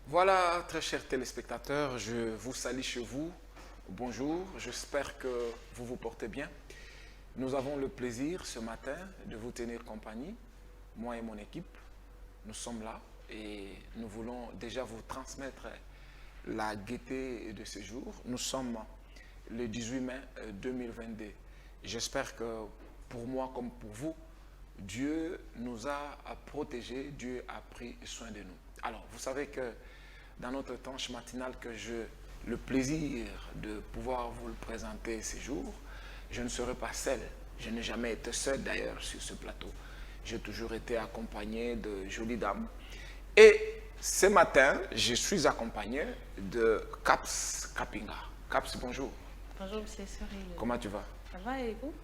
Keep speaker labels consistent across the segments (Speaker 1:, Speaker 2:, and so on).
Speaker 1: Voilà, très chers téléspectateurs, je vous salue chez vous. Bonjour, j'espère que vous vous portez bien. Nous avons le plaisir ce matin de vous tenir compagnie, moi et mon équipe. Nous sommes là et nous voulons déjà vous transmettre la gaieté de ce jour. Nous sommes le 18 mai 2022. J'espère que pour moi comme pour vous, Dieu nous a protégés, Dieu a pris soin de nous. Alors, vous savez que dans notre tranche matinale que j'ai le plaisir de pouvoir vous le présenter ces jours, je ne serai pas seul. Je n'ai jamais été seul d'ailleurs sur ce plateau. J'ai toujours été accompagné de jolies dames. Et ce matin, je suis accompagné de Caps Kapinga. Caps, bonjour.
Speaker 2: Bonjour, monsieur Cyril.
Speaker 1: Comment tu vas?
Speaker 2: Ça va et vous?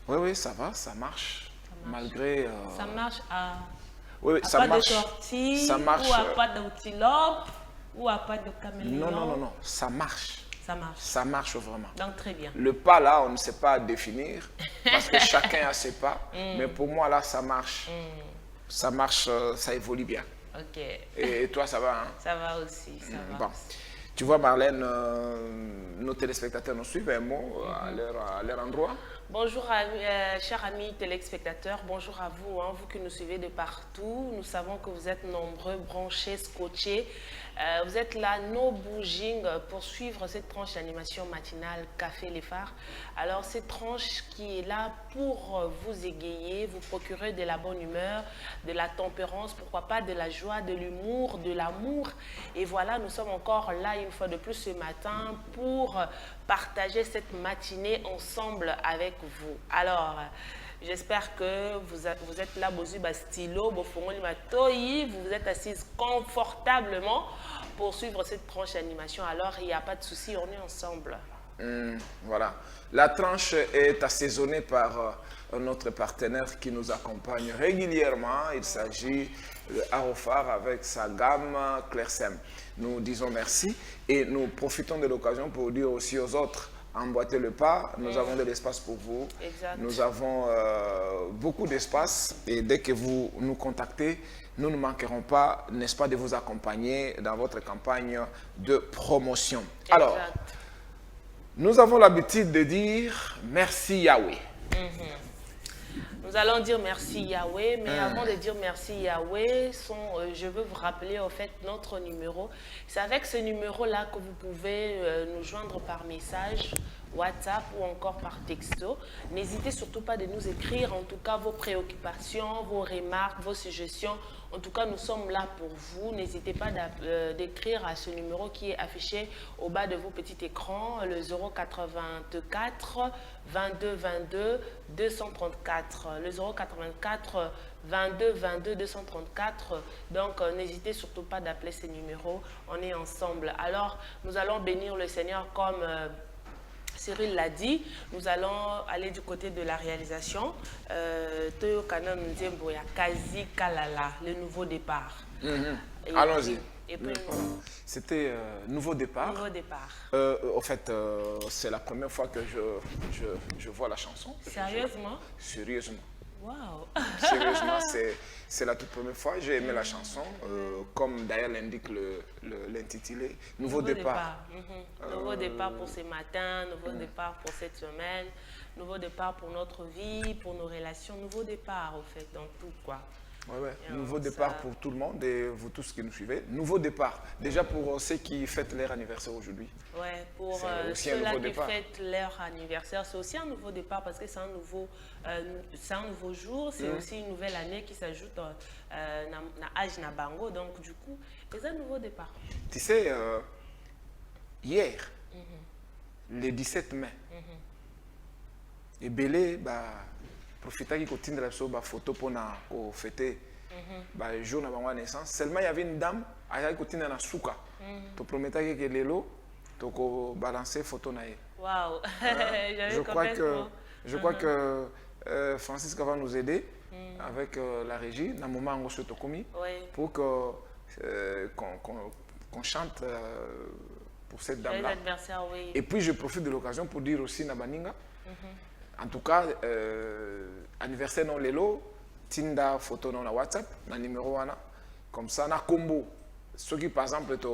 Speaker 1: Oui, ça va, ça marche.
Speaker 2: Ça marche.
Speaker 1: Malgré...
Speaker 2: Ça marche
Speaker 1: oui,
Speaker 2: à
Speaker 1: ça
Speaker 2: pas
Speaker 1: marche.
Speaker 2: de tortille,
Speaker 1: Ça marche.
Speaker 2: ou à pas d'antilope, ou à pas de caméléon.
Speaker 1: Non, ça marche.
Speaker 2: Ça marche.
Speaker 1: Ça marche vraiment.
Speaker 2: Donc très bien.
Speaker 1: Le pas là, on ne sait pas définir parce que chacun a ses pas. Mais pour moi là, ça marche. Ça marche, ça évolue bien.
Speaker 2: Ok.
Speaker 1: Et toi, ça va, hein?
Speaker 2: Ça va aussi, ça va.
Speaker 1: Bon. Tu vois, Marlène, nos téléspectateurs nous suivent un mot à leur endroit.
Speaker 2: Bonjour, chers amis téléspectateurs, bonjour à vous, vous qui nous suivez de partout. Nous savons que vous êtes nombreux, branchés, scotchés. Vous êtes là, no bouging, pour suivre cette tranche d'animation matinale Café Les Phares. Alors, cette tranche qui est là pour vous égayer, vous procurer de la bonne humeur, de la tempérance, pourquoi pas de la joie, de l'humour, de l'amour. Et voilà, nous sommes encore là une fois de plus ce matin pour partager cette matinée ensemble avec vous. Alors, j'espère que vous êtes là, stylo, vous êtes assises confortablement pour suivre cette tranche d'animation. Alors, il n'y a pas de souci, on est ensemble.
Speaker 1: Voilà. La tranche est assaisonnée par notre partenaire qui nous accompagne régulièrement. Il s'agit de Arofar avec sa gamme Clairsem. Nous disons merci et nous profitons de l'occasion pour dire aussi aux autres: emboîtez le pas, nous avons de l'espace pour vous.
Speaker 2: Exact.
Speaker 1: Nous avons beaucoup d'espace et dès que vous nous contactez, nous ne manquerons pas, n'est-ce pas, de vous accompagner dans votre campagne de promotion.
Speaker 2: Exact.
Speaker 1: Alors, nous avons l'habitude de dire merci Yahweh.
Speaker 2: Nous allons dire merci Yahweh, mais avant de dire merci Yahweh, je veux vous rappeler au fait notre numéro. C'est avec ce numéro-là que vous pouvez nous joindre par message, WhatsApp ou encore par texto. N'hésitez surtout pas de nous écrire, en tout cas, vos préoccupations, vos remarques, vos suggestions. En tout cas, nous sommes là pour vous. N'hésitez pas d'écrire à ce numéro qui est affiché au bas de vos petits écrans, le 084 22 22 234. Le 084 22 22 234. Donc, n'hésitez surtout pas d'appeler ce numéro. On est ensemble. Alors, nous allons bénir le Seigneur comme Cyril l'a dit. Nous allons aller du côté de la réalisation. Toyo Kanon Nzembo ya Kazi Kalala, le nouveau départ.
Speaker 1: Allons-y.
Speaker 2: C'était
Speaker 1: nouveau départ.
Speaker 2: Nouveau départ.
Speaker 1: Au fait, c'est la première fois que je vois la chanson.
Speaker 2: Sérieusement?
Speaker 1: Sérieusement.
Speaker 2: Waouh.
Speaker 1: Sérieusement, c'est la toute première fois. J'ai aimé la chanson, comme d'ailleurs l'indique l'intitulé. Nouveau départ.
Speaker 2: Nouveau départ pour ce matin, nouveau départ pour cette semaine, nouveau départ pour notre vie, pour nos relations, nouveau départ au fait, dans tout quoi.
Speaker 1: Ouais. Nouveau départ pour tout le monde et vous tous qui nous suivez. Nouveau départ. Déjà pour ceux qui fêtent leur anniversaire aujourd'hui.
Speaker 2: Ouais, pour ceux-là qui fêtent leur anniversaire, c'est aussi un nouveau départ parce que c'est un nouveau jour, c'est aussi une nouvelle année qui s'ajoute dans l'âge na bango. Donc du coup, c'est un nouveau départ.
Speaker 1: Tu sais, hier, le 17 mai, et Belé, profita qui continue la photo pour fêter le jour de ma naissance. Seulement, il y avait une dame qui continue dans la souka. Tu promettais que l'élo, tu balancer photo.
Speaker 2: Waouh!
Speaker 1: Je crois que Francis va nous aider avec la régie, dans le moment où on se commis, pour qu'on chante pour cette dame-là.
Speaker 2: Oui.
Speaker 1: Et puis, je profite de l'occasion pour dire aussi Nabaninga. En tout cas, anniversaire non lelo, tinda photo non na WhatsApp, na numéro wana, comme ça na combo ceux qui, par exemple, tu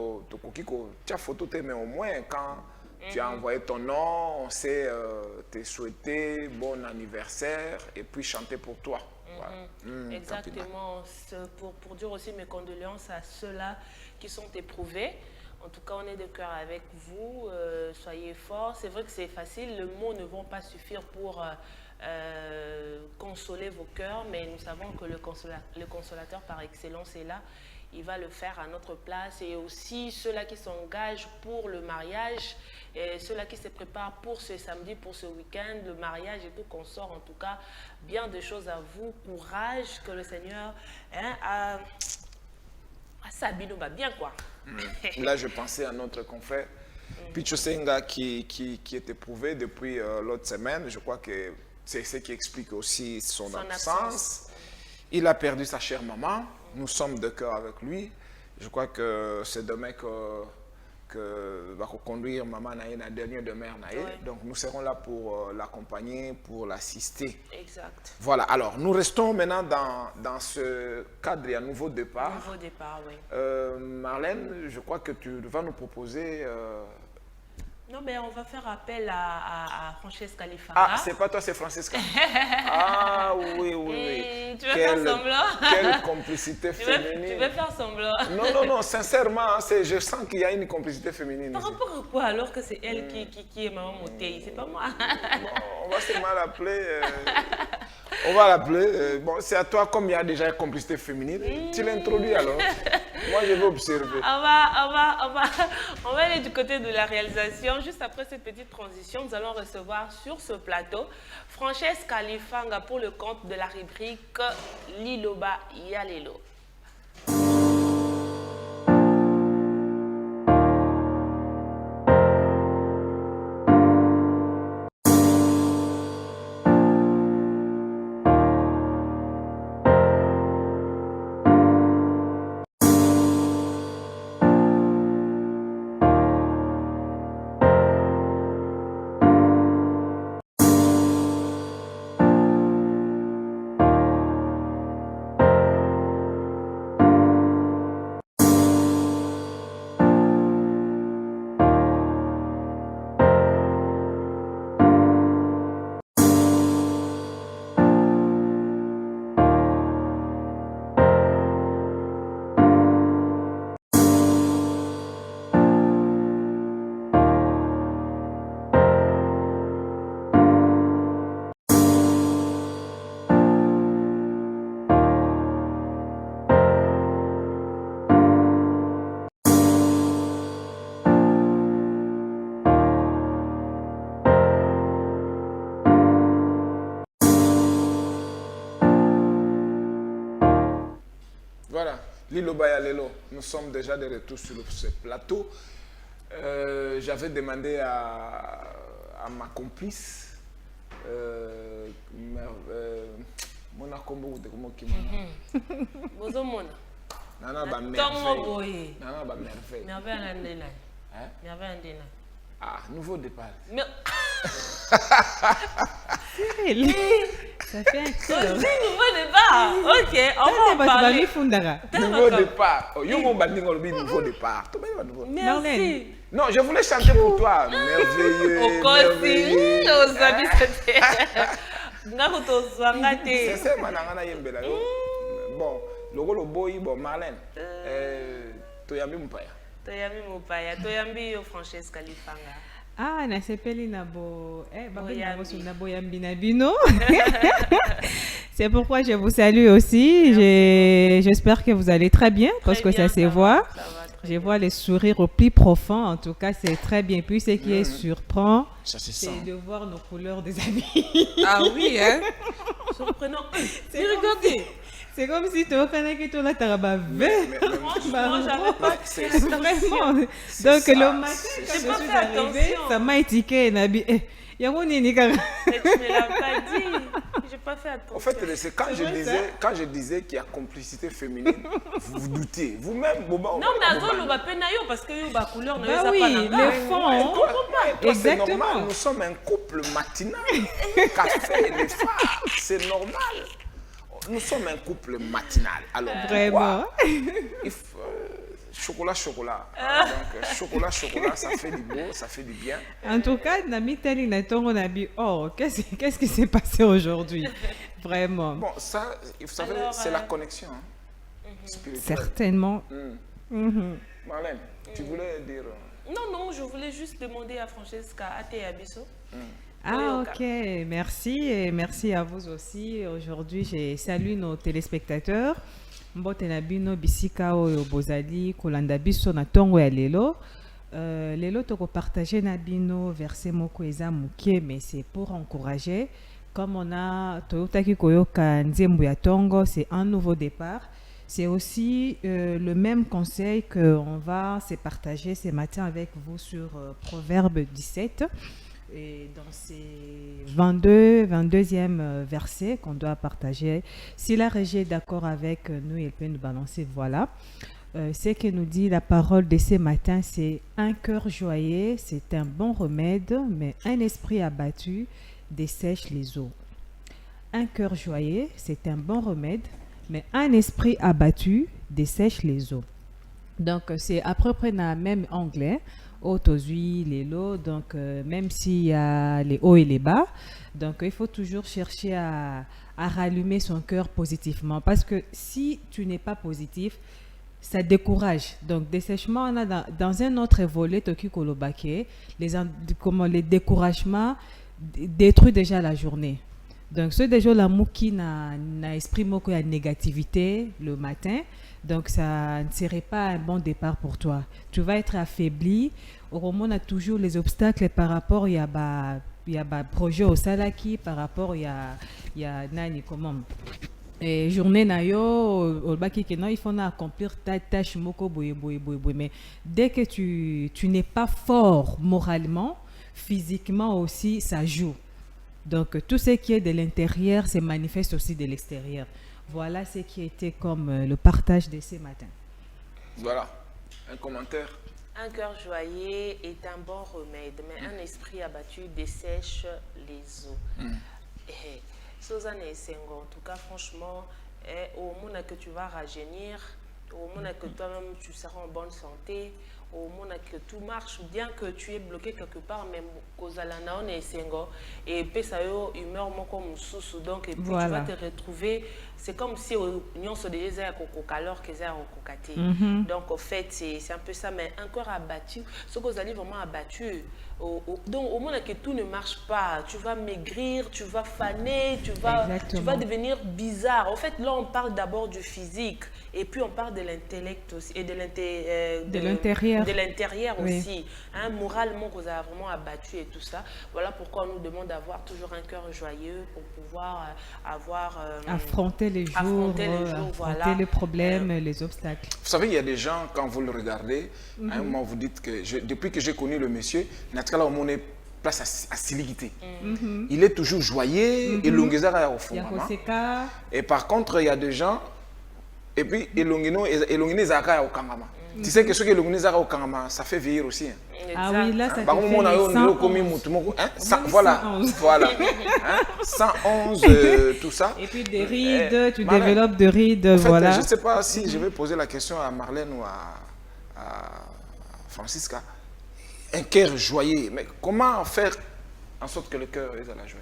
Speaker 1: as photo, mais au moins, quand tu as envoyé ton nom, on sait te souhaiter bon anniversaire et puis chanter pour toi. Voilà.
Speaker 2: Exactement. Pour dire aussi mes condoléances à ceux-là qui sont éprouvés. En tout cas, on est de cœur avec vous. Soyez forts. C'est vrai que c'est facile. Les mots ne vont pas suffire pour consoler vos cœurs, mais nous savons que le consolateur par excellence est là. Il va le faire à notre place. Et aussi ceux-là qui s'engagent pour le mariage, et ceux-là qui se préparent pour ce samedi, pour ce week-end, le mariage et tout qu'on sort. En tout cas, bien de choses à vous. Courage, que le Seigneur a Sabino va bien quoi.
Speaker 1: Là, je pensais à notre confrère Picho Senga qui est éprouvé depuis l'autre semaine. Je crois que c'est ce qui explique aussi son absence. Il a perdu sa chère maman. Nous sommes de cœur avec lui. Je crois que c'est demain que va conduire maman Naïe, la dernière demeure Naïe. Oui. Donc nous serons là pour l'accompagner, pour l'assister.
Speaker 2: Exact.
Speaker 1: Voilà, alors nous restons maintenant dans ce cadre et un nouveau départ.
Speaker 2: Nouveau départ, oui.
Speaker 1: Marlène, je crois que tu vas nous proposer...
Speaker 2: Non, mais on va faire appel à Francesca Lifanga.
Speaker 1: Ah, c'est pas toi, c'est Francesca. Ah, oui.
Speaker 2: Tu veux faire semblant?
Speaker 1: Quelle complicité féminine.
Speaker 2: Tu veux faire semblant?
Speaker 1: Non, sincèrement, je sens qu'il y a une complicité féminine.
Speaker 2: Par rapport à quoi, alors que c'est elle qui est maman Motei? C'est pas moi.
Speaker 1: Bon, on va seulement l'appeler. On va l'appeler. Bon, c'est à toi, comme il y a déjà une complicité féminine. Tu l'introduis alors. Moi, je vais observer.
Speaker 2: On va aller du côté de la réalisation. Juste après cette petite transition, nous allons recevoir sur ce plateau Francesca Lifanga pour le compte de la rubrique Liloba Yalelo.
Speaker 1: Voilà, Lilo Bayalelo, nous sommes déjà de retour sur ce plateau. J'avais demandé à ma complice, Mona Kombo, comment qui
Speaker 2: Bozomona.
Speaker 1: Nana ba merveille. Nana ba merveille. Ah, nouveau départ.
Speaker 3: Ça fait un cœur.
Speaker 2: Nouveau départ. Ok, on va en parler.
Speaker 1: Nouveau départ. Nouveau départ.
Speaker 2: Merci.
Speaker 1: Non, je voulais chanter pour toi. Merveilleux. C'est ça, bon, le boy, bon, Marlène. Toyambi Mupaya.
Speaker 2: Toyambi Francesca Lifanga.
Speaker 3: Ah, na sepeli nabo, nabo yambinabino. C'est pourquoi je vous salue aussi. J'espère que vous allez très bien parce que ça se voit. Je vois les sourires au plus profond. En tout cas, c'est très bien. Puis ce qui est surprend, c'est de voir nos couleurs des habits.
Speaker 2: Ah oui, hein? Surprenant.
Speaker 3: C'est comme si tu reconnais que tu as taraba
Speaker 2: franchement, j'avais pas
Speaker 3: vraiment. Donc le matin, quand je suis arrivée, ça m'a étiqué. Mais tu
Speaker 2: me l'as pas dit. J'ai pas fait attention.
Speaker 1: En fait, quand je disais qu'il y a complicité féminine, vous vous doutez. Vous-même,
Speaker 2: non, mais attends, on va penayo parce que la couleur ne
Speaker 3: va pas. Le fond.
Speaker 1: Exactement. C'est normal. Nous sommes un couple matinal. Café, les phares, c'est normal. Nous sommes un couple matinal. Alors,
Speaker 3: vraiment.
Speaker 1: chocolat. Donc, chocolat, ça fait du beau, ça fait du bien.
Speaker 3: En tout cas, Nami Teli Natongo Nabi, oh, qu'est-ce qui s'est passé aujourd'hui? Vraiment.
Speaker 1: Bon, ça, vous savez, c'est la connexion spirituelle.
Speaker 3: Certainement.
Speaker 1: Marlène, tu voulais dire...
Speaker 2: Non, je voulais juste demander à Francesca, à Théabiso.
Speaker 3: Ah, ok, merci et merci à vous aussi. Aujourd'hui, je salue nos téléspectateurs. Mbote na bino bisika oyo bozali kolanda biso na tongo ya lelo. Lelo toko partager na bino verset moko eza mukie, mais c'est pour encourager. Comme on a toyotaki koyoka nzembo ya tongo, c'est un nouveau départ. C'est aussi le même conseil qu'on va se partager ce matin avec vous sur Proverbe 17. Et dans ces 22e verset qu'on doit partager, si la régie est d'accord avec nous, elle peut nous balancer. Voilà. Ce que nous dit la parole de ce matin, c'est un cœur joyeux, c'est un bon remède, mais un esprit abattu dessèche les eaux. Un cœur joyeux, c'est un bon remède, mais un esprit abattu dessèche les eaux. Donc, c'est à peu près dans le même anglais. Autosui, les lots, donc même s'il y a les hauts et les bas, donc il faut toujours chercher à rallumer son cœur positivement, parce que si tu n'es pas positif, ça décourage. Donc dessèchement, on a dans un autre volet, Toki Kolobake, les découragements détruisent déjà la journée. Donc ce déjà la mouki n'a esprit moko ya négativité le matin. Donc, ça ne serait pas un bon départ pour toi. Tu vas être affaibli. Au moment, on a toujours les obstacles par rapport, il y a projet au salaki, par rapport, il y a nani, comment. Et journée nayo, au baki que non, il faut accomplir ta tâche moko boye. Mais dès que tu n'es pas fort moralement, physiquement aussi, ça joue. Donc, tout ce qui est de l'intérieur se manifeste aussi de l'extérieur. Voilà ce qui était comme le partage de ce matin.
Speaker 1: Voilà, un commentaire.
Speaker 2: Un cœur joyeux est un bon remède, mais un esprit abattu dessèche les eaux. Suzanne et Sengo, en tout cas, franchement, au moment que tu vas rajeunir, au moment que toi-même tu seras en bonne santé, au moment que tout marche, bien que tu es bloqué quelque part, même Kozalana on est Sengo, et puis ça y humeur comme sous donc et puis voilà. Tu vas te retrouver. C'est comme si on se disait alors que c'est au donc en fait c'est un peu ça, mais un cœur abattu, ce que vous allez vraiment abattu. Donc au moment que tout ne marche pas, tu vas maigrir, tu vas faner, tu vas devenir bizarre. En fait là on parle d'abord du physique et puis on parle de l'intellect aussi et de l'intérieur
Speaker 3: oui.
Speaker 2: Aussi. Hein, moralement qu'on a vraiment abattu et tout ça. Voilà pourquoi on nous demande d'avoir toujours un cœur joyeux pour pouvoir
Speaker 3: affronter les jours, affronter les problèmes, les obstacles.
Speaker 1: Vous savez, il y a des gens, quand vous le regardez, à un moment vous dites que depuis que j'ai connu le monsieur, naturellement, on est place à Siligité. Il est toujours joyeux, et l'ongezara au fond. Et par contre, il y a des gens, et puis l'ongine zaka au kangama. Tu sais que ce que l'ongine zaka au kangama, ça fait vieillir aussi.
Speaker 3: Ah oui, là, ça fait
Speaker 1: voilà. 111, tout ça.
Speaker 3: Et puis des rides, tu développes des rides,
Speaker 1: en fait,
Speaker 3: voilà.
Speaker 1: Je ne sais pas si je vais poser la question à Marlène ou à Francisca. Un cœur joyeux, mais comment faire en sorte que le cœur est à la joie?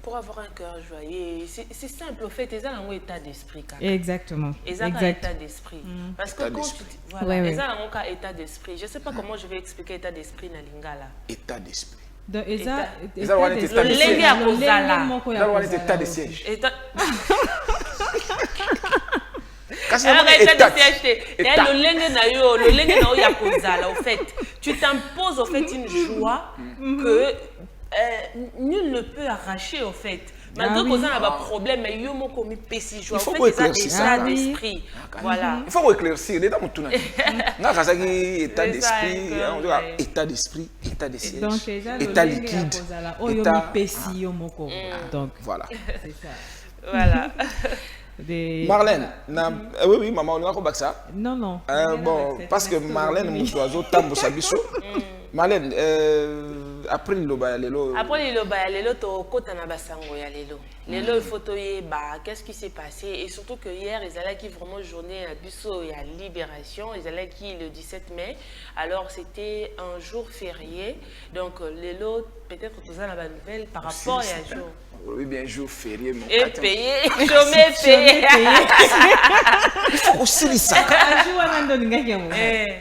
Speaker 2: Pour avoir un cœur joyeux, c'est simple, au fait, ils ont un état d'esprit.
Speaker 3: Exactement.
Speaker 2: Ils ont un état d'esprit. Parce que quand tu dis, voilà, ils ont un état d'esprit. Je ne sais pas comment je vais expliquer état d'esprit dans Lingala.
Speaker 1: État d'esprit.
Speaker 3: Donc, ils ont
Speaker 1: état de siège.
Speaker 2: Tu t'imposes en fait une joie que nul ne peut arracher en fait. Malgré qu'on a un problème, mais il faut
Speaker 1: éclaircir ça.
Speaker 2: Voilà.
Speaker 1: Il faut éclaircir. État d'esprit, état d'esprit, état de siège, état liquide,
Speaker 3: donc
Speaker 1: voilà.
Speaker 3: C'est ça.
Speaker 2: Voilà.
Speaker 1: Marlène, oui, maman, on a un ça.
Speaker 3: Non.
Speaker 1: Bon, parce que Marlène, mon oiseau, tambo sabiso. Marlène, après le loba lelo.
Speaker 2: Après le loba lelo, to kota na basango ya lelo. Les lots photoyés, qu'est-ce qui s'est passé? Et surtout que hier, ils allaient qui vraiment journée à Busso et à Libération. Ils allaient qui le 17 mai. Alors, c'était un jour férié. Donc, les lots, peut-être que vous avez la nouvelle par rapport à un jour.
Speaker 1: Oui, bien, jour férié.
Speaker 2: Et payé, chômé, payé.
Speaker 1: Il faut aussi ça.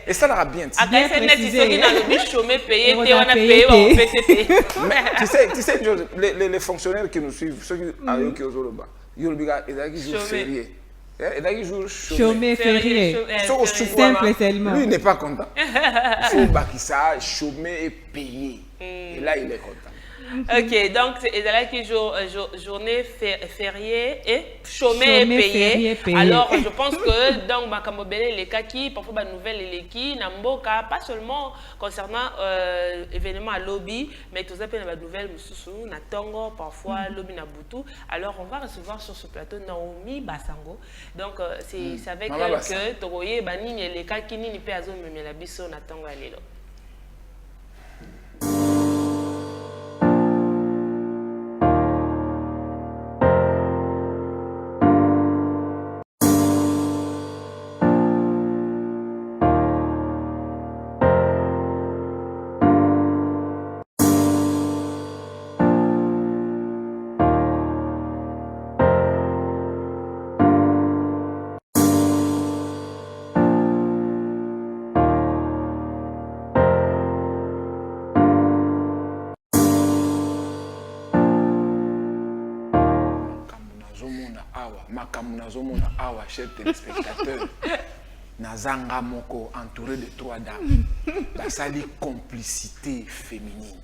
Speaker 1: Et ça l'a bien dit.
Speaker 2: Après, c'est net, ils sont dans le but chômé, payé, on a payé, on fait payé.
Speaker 1: Tu sais, les fonctionnaires qui nous suivent, ceux qui ont le bas, ils ont le jour férié. Il a jour
Speaker 3: chômé férié. Simple seulement.
Speaker 1: Lui, il n'est pas content. Il faut bâtir ça, chômé et payé. Et là, il est content.
Speaker 2: Ok, donc il a qui journée fériée et chômé et payé. Alors, je pense que dans Makamobele, les cas qui, parfois, la nouvelle, les qui, Namboka, pas seulement concernant événements à lobby, mais tout ça, la nouvelle, Moussoussou, Natongo, parfois, lobby Nabutu. Alors, on va recevoir sur ce plateau Naomi Basango. Donc, c'est avec elle que Togoye, Banini, les cas qui n'y peut pas mais la biso, Natongo, elle est là.
Speaker 1: Nazomona awa, chers téléspectateurs, Nazanga Moko entouré de 3 dames. Basali complicité féminine.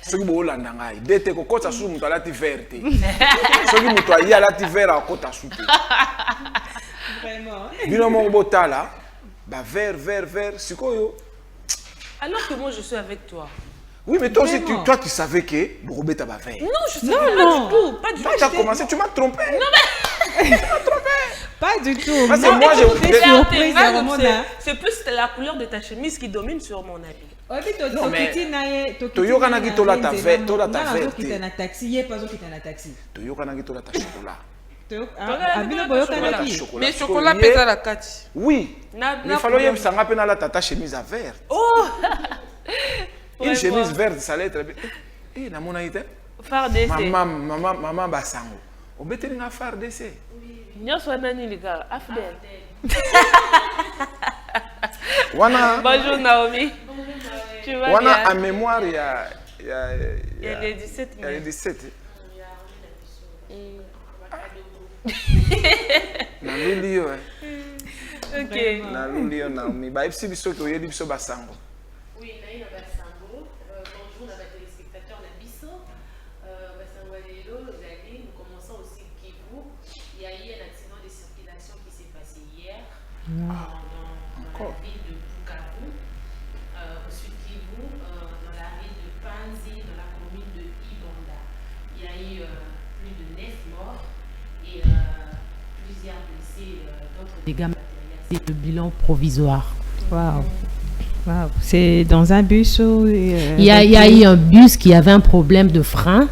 Speaker 1: Ce qui est là, dès que tu as sous mon talati verte, ce qui est là, tu verras à côté sous.
Speaker 3: Vraiment.
Speaker 1: Binomo botala, vert, c'est quoi yo?
Speaker 2: Alors que moi je suis avec toi.
Speaker 1: Oui, mais toi aussi, toi tu savais que Bourobé t'a vert.
Speaker 2: Non, je savais pas du tout. Pas du tout.
Speaker 1: Tu as commencé, tu m'as trompé. Non, mais... tu m'as trompé.
Speaker 3: Pas du tout.
Speaker 1: Parce que moi,
Speaker 2: c'est plus la couleur de ta chemise qui domine sur mon habit.
Speaker 1: Non, mais... Tu as dit que tu as vert. Tu as vert.
Speaker 3: Tu as taxi.
Speaker 1: Tu as dit que tu as chocolat.
Speaker 2: Mais chocolat pèse à la carte.
Speaker 1: Oui. Mais il fallait que ça m'appelle la tata chemise à vert.
Speaker 2: Oh.
Speaker 1: Une chemise verte, ça allait être bien. Eh, na mon aïté.
Speaker 2: Phare d'essai.
Speaker 1: Maman Basango. On peut tenir un phare d'essai.
Speaker 2: Nyo soit nani les gars, Afdel. Bonjour Naomi. Tu vas bien?
Speaker 1: Wana en mémoire il y a
Speaker 2: les 17 mai.
Speaker 1: Il y a les 17. Na lulio
Speaker 2: OK.
Speaker 1: Na lulio Naomi. Ba ipsi biso ko yedi biso Basango.
Speaker 4: Oui, Naïna Basango. Bonjour à les téléspectateurs de Bisso. Basango Alelo, nous commençons aussi Kivu. Il y a eu un accident de circulation qui s'est passé hier dans la ville de Bukavu. Au sud Kivu, dans la ville de Panzi, dans la commune de Ibanda. Il y a eu plus de 9 morts et plusieurs blessés, d'autres dégâts matériels. C'est le bilan provisoire.
Speaker 3: Waouh. Wow. C'est dans un bus
Speaker 4: il y a eu un bus qui avait un problème de frein.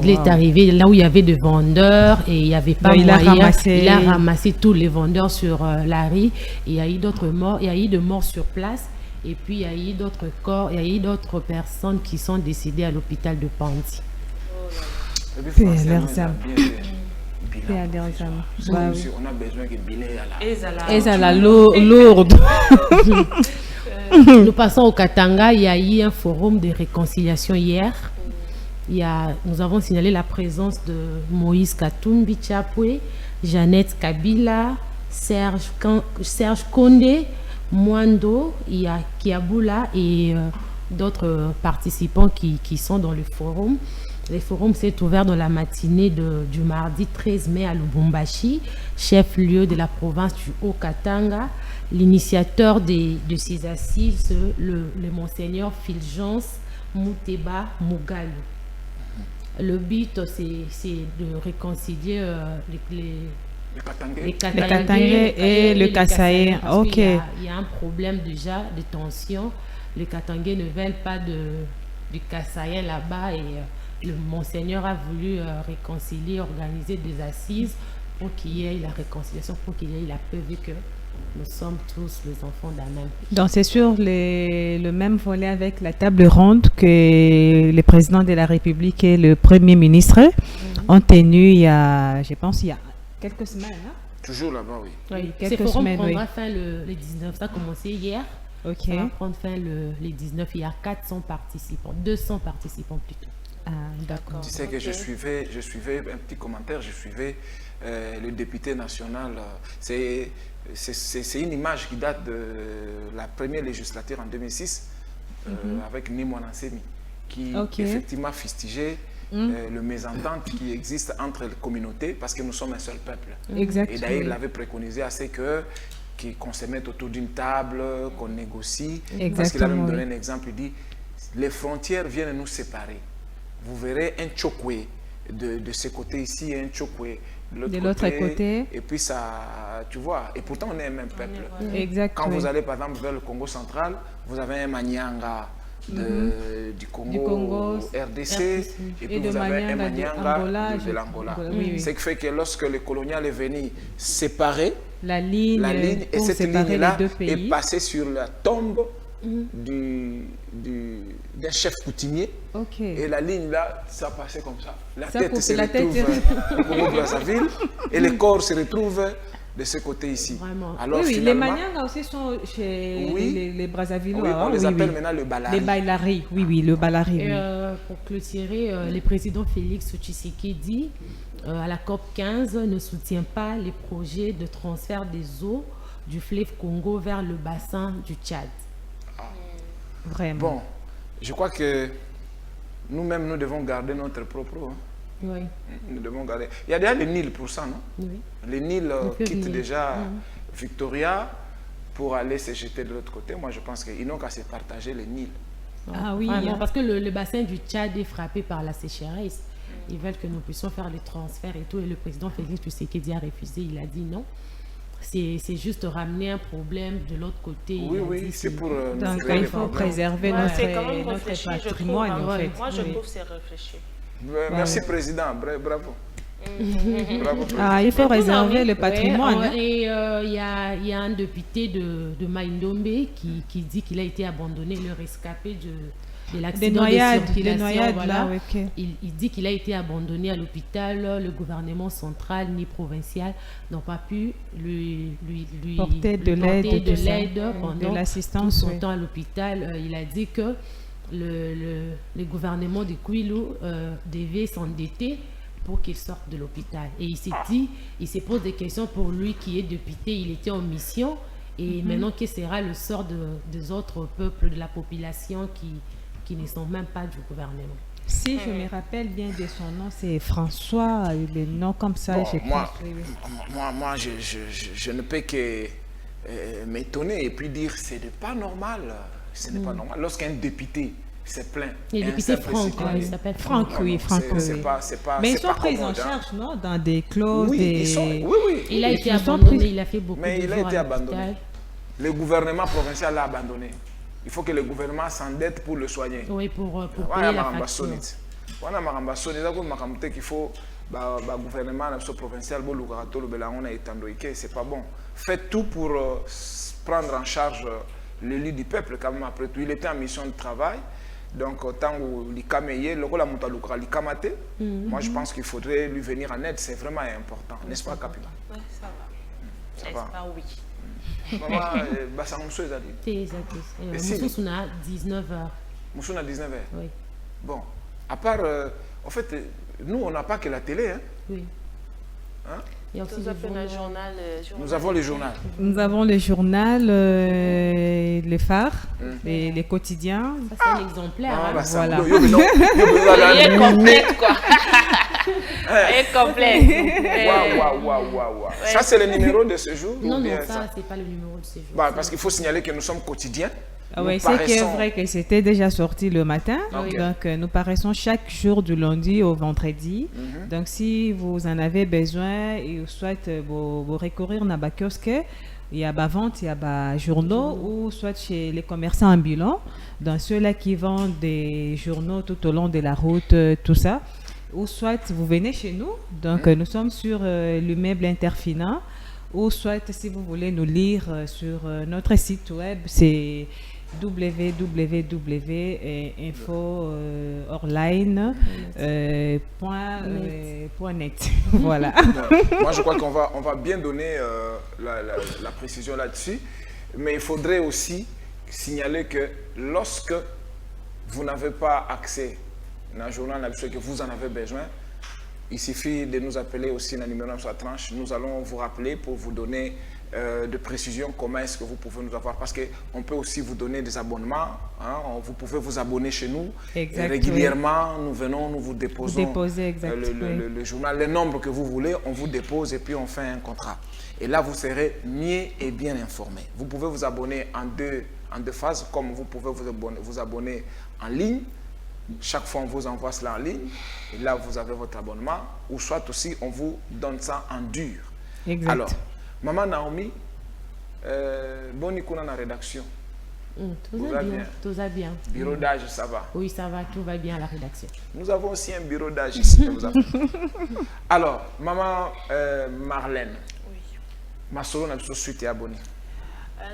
Speaker 4: Il est arrivé là où il y avait des vendeurs et il n'y avait pas moyen. Il a ramassé tous les vendeurs sur la rue. Et il y a eu d'autres morts. Il y a eu de morts sur place. Et puis il y a eu d'autres corps. Il y a eu d'autres personnes qui sont décédées à l'hôpital de Panzi.
Speaker 1: On a besoin que Bilé
Speaker 3: à la lourde.
Speaker 4: Nous passons au Katanga. Il y a eu un forum de réconciliation hier. Nous avons signalé la présence de Moïse Katumbi Chapwe, Jeannette Kabila, Serge Kondé, Mwando, il y a Kiaboula et d'autres participants qui sont dans le forum. Le forum s'est ouvert dans la matinée du mardi 13 mai à Lubumbashi, chef-lieu de la province du Haut-Katanga. L'initiateur de ces assises, le monseigneur Fulgence Mouteba Mugalu. Le but, c'est de réconcilier les
Speaker 3: Katangais et le Kasaï. Ok.
Speaker 4: Il y a un problème déjà de tension. Les Katangais ne veulent pas du Kasaïen là-bas et Monseigneur a voulu réconcilier, organiser des assises pour qu'il y ait la réconciliation, pour qu'il y ait la paix, vu que nous sommes tous les enfants d'un même pays.
Speaker 3: Donc, c'est sur le même volet avec la table ronde que le président de la République et le Premier ministre ont tenu il y a quelques semaines. Hein?
Speaker 1: Toujours là-bas, oui.
Speaker 4: Oui,
Speaker 3: quelques
Speaker 4: ce forum
Speaker 3: semaines,
Speaker 4: prendra fin le 19. Ça a commencé hier.
Speaker 3: Ok.
Speaker 4: Ça va prendre fin le 19. Il y a 400 participants, 200 participants plutôt.
Speaker 3: Ah, d'accord.
Speaker 1: Tu sais que je suivais un petit commentaire, je suivais le député national. C'est une image qui date de la première législature en 2006 avec Nimwana Nsemi, qui effectivement fustigeait le mésentente qui existe entre les communautés parce que nous sommes un seul peuple.
Speaker 3: Exactement.
Speaker 1: Et d'ailleurs, il avait préconisé assez qu'on se mette autour d'une table, qu'on négocie. Parce qu'il a même donné un exemple, il dit les frontières viennent nous séparer. Vous verrez un Tchokwe de ce côté ici et un Tchokwe de l'autre côté. Et puis ça, tu vois, et pourtant on est un même peuple.
Speaker 3: Exactement.
Speaker 1: Quand vous allez par exemple vers le Congo central, vous avez un Manyanga du Congo RDC et puis vous avez un Manyanga de l'Angola. Ce qui fait que lorsque le colonial est venu séparer la ligne et cette ligne-là est passée sur la tombe d'un chef coutumier. Et la ligne là, ça passait comme ça. La tête se retrouve au Congo-Brazzaville et le corps se retrouve de ce côté ici. Alors,
Speaker 3: oui, les Maniangas aussi sont chez les Brazzavillois.
Speaker 1: Oui, on les appelle maintenant le Balari.
Speaker 3: Les Bailari, oui, le Balari.
Speaker 4: Pour clôturer, le président Félix Tshisekedi à la COP 15 ne soutient pas les projets de transfert des eaux du fleuve Congo vers le bassin du Tchad.
Speaker 3: Vraiment.
Speaker 1: Bon, je crois que nous-mêmes, nous devons garder notre propre eau.
Speaker 4: Oui.
Speaker 1: Nous devons garder. Il y a déjà le Nil pour ça, non?
Speaker 4: Oui.
Speaker 1: Le Nil quitte déjà Victoria pour aller se jeter de l'autre côté. Moi, je pense qu'ils n'ont qu'à se partager le Nil.
Speaker 3: Ah oui.
Speaker 4: Vraiment, parce que le bassin du Tchad est frappé par la sécheresse. Ils veulent que nous puissions faire les transferts et tout. Et le président Félix Tshisekedi a refusé. Il a dit non. C'est juste ramener un problème de l'autre côté.
Speaker 1: Oui, c'est pour...
Speaker 3: donc, il faut préserver notre patrimoine, en fait.
Speaker 2: Moi, je trouve que c'est réfléchi.
Speaker 1: Merci, Président. Bravo.
Speaker 3: Bravo, il faut réserver le patrimoine.
Speaker 4: Et il y a un député de Maïndombe qui dit qu'il a été abandonné, le rescapé de l'accident de circulation. Voilà. Il dit qu'il a été abandonné à l'hôpital. Le gouvernement central ni provincial n'ont pas pu lui porter de l'aide pendant l'assistance tout son temps à l'hôpital. Il a dit que le gouvernement de Kwilu devait s'endetter pour qu'il sorte de l'hôpital. Et il s'est posé des questions pour lui qui est député. Il était en mission. Et maintenant, quel sera le sort des autres peuples, de la population qui ne sont même pas du gouvernement?
Speaker 3: Si je me rappelle bien de son nom, c'est François, le nom comme ça.
Speaker 1: Bon, moi, je ne peux que m'étonner et puis dire ce n'est pas normal. Ce n'est pas normal. Lorsqu'un député s'est plaint.
Speaker 4: Le député Franck, il s'appelle
Speaker 3: Franck. Mais ils sont pris en charge, non? Dans des clauses.
Speaker 1: Oui,
Speaker 4: il a été abandonné, il a fait beaucoup de jours.
Speaker 1: Mais il a été abandonné. Le gouvernement provincial l'a abandonné. Il faut que le gouvernement s'endette pour le soigner.
Speaker 4: Oui, pour payer la facture.
Speaker 1: Il faut le gouvernement provincial, c'est pas bon. Faites tout pour prendre en charge l'élu du peuple quand même après tout. Il était en mission de travail. Donc, tant que moi je pense qu'il faudrait lui venir en aide. C'est vraiment important. N'est-ce pas, Kapila?
Speaker 2: Oui, ça va.
Speaker 1: Ça va.
Speaker 2: Ah oui.
Speaker 4: Moussou a 19h.
Speaker 1: Moussou a 19h.
Speaker 4: Oui.
Speaker 1: Bon, à part, en fait, nous on n'a pas que la télé. Hein?
Speaker 4: Oui.
Speaker 1: Hein?
Speaker 4: Il y a aussi le
Speaker 2: journal.
Speaker 1: Nous avons le journal.
Speaker 3: Nous avons le journal, les phares, les quotidiens.
Speaker 4: Ça, c'est un exemplaire.
Speaker 3: Voilà.
Speaker 2: Il est complète, quoi. Il est complète.
Speaker 1: Waouh. Ça, c'est le numéro de ce jour?
Speaker 4: Non, ça, c'est pas le numéro de ce jour.
Speaker 1: Parce qu'il faut signaler que nous sommes quotidiens.
Speaker 3: Oui, c'est vrai que c'était déjà sorti le matin. Donc, nous paraissons chaque jour du lundi au vendredi. Donc, si vous en avez besoin et vous souhaitez vous recourir à kiosque, Il y a des ventes, il y a des journaux, ou soit chez les commerçants ambulants, dans ceux-là qui vendent des journaux tout au long de la route, tout ça. Ou soit vous venez chez nous, donc nous sommes sur l'immeuble Interfinance, ou soit si vous voulez nous lire sur notre site web, c'est www.orline.net. Voilà.
Speaker 1: Moi, je crois qu'on va bien donner la précision là-dessus, mais il faudrait aussi signaler que lorsque vous n'avez pas accès à un journal que vous en avez besoin, il suffit de nous appeler aussi dans le numéro sur la tranche. Nous allons vous rappeler pour vous donner de précisions comment est-ce que vous pouvez nous avoir. Parce qu'on peut aussi vous donner des abonnements. Hein, vous pouvez vous abonner chez nous.
Speaker 3: Exact,
Speaker 1: régulièrement, nous venons, nous vous déposons le journal. Le nombre que vous voulez, on vous dépose et puis on fait un contrat. Et là, vous serez mieux et bien informé. Vous pouvez vous abonner en deux phases, comme vous pouvez vous abonner en ligne. Chaque fois, on vous envoie cela en ligne. Et là, vous avez votre abonnement. Ou soit aussi, on vous donne ça en dur.
Speaker 3: Exact.
Speaker 1: Alors, Maman Naomi, bonne écoute dans la rédaction.
Speaker 4: Tout va bien. Tout va bien.
Speaker 1: Bureau d'âge, ça va?
Speaker 4: Oui, ça va. Tout va bien à la rédaction.
Speaker 1: Nous avons aussi un bureau d'âge ici. Alors, Maman Marlène.
Speaker 2: Oui.
Speaker 1: Ma solo n'a pas suite et abonné.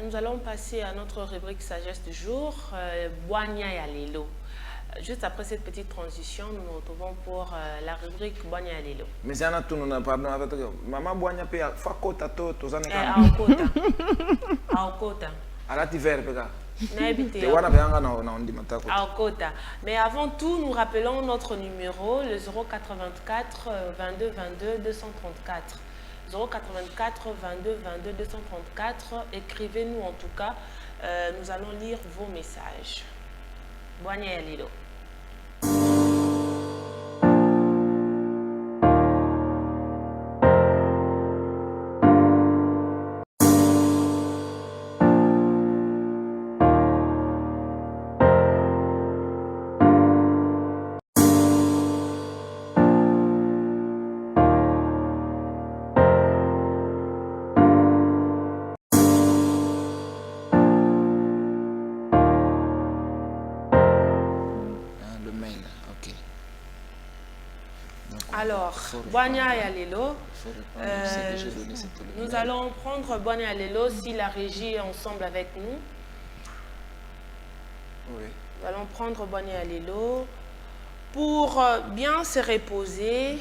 Speaker 2: Nous allons passer à notre rubrique sagesse du jour, Boigna et Alelo. Juste après cette petite transition, nous nous retrouvons pour la rubrique Boigna et Alelo.
Speaker 1: Mais c'est un tour, pardon, avec Maman Boigna paye à Fakota, Tozane.
Speaker 2: Aokota. Mais avant tout, nous rappelons notre numéro, le 084 22 22 234. 084 22 22 234. Écrivez-nous en tout cas. Nous allons lire vos messages. Boigna et Alelo. Alors, Boigna et Alelo, nous allons prendre Boigna et Alelo si la régie est ensemble avec nous.
Speaker 1: Oui.
Speaker 2: Nous allons prendre Boigna et Alelo pour bien se reposer.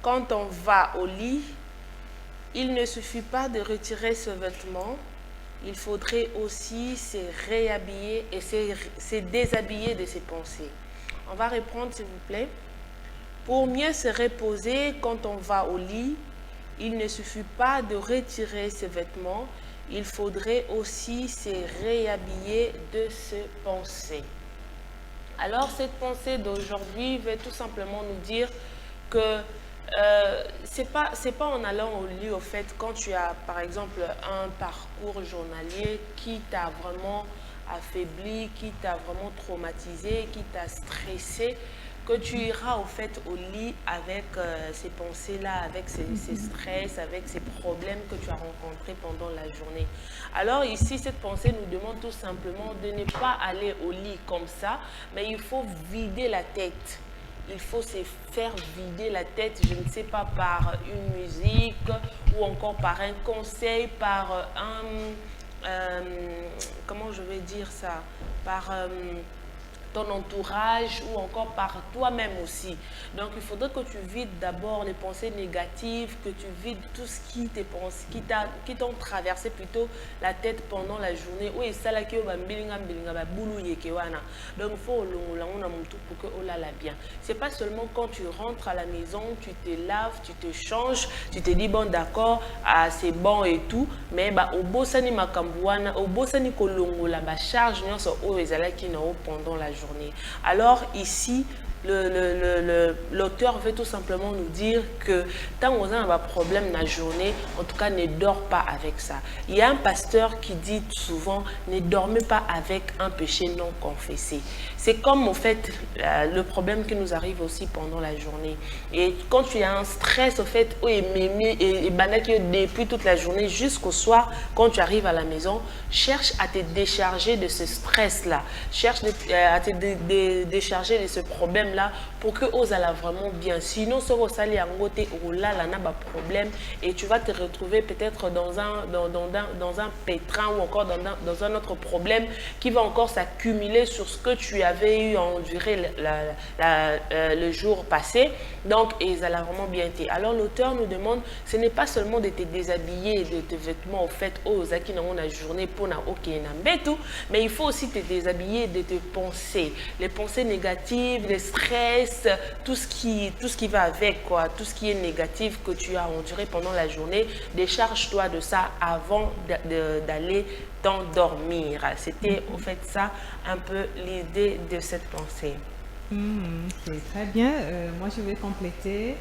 Speaker 2: Quand on va au lit, il ne suffit pas de retirer ce vêtement. Il faudrait aussi se réhabiller et se déshabiller de ses pensées. On va reprendre, s'il vous plaît. Pour mieux se reposer quand on va au lit, il ne suffit pas de retirer ses vêtements, il faudrait aussi se réhabiller de ses pensées. Alors cette pensée d'aujourd'hui veut tout simplement nous dire que c'est pas en allant au lit, au fait, quand tu as par exemple un parcours journalier qui t'a vraiment affaibli, qui t'a vraiment traumatisé, qui t'a stressé, que tu iras au fait au lit avec ces pensées-là, avec ces stress, avec ces problèmes que tu as rencontrés pendant la journée. Alors ici, cette pensée nous demande tout simplement de ne pas aller au lit comme ça, mais il faut vider la tête. Il faut se faire vider la tête, je ne sais pas, par une musique ou encore par un conseil, par comment je vais dire ça, par ton entourage ou encore par toi-même aussi. Donc il faudrait que tu vides d'abord les pensées négatives, que tu vides tout ce qui t'ont traversé plutôt la tête pendant la journée. Oui, ça là qui va donc il faut pour que on la bien. C'est pas seulement quand tu rentres à la maison, tu te laves, tu te changes, tu te dis bon d'accord, c'est bon et tout, mais au bosani makambuana, au bosani kolongo la charge nyonso o ezala ki na pendant la journée. Alors ici, l'auteur veut tout simplement nous dire que tant qu'on a un problème dans la journée, en tout cas, ne dors pas avec ça. Il y a un pasteur qui dit souvent, ne dormez pas avec un péché non confessé. C'est comme, au fait, le problème qui nous arrive aussi pendant la journée. Et quand tu as un stress, au fait, et depuis toute la journée jusqu'au soir, quand tu arrives à la maison, cherche à te décharger de ce stress-là. Cherche à te décharger de ce problème-là pour que ose aller vraiment bien. Sinon, ce ressali en côté où là, là, n'a pas problème et tu vas te retrouver peut-être dans un pétrin ou encore dans un autre problème qui va encore s'accumuler sur ce que tu avais eu à endurer le jour passé. Donc, et ça l'a vraiment bien été. Alors, l'auteur nous demande, ce n'est pas seulement de te déshabiller de tes vêtements au fait, qui n'ont la journée pour na ok mais il faut aussi te déshabiller de tes pensées, les pensées négatives, les stress, tout ce qui va avec, quoi, tout ce qui est négatif que tu as enduré pendant la journée, décharge-toi de ça avant d'aller t'endormir. C'était au fait ça un peu l'idée de cette pensée.
Speaker 3: C'est très bien. Moi, je vais compléter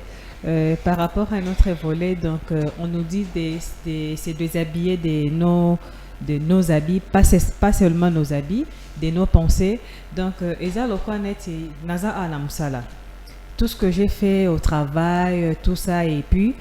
Speaker 3: par rapport à notre volet. Donc, on nous dit de se déshabiller de nos habits, pas seulement nos habits, de nos pensées. Donc, tout ce que j'ai fait au travail, tout ça, et puis,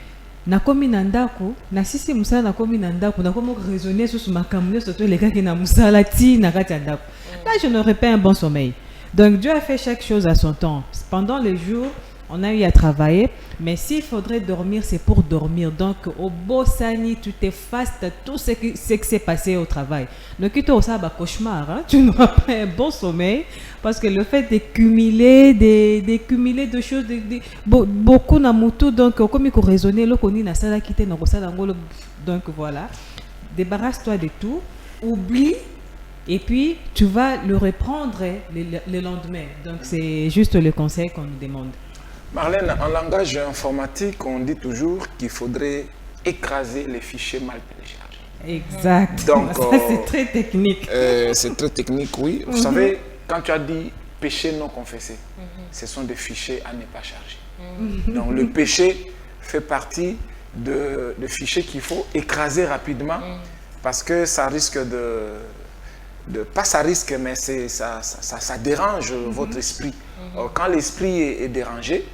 Speaker 3: nakomi nandaku, na sisi musala nakomi nandaku, nakomi raisonner sur ma caméra, surtout les gars qui na musala ti nakati nandaku. Là, je n'aurais pas un bon sommeil. Donc, Dieu a fait chaque chose à son temps. Pendant les jours, on a eu à travailler, mais s'il faudrait dormir, c'est pour dormir. Donc, au Bossani, tu t'effaces de tout ce qui s'est passé au travail. Donc, tu as un cauchemar, hein? Tu n'auras pas un bon sommeil parce que le fait de cumuler de choses, beaucoup n'amoutou, donc, comme il faut raisonner, donc voilà, débarrasse-toi de tout, oublie. Et puis, tu vas le reprendre le lendemain. Donc, c'est juste le conseil qu'on nous demande.
Speaker 1: Marlène, en langage informatique, on dit toujours qu'il faudrait écraser les fichiers mal téléchargés.
Speaker 3: Exact.
Speaker 1: Donc,
Speaker 3: ça, c'est très technique.
Speaker 1: C'est très technique, oui. Vous savez, quand tu as dit péché non confessé, ce sont des fichiers à ne pas charger. Donc, le péché fait partie de fichiers qu'il faut écraser rapidement parce que ça risque pas ça risque, mais ça dérange votre esprit. Quand l'esprit est dérangé,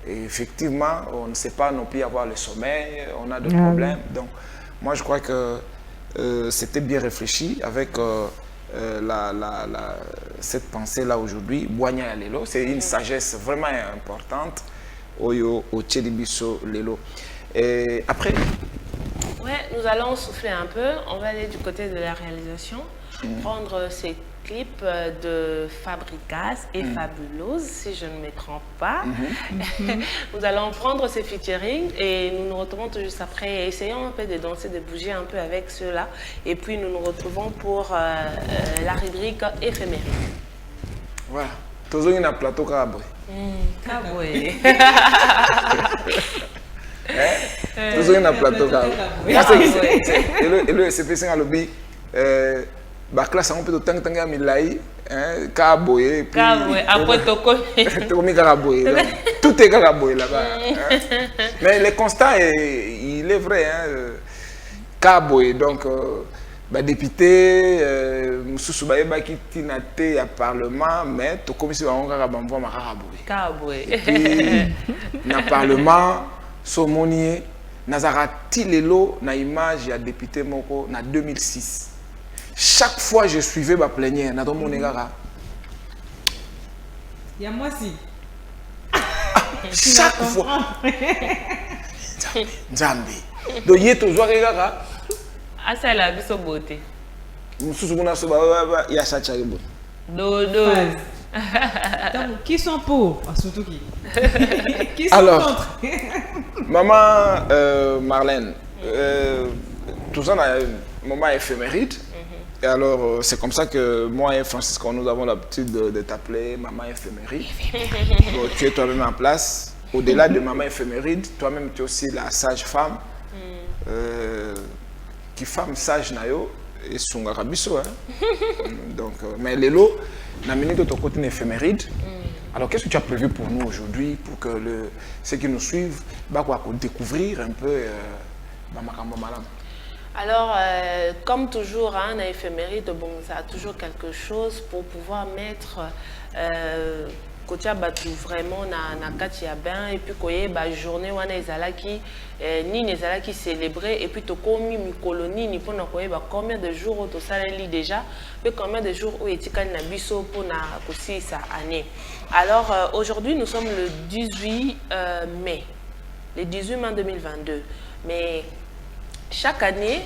Speaker 1: effectivement, on ne sait pas non plus avoir le sommeil, on a des problèmes. Donc, moi, je crois que c'était bien réfléchi avec cette pensée-là aujourd'hui. Boigna ya lelo, c'est une sagesse vraiment importante. Oyo o Tchelibiso lelo. Et après.
Speaker 2: Ouais, nous allons souffler un peu. On va aller du côté de la réalisation. Prendre ces clips de Fabricaz et Fabulouse, si je ne me trompe pas. Nous allons prendre ces featuring et nous nous retrouvons tout juste après. Essayons un peu de danser, de bouger un peu avec ceux-là. Et puis nous nous retrouvons pour la rubrique éphémère.
Speaker 1: Voilà. Toujours une plateau Kaboué.
Speaker 2: Kaboué.
Speaker 1: Toujours une plateau Kaboué. Et le SPC a lobby. La classe on peut tant que milai Kaboué
Speaker 2: après
Speaker 1: tout est Kaboué là-bas. Mais le constat il est vrai, Kaboué donc député mususu bayeba kitina te ya parlement mais to komisi bango kaka bamvwa Kaboué et puis na parlement somonier nazarati lelo na image ya député moko na 2006. Chaque fois je suivais ma plénière, na don monegara.
Speaker 3: Il y a moi aussi.
Speaker 1: Chaque fois. Nzambi. Donc il est toujours regara.
Speaker 2: Ah ça la biso beauté.
Speaker 1: Mususu mona so ba ya sa charibo.
Speaker 2: Dodo.
Speaker 3: Donc qui sont pour? Surtout qui? Qui sont
Speaker 1: alors,
Speaker 3: contre?
Speaker 1: Maman Marlène, tout ça a un moment éphéméride. Et alors, c'est comme ça que moi et Francisco, nous avons l'habitude de t'appeler Maman Éphéméride. Donc, tu es toi-même en place. Au-delà de Maman Éphéméride, toi-même, tu es aussi la sage-femme. Qui femme sage nayo et son arabiso. Donc, mais Lélo, na minute de ton côté éphéméride. Alors, qu'est-ce que tu as prévu pour nous aujourd'hui, pour que ceux qui nous suivent découvrir un peu Bamakambo Malam?
Speaker 2: Alors, comme toujours, hein, à éphéméride, bon, ça a toujours quelque chose pour pouvoir mettre Kotia Batu vraiment na kati ya ben et puis koye ba journée wana ezalaki ni ezalaki célébrer et puis to komi mikolo ni pona koye ba combien de jours to saleli déjà mais combien de jours où etikali na biso pona kosi sa année. Alors aujourd'hui nous sommes le 18 mai. Le 18 mai 2022. Mais chaque année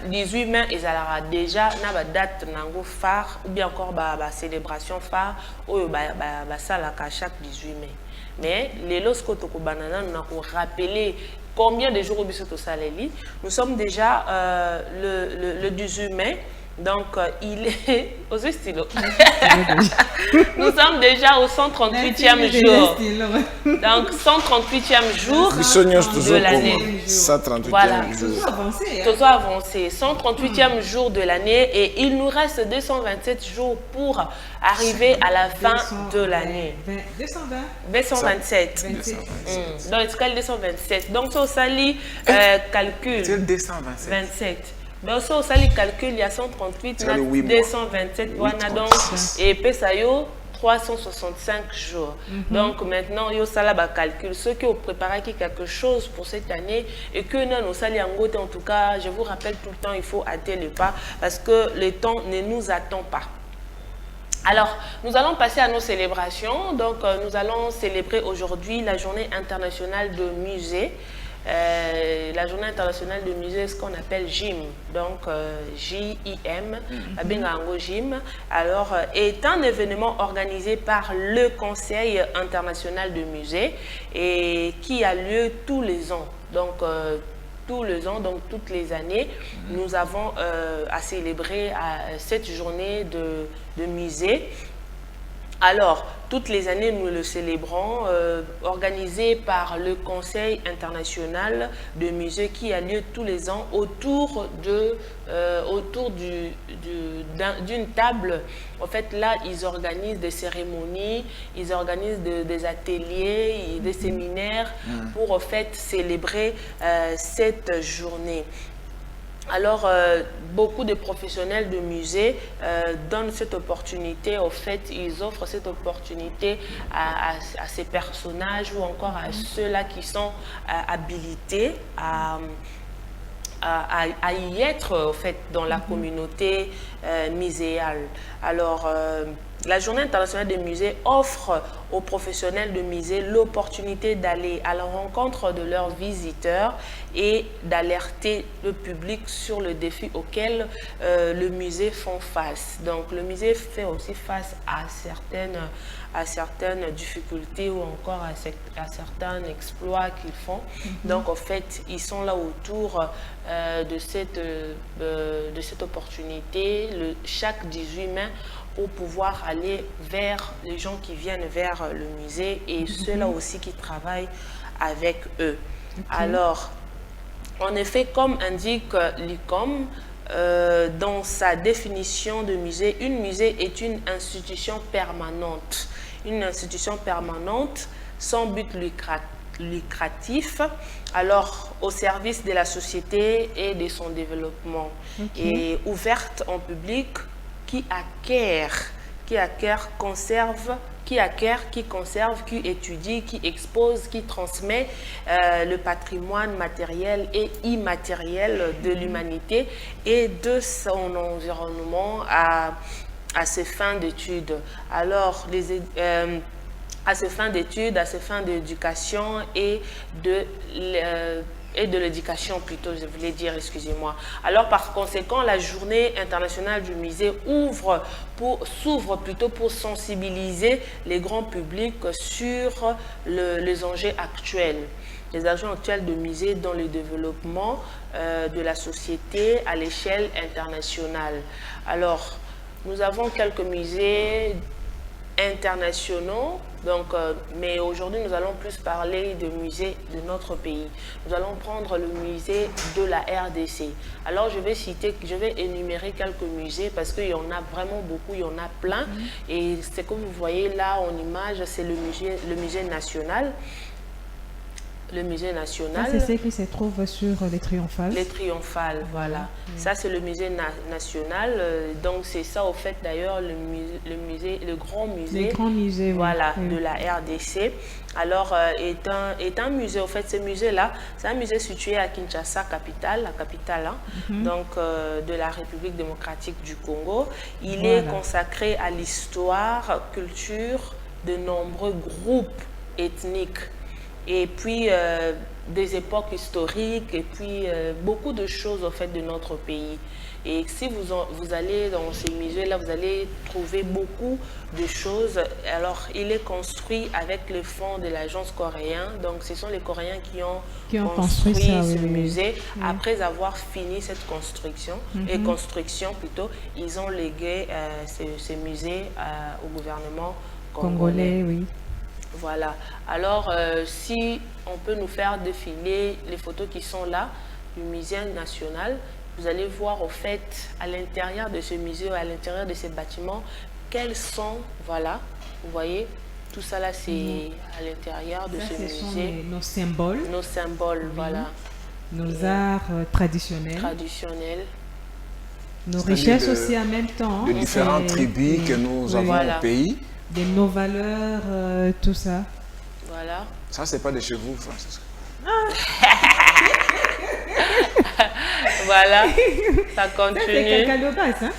Speaker 2: 18 mai, ils ont déjà une date phare ou bien encore une célébration phare ou chaque 18 mai. Mais les lorsque nous avons rappelé combien de jours nous sommes déjà le 18 mai. Donc, il est aux stylos. Nous sommes déjà au 138e jour. Donc, 138e jour de l'année.
Speaker 1: 138e jour.
Speaker 2: Toujours avancé. 138e jour de l'année et il nous reste 227 jours pour arriver à la fin de l'année. 227. Donc, escale 227. Donc, ça, ça lit calcul.
Speaker 1: C'est 227.
Speaker 2: 27. Donc, ça, les calculs, il y a 138, 227, voilà, donc, et Pesayo, 365 jours. Donc, maintenant, il y a calcul. Ceux qui ont préparé quelque chose pour cette année et que nous allons en tout cas, je vous rappelle tout le temps, il faut hâter le pas parce que le temps ne nous attend pas. Alors, nous allons passer à nos célébrations. Donc, nous allons célébrer aujourd'hui la journée internationale de musée. La journée internationale de musée, ce qu'on appelle JIM, donc J-I-M, JIM, alors est un événement organisé par le Conseil international de musée et qui a lieu tous les ans. Donc tous les ans, donc toutes les années, nous avons à célébrer cette journée de musée. Alors, toutes les années, nous le célébrons, organisé par le Conseil international de musée qui a lieu tous les ans autour d'une table. En fait, là, ils organisent des cérémonies, ils organisent des ateliers, des séminaires pour en fait célébrer cette journée. Alors, beaucoup de professionnels de musée donnent cette opportunité, au fait, ils offrent cette opportunité à ces personnages ou encore à ceux-là qui sont habilités à y être, au fait, dans la communauté muséale. Alors, la Journée internationale des musées offre aux professionnels de musée l'opportunité d'aller à la rencontre de leurs visiteurs et d'alerter le public sur le défi auquel le musée fait face. Donc, le musée fait aussi face à certaines difficultés ou encore à certains exploits qu'ils font. Donc, en fait, ils sont là autour de cette opportunité chaque 18 mai pour pouvoir aller vers les gens qui viennent vers le musée et ceux-là aussi qui travaillent avec eux. Alors, en effet, comme indique l'ICOM, dans sa définition de musée, une musée est une institution permanente. Une institution permanente sans but lucratif, alors au service de la société et de son développement, et ouverte en public, qui acquiert, conserve, qui conserve, qui étudie, qui expose, qui transmet le patrimoine matériel et immatériel de l'humanité et de son environnement à ses fins d'études. Alors, à ses fins d'études, à ses fins d'éducation et de l'éducation plutôt, je voulais dire, excusez-moi. Alors par conséquent, la journée internationale du musée s'ouvre plutôt pour sensibiliser les grands publics sur les enjeux actuels. Les enjeux actuels de musée dans le développement de la société à l'échelle internationale. Alors, nous avons quelques musées internationaux Donc, mais aujourd'hui, nous allons plus parler de musées de notre pays. Nous allons prendre le musée de la RDC. Alors, je vais énumérer quelques musées parce qu'il y en a vraiment beaucoup, il y en a plein. Et ce que vous voyez là en image, c'est le musée national. Le musée national.
Speaker 3: C'est ce qui se trouve sur les Triomphales.
Speaker 2: Les Triomphales, voilà. Ça, c'est le musée national. Donc, c'est ça, au fait, d'ailleurs, le grand musée.
Speaker 3: Les grands musées,
Speaker 2: voilà, de la RDC. Alors, est un musée, au fait, ce musée-là, c'est un musée situé à Kinshasa, la capitale, hein, donc, de la République démocratique du Congo. Il est consacré à l'histoire, culture de nombreux groupes ethniques. Et puis des époques historiques, et puis beaucoup de choses au fait de notre pays. Et si vous allez dans ces musées-là, vous allez trouver beaucoup de choses. Alors, il est construit avec les fonds de l'agence coréenne. Donc, ce sont les Coréens qui ont construit ce musée. Après avoir fini cette construction, ils ont légué ce musée au gouvernement congolais. Voilà. Alors, si on peut nous faire défiler les photos qui sont là, du musée national, vous allez voir au fait, à l'intérieur de ce musée, à l'intérieur de ces bâtiments, quels sont, voilà, vous voyez, tout ça là, c'est à l'intérieur de ce musée.
Speaker 3: Sont nos symboles.
Speaker 2: Nos symboles, voilà.
Speaker 3: Nos arts traditionnels. Nos richesses aussi en même temps.
Speaker 1: De différentes tribus que nous avons au pays.
Speaker 3: De nos valeurs, tout ça.
Speaker 2: Voilà.
Speaker 1: Ça, c'est pas de chez vous, Francisco.
Speaker 2: Voilà, ça continue.
Speaker 3: C'est Calibas, hein?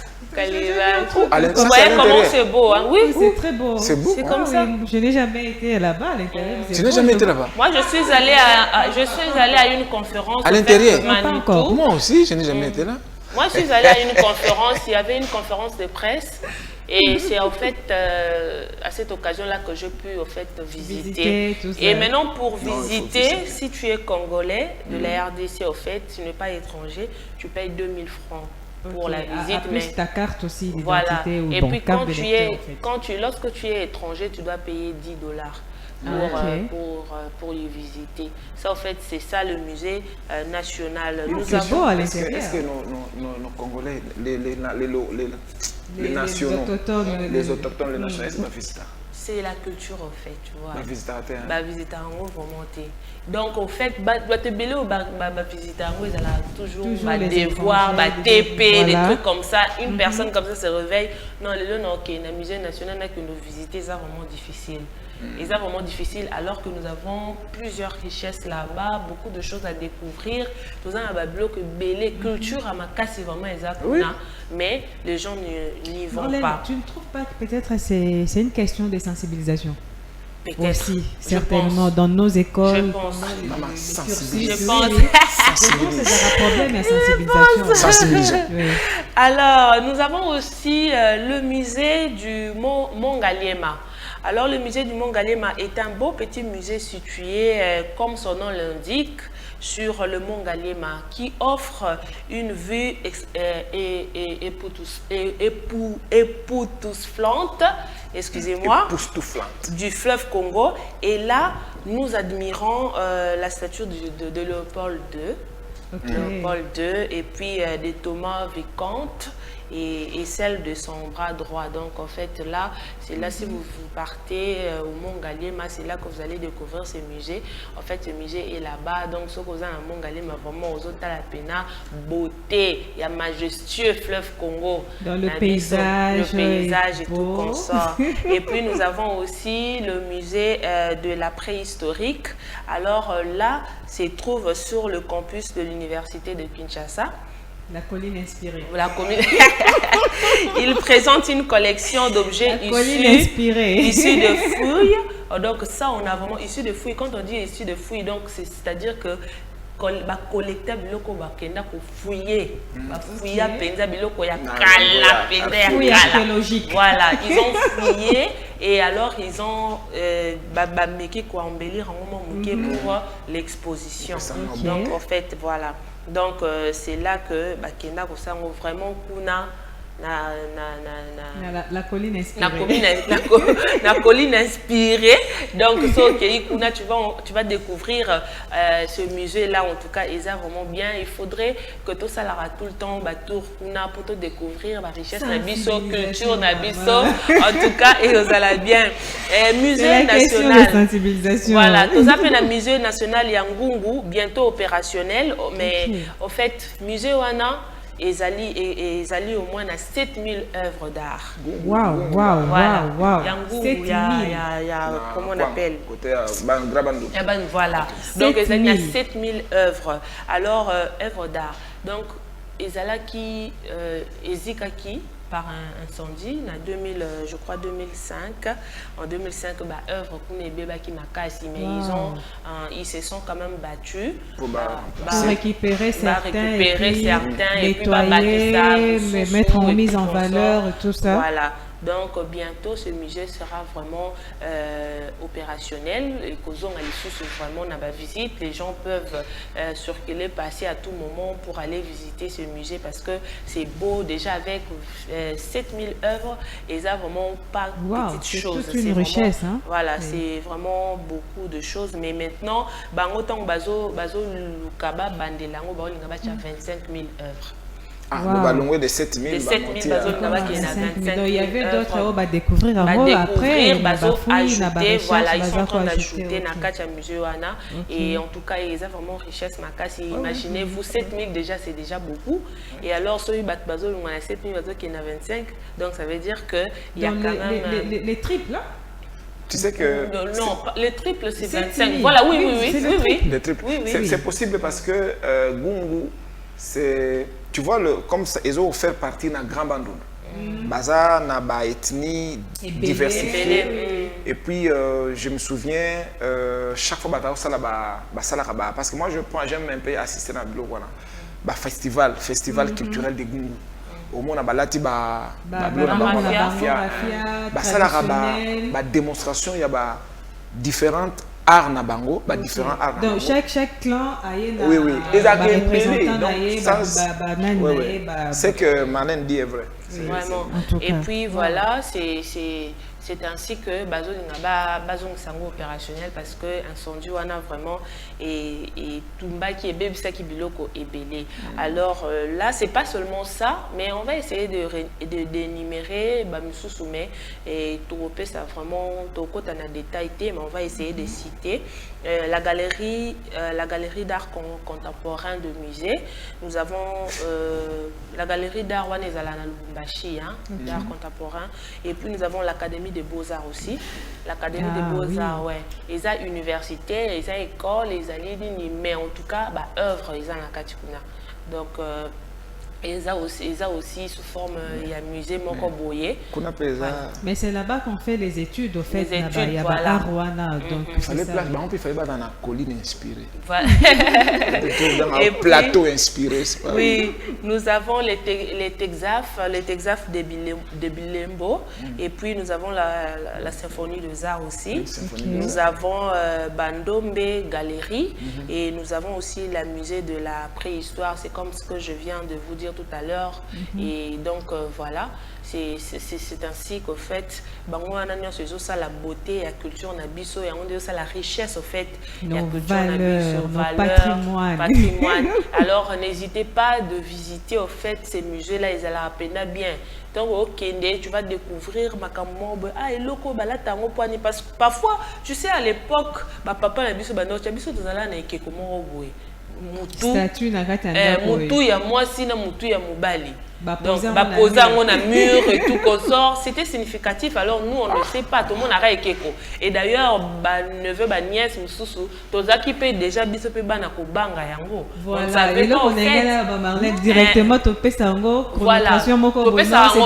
Speaker 2: Vous voyez comment c'est beau, hein? Oui,
Speaker 3: c'est très beau.
Speaker 1: C'est beau.
Speaker 2: C'est comme ça.
Speaker 3: Je n'ai jamais été là-bas à l'intérieur.
Speaker 1: Tu n'as jamais été là-bas?
Speaker 2: Moi, je suis allée à une conférence.
Speaker 1: À l'intérieur?
Speaker 3: Pas encore.
Speaker 1: Moi aussi, je n'ai jamais été là.
Speaker 2: Moi, je suis allée à une conférence. Il y avait une conférence de presse. Et c'est en fait à cette occasion-là que j'ai pu en fait visiter. Et maintenant pour visiter, si tu es congolais de la RDC, en fait, tu n'es pas étranger, tu payes 2000 francs pour la visite.
Speaker 3: Plus ta carte aussi d'identité
Speaker 2: voilà.
Speaker 3: ou
Speaker 2: et
Speaker 3: bon,
Speaker 2: puis
Speaker 3: carte
Speaker 2: lorsque tu es étranger, tu dois payer $10 pour y visiter. Ça, en fait, c'est ça le musée national.
Speaker 3: C'est beau à l'intérieur.
Speaker 1: Est-ce que nos Congolais, les nationaux, les autochtones, les nationaux, est-ce que visiter?
Speaker 2: C'est la culture, en fait, tu vois.
Speaker 1: Visiter,
Speaker 2: visiter en haut, remonter. Donc, en fait, te belé ou visiter en haut, ils ont toujours des devoirs, des TP, des trucs comme ça. Une personne comme ça se réveille. Non, le musée national que nous visiter, c'est vraiment difficile. Et c'est vraiment difficile alors que nous avons plusieurs richesses là-bas, beaucoup de choses à découvrir. Tout ça, bloc belé, culture, à ma casse, c'est vraiment exact. Mais les gens n'y vont pas.
Speaker 3: Tu ne trouves pas que peut-être c'est une question de sensibilisation? Aussi, certainement, dans nos écoles.
Speaker 2: Je pense.
Speaker 3: Je pense que c'est un problème à sensibilisation.
Speaker 2: Alors, nous avons aussi le musée du Mont Ngaliema. Alors, le musée du Mont Ngaliema est un beau petit musée situé, comme son nom l'indique, sur le Mont Ngaliema, qui offre une vue époustouflante, excusez-moi, du fleuve Congo. Et là, nous admirons la statue de Léopold II, Léopold II, et puis de Thomas Vicomte. Et celle de son bras droit. Donc en fait là, c'est là si vous partez au Mont Ngaliema, c'est là que vous allez découvrir ce musée. En fait, ce musée est là-bas. Donc ce que vous avez à Mont Ngaliema, vraiment aux autres à la pena, beauté, il y a majestueux fleuve Congo.
Speaker 3: Dans le paysage
Speaker 2: et tout comme ça. Et puis nous avons aussi le musée de la préhistorique. Alors là, se trouve sur le campus de l'université de Kinshasa.
Speaker 3: La colline inspirée.
Speaker 2: Il présente une collection d'objets issus de fouilles. Donc ça, on a vraiment issus de fouilles. Quand on dit issus de fouilles, donc c'est-à-dire que collecter biloko bakenda ko fouiller penza biloko ya kala
Speaker 3: archéologique.
Speaker 2: Voilà, ils ont fouillé et alors ils ont meki ko embellir en moment pour l'exposition. Donc en fait voilà. Donc c'est là que bakenda ko sango vraiment kuna na
Speaker 3: La colline inspirée.
Speaker 2: La colline inspirée. Donc, tu vas découvrir ce musée-là. En tout cas, ils a vraiment bien. Il faudrait que tout ça l'aura tout le temps, tour pour te découvrir la richesse, la culture, en tout cas, et vous allez bien. Musée national.
Speaker 3: Sensibilisation.
Speaker 2: Voilà, tout ça fait le musée national Yangungu, bientôt opérationnel, mais au fait, musée Wana, ils allaient au moins à 7000 œuvres d'art.
Speaker 3: Waouh.
Speaker 2: Yangungu, il y a comment on appelle? Voilà, donc ils allaient à 7000 œuvres. Alors, œuvres d'art. Donc, ils allaient qui, Ezikaki, par un incendie en je crois 2005. En 2005, œuvre qui mais ils se sont quand même battus
Speaker 3: pour récupérer certains,
Speaker 2: et puis
Speaker 3: nettoyer, les mettre en mise en valeur, tout ça.
Speaker 2: Voilà. Donc bientôt ce musée sera vraiment opérationnel et causons à l'issue vraiment dans la visite. Les gens peuvent circuler, passer à tout moment pour aller visiter ce musée parce que c'est beau déjà avec 7000 œuvres et ça vraiment pas petite chose.
Speaker 3: C'est une richesse. Hein?
Speaker 2: Voilà, c'est vraiment beaucoup de choses. Mais maintenant, autant bazo lukaba bandelango ba 25 000 œuvres.
Speaker 1: Wow. De 7000.
Speaker 3: Il y avait d'autres à découvrir après.
Speaker 2: Voilà, ils sont en train d'ajouter dans le musée. Et en tout cas, il y a vraiment richesse. Imaginez-vous, 7000 déjà, c'est déjà beaucoup. Et alors, celui qui a 7000 qui est à 25. Donc, ça veut dire qu'il y a quand même.
Speaker 3: Les triples, là?
Speaker 1: Tu sais que...
Speaker 2: Non, les triples, c'est 25. Voilà, oui.
Speaker 1: Les triples. C'est possible parce que Gungu, c'est... Tu vois, comme ça, ils ont fait partie d'un grand bandou. Baza n'a pas ethnie diversifiée. Et puis, je me souviens, chaque fois que ça parce que moi, j'aime un peu assister à un festival culturel de Gungu. Au moins, on a démonstration, il y a différentes arts na bango, différents arts.
Speaker 3: Donc chaque clan a
Speaker 1: c'est que Manen dit est vrai.
Speaker 2: Vraiment. Et puis voilà, c'est ainsi que Bazong Sango opérationnel parce que incendie on a vraiment et Tumba qui est bébé qui biloko est belé. Alors là c'est pas seulement ça, mais on va essayer d'énumérer Bamisusume et Touropé ça vraiment Toko t'en a détaillé mais on va essayer de citer la galerie d'art contemporain de musée. Nous avons la galerie d'art Wanezalana Lubumbashi d'art contemporain et puis nous avons l'académie des Beaux-Arts aussi. L'Académie des Beaux-Arts, Ils ont université, ils ont école, ils ont mais en tout cas, œuvre, ils ont la Katikuna. Donc, ils ont aussi sous forme, il y a un musée Mokoboye.
Speaker 3: Mais c'est là-bas qu'on fait les études, au fait. Il y a Arwana. Donc,
Speaker 1: il fallait dans la colline inspirée.
Speaker 2: Voilà.
Speaker 1: Dans un plateau inspiré.
Speaker 2: Oui, nous avons les Texaf de Bilembo. Et puis nous avons la symphonie de Zar aussi. Nous avons Bandombe Galerie. Et nous avons aussi le musée de la préhistoire. C'est comme ce que je viens de vous dire tout à l'heure. Et donc voilà, c'est ainsi qu'au fait, la beauté, la culture, la richesse au fait,
Speaker 3: nos valeurs, nos patrimoine.
Speaker 2: Alors n'hésitez pas de visiter au fait ces musées-là, ils allaient à peine bien. Donc ok, tu vas découvrir parce que parfois, tu sais à l'époque, papa a dit mutu ya mwasi na mutu ya mobali. Donc, poser on a mur et tout qu'on sort, c'était significatif. Alors nous, on ne sait pas, tout le monde a rééqueko. Et d'ailleurs, neveu, nièce, mususu, toza qui peut déjà bisope bana ko banga yango.
Speaker 3: Voilà. Et là, on est là, Marlène directement topé sango.
Speaker 2: Voilà.
Speaker 3: C'est du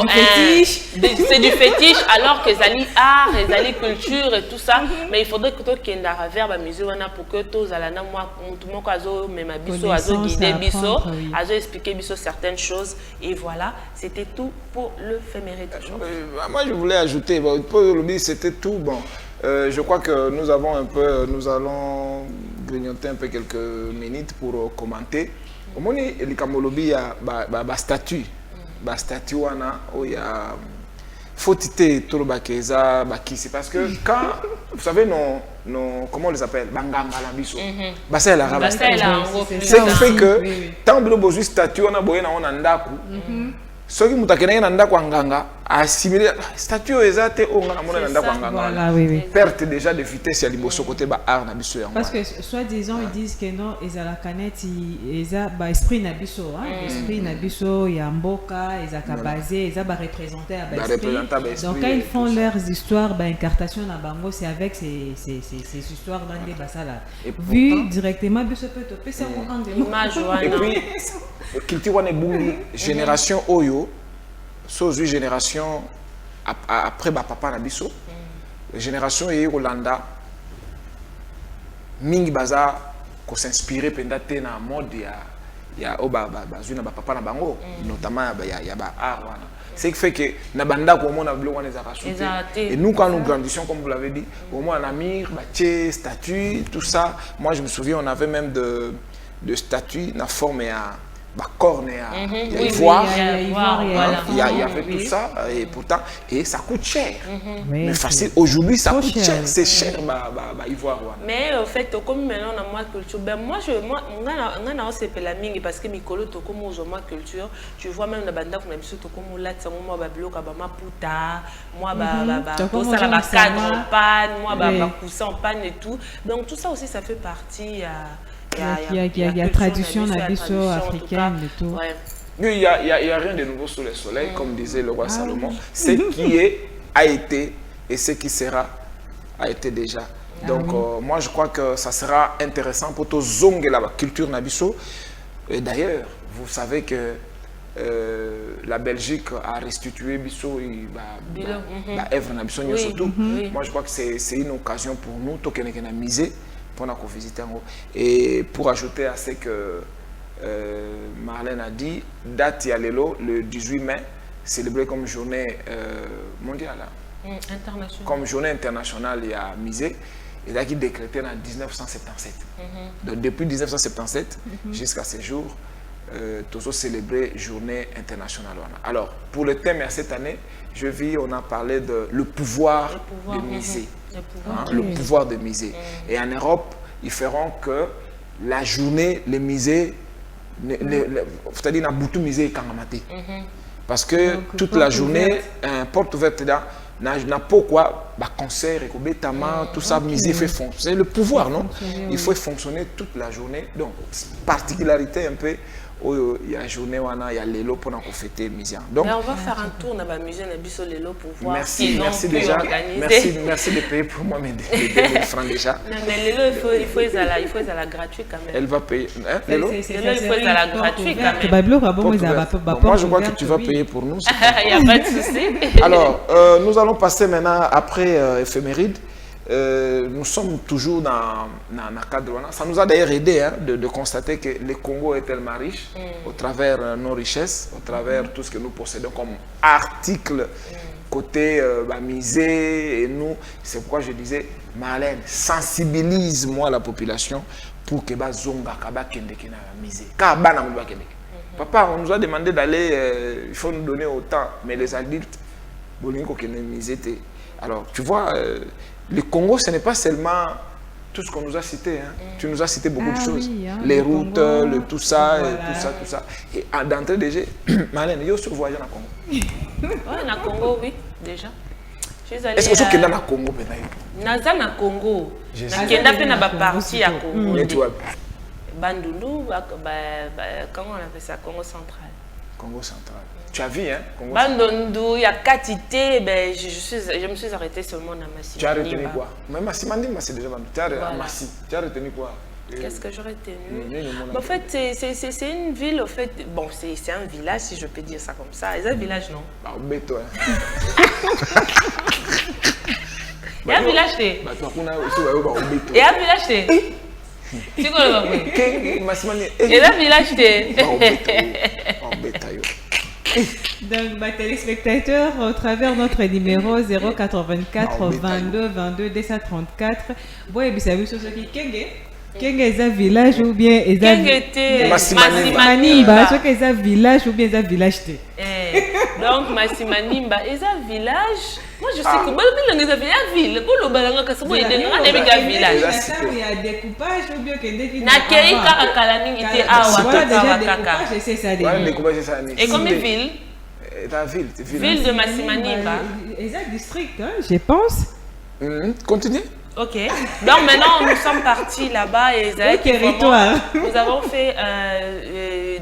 Speaker 3: fétiche.
Speaker 2: C'est du fétiche, alors que zali art, zali culture et tout ça. Mais il faudrait que toi kendara vers ba musée wana pour que tous alana moi tout le monde azo même biso azo guider biso, azo expliquer biso certaines choses. Et voilà, c'était tout pour le féméré du jour.
Speaker 1: Moi, je voulais ajouter, c'était tout. Bon, je crois que nous allons grignoter un peu quelques minutes pour commenter. Au moins, il y a statut. Statut, il y a faut titer tout le bakeza bakisi parce que quand vous savez comment on les appelle banganga la biso basa la rabat c'est qui fait que tant de besoin statut on a boyé na on ndaku ceux qui mutakena na ndaku nganga assimiler statut ezate on na mona na ndaku nganga perte déjà de vitesse ya liboso côté ba art na biso yango
Speaker 3: parce que soi-disant ils disent que non ezala canette eza ba esprit na biso esprit na biso ya mboka ezaka basé eza ba représenter ba esprit donc quand ils font leurs histoires ba incarnation na bango c'est avec ces histoires dans des basala vu directement biso peut topé ça on rend
Speaker 2: image
Speaker 1: et puis culture wana bungu génération oyo so génération après ba papa na biso génération et Rolanda mingi baza ko s'inspirer pendate na mode ya oba bazuna ba papa na bango notamment ya ba art wana c'est qui fait que na banda ko mona blo wana za racheter et nous quand nous grandissions comme vous l'avez dit au moins en amir baché statue tout ça moi je me souviens on avait même de statues na forme ya corne il y a ivoire il y avait tout ça et pourtant et ça coûte cher mais facile aujourd'hui ça coûte cher c'est cher ivoire
Speaker 2: mais au fait comme maintenant on a moins culture ben moi on a aussi la mingi parce que mikolo to comme aux moins culture tu vois même la banda comme surtout comme là ça moi ba bloc ba maputa moi tout ça la cadre en panne moi ba coussin en panne et tout donc tout ça aussi ça fait partie
Speaker 3: il y a tradition nabiso africaine et tout.
Speaker 1: Il y a rien de nouveau sous le soleil, comme disait le roi Salomon. Ce qui a été et ce qui sera a été déjà. Donc moi je crois que ça sera intéressant pour tous zonger la culture nabiso. Et d'ailleurs, vous savez que la Belgique a restitué biso Èvre nabiso surtout. Moi je crois que c'est une occasion pour nous tout qu'en miser pour nous visiter. Et pour ajouter à ce que Marlène a dit, date Yalelo, le 18 mai, célébré comme journée mondiale.
Speaker 2: Internationale.
Speaker 1: Comme journée internationale, il y a misé. Il a été décrété en 1977. Donc depuis 1977 jusqu'à ce jour, toujours célébré journée internationale. Alors, pour le thème cette année, on a parlé de le pouvoir de miser. Le pouvoir de miser. Et en Europe, ils feront que la journée, les misées, c'est-à-dire na boutou misé et kangamate. Parce que toute la journée, porte ouverte là, n'a pas quoi, concert et tout ça, misé fait fonctionner. C'est le pouvoir, non? Il faut fonctionner toute la journée. Donc, particularité un peu. Il y a journée il y a l'élo pour nous fêter Misian. Donc
Speaker 2: on va faire un tour dans la musée Nabiso l'élo pour voir.
Speaker 1: Merci déjà. Merci de payer pour moi mes 2000 francs déjà.
Speaker 2: Non mais l'élo il faut la gratuit quand même.
Speaker 1: Elle va payer l'élo.
Speaker 2: Il faut la gratuit quand même.
Speaker 1: Moi je crois que tu vas payer pour nous.
Speaker 2: Il n'y a pas de souci.
Speaker 1: Alors nous allons passer maintenant après éphéméride. Nous sommes toujours dans le cadre. Ça nous a d'ailleurs aidé de constater que le Congo est tellement riche au travers nos richesses, au travers tout ce que nous possédons comme articles côté misé et nous. C'est pourquoi je disais, Marlène, sensibilise-moi la population pour que bazonga kaba kende kena misé. Kaba na mba kende. Papa, on nous a demandé d'aller, il faut nous donner autant, mais les adultes, bolingo kene misé. Alors, tu vois. Le Congo, ce n'est pas seulement tout ce qu'on nous a cité. Tu nous as cité beaucoup de choses. Les routes, tout ça, tout ça. Et d'entrée déjà, Marlène, il y a aussi voyagé dans le Congo.
Speaker 2: Oui, dans le Congo, oui, déjà.
Speaker 1: Est-ce que tu es dans le Congo?
Speaker 2: Dans le Congo. Je suis dans la partie à Congo. Bandundu, comment on appelle ça? Congo central.
Speaker 1: Congo central. Tu as vu, hein?
Speaker 2: Bandundu, il y a quantité, je me suis arrêté seulement dans Massi.
Speaker 1: Tu as retenu quoi? Mais Massi Mandimba, c'est déjà Bandundu. Tu as retenu quoi?
Speaker 2: Qu'est-ce que j'aurais retenu? En fait, c'est une ville, en fait, bon, c'est un village, si je peux dire ça comme ça. C'est un village, non?
Speaker 1: Bah, béto, hein.
Speaker 2: Il y a un village, c'est. Il y a un village, c'est. Tu connais pas? Il y a un village, c'est.
Speaker 3: Donc, téléspectateurs, au travers notre numéro 084 22 22 234, vous avez vu ce qui est un village ou bien
Speaker 2: un
Speaker 3: Massimani, est un village ou bien un village.
Speaker 2: Donc, Massimanimba, ils ont un village. Moi, je sais que ils avaient un ville. Pour le balanga, c'est bon, il y a un village.
Speaker 3: Il y a des découpages ou bien que des
Speaker 2: Nakei Karakalani était à Ouattara.
Speaker 3: Je sais ça.
Speaker 2: Et combien de villes?
Speaker 1: La ville.
Speaker 2: Ville de Massimanimba.
Speaker 3: Ils ont un district, je pense.
Speaker 1: Continue.
Speaker 2: Ok. Donc maintenant, nous sommes partis là-bas et
Speaker 3: territoire.
Speaker 2: Nous avons fait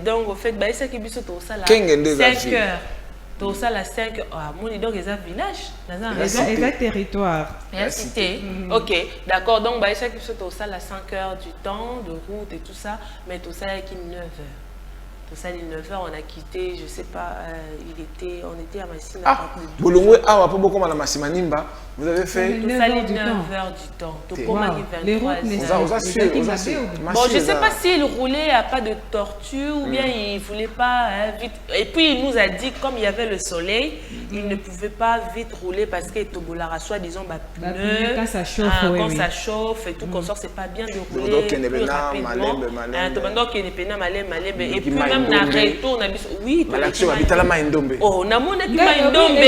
Speaker 2: donc au fait, bah c'est qui biso tout ça là. 5 heures. Tout ça là 5 heures. Ah, mon donc ils ont village,
Speaker 3: ils ont territoire.
Speaker 2: La cité. Ok, d'accord. Donc bah c'est qui biso tout ça là 5 heures du temps de route et tout ça, mais tout ça là qui 9 heures. Tout ça, les 9 heures, on a quitté, je sais pas, on était à Massina.
Speaker 1: Ah, Bolongwe, pas beaucoup à Massimanimba. Vous avez fait
Speaker 2: tout ça, les 9 heures du temps.
Speaker 3: Les routes nécessaires.
Speaker 2: Bon, je sais pas s'il roulait à pas de tortue ou bien il voulait pas vite. Et puis il nous a dit, comme il y avait le soleil, il ne pouvait pas vite rouler parce que Tobolara, soit disons, pneu,
Speaker 3: quand ça chauffe,
Speaker 2: quand ça chauffe et tout, qu'on sort, c'est pas bien de rouler plus rapidement. Et puis même na retour, oui, oh, na mona ki Maindombe.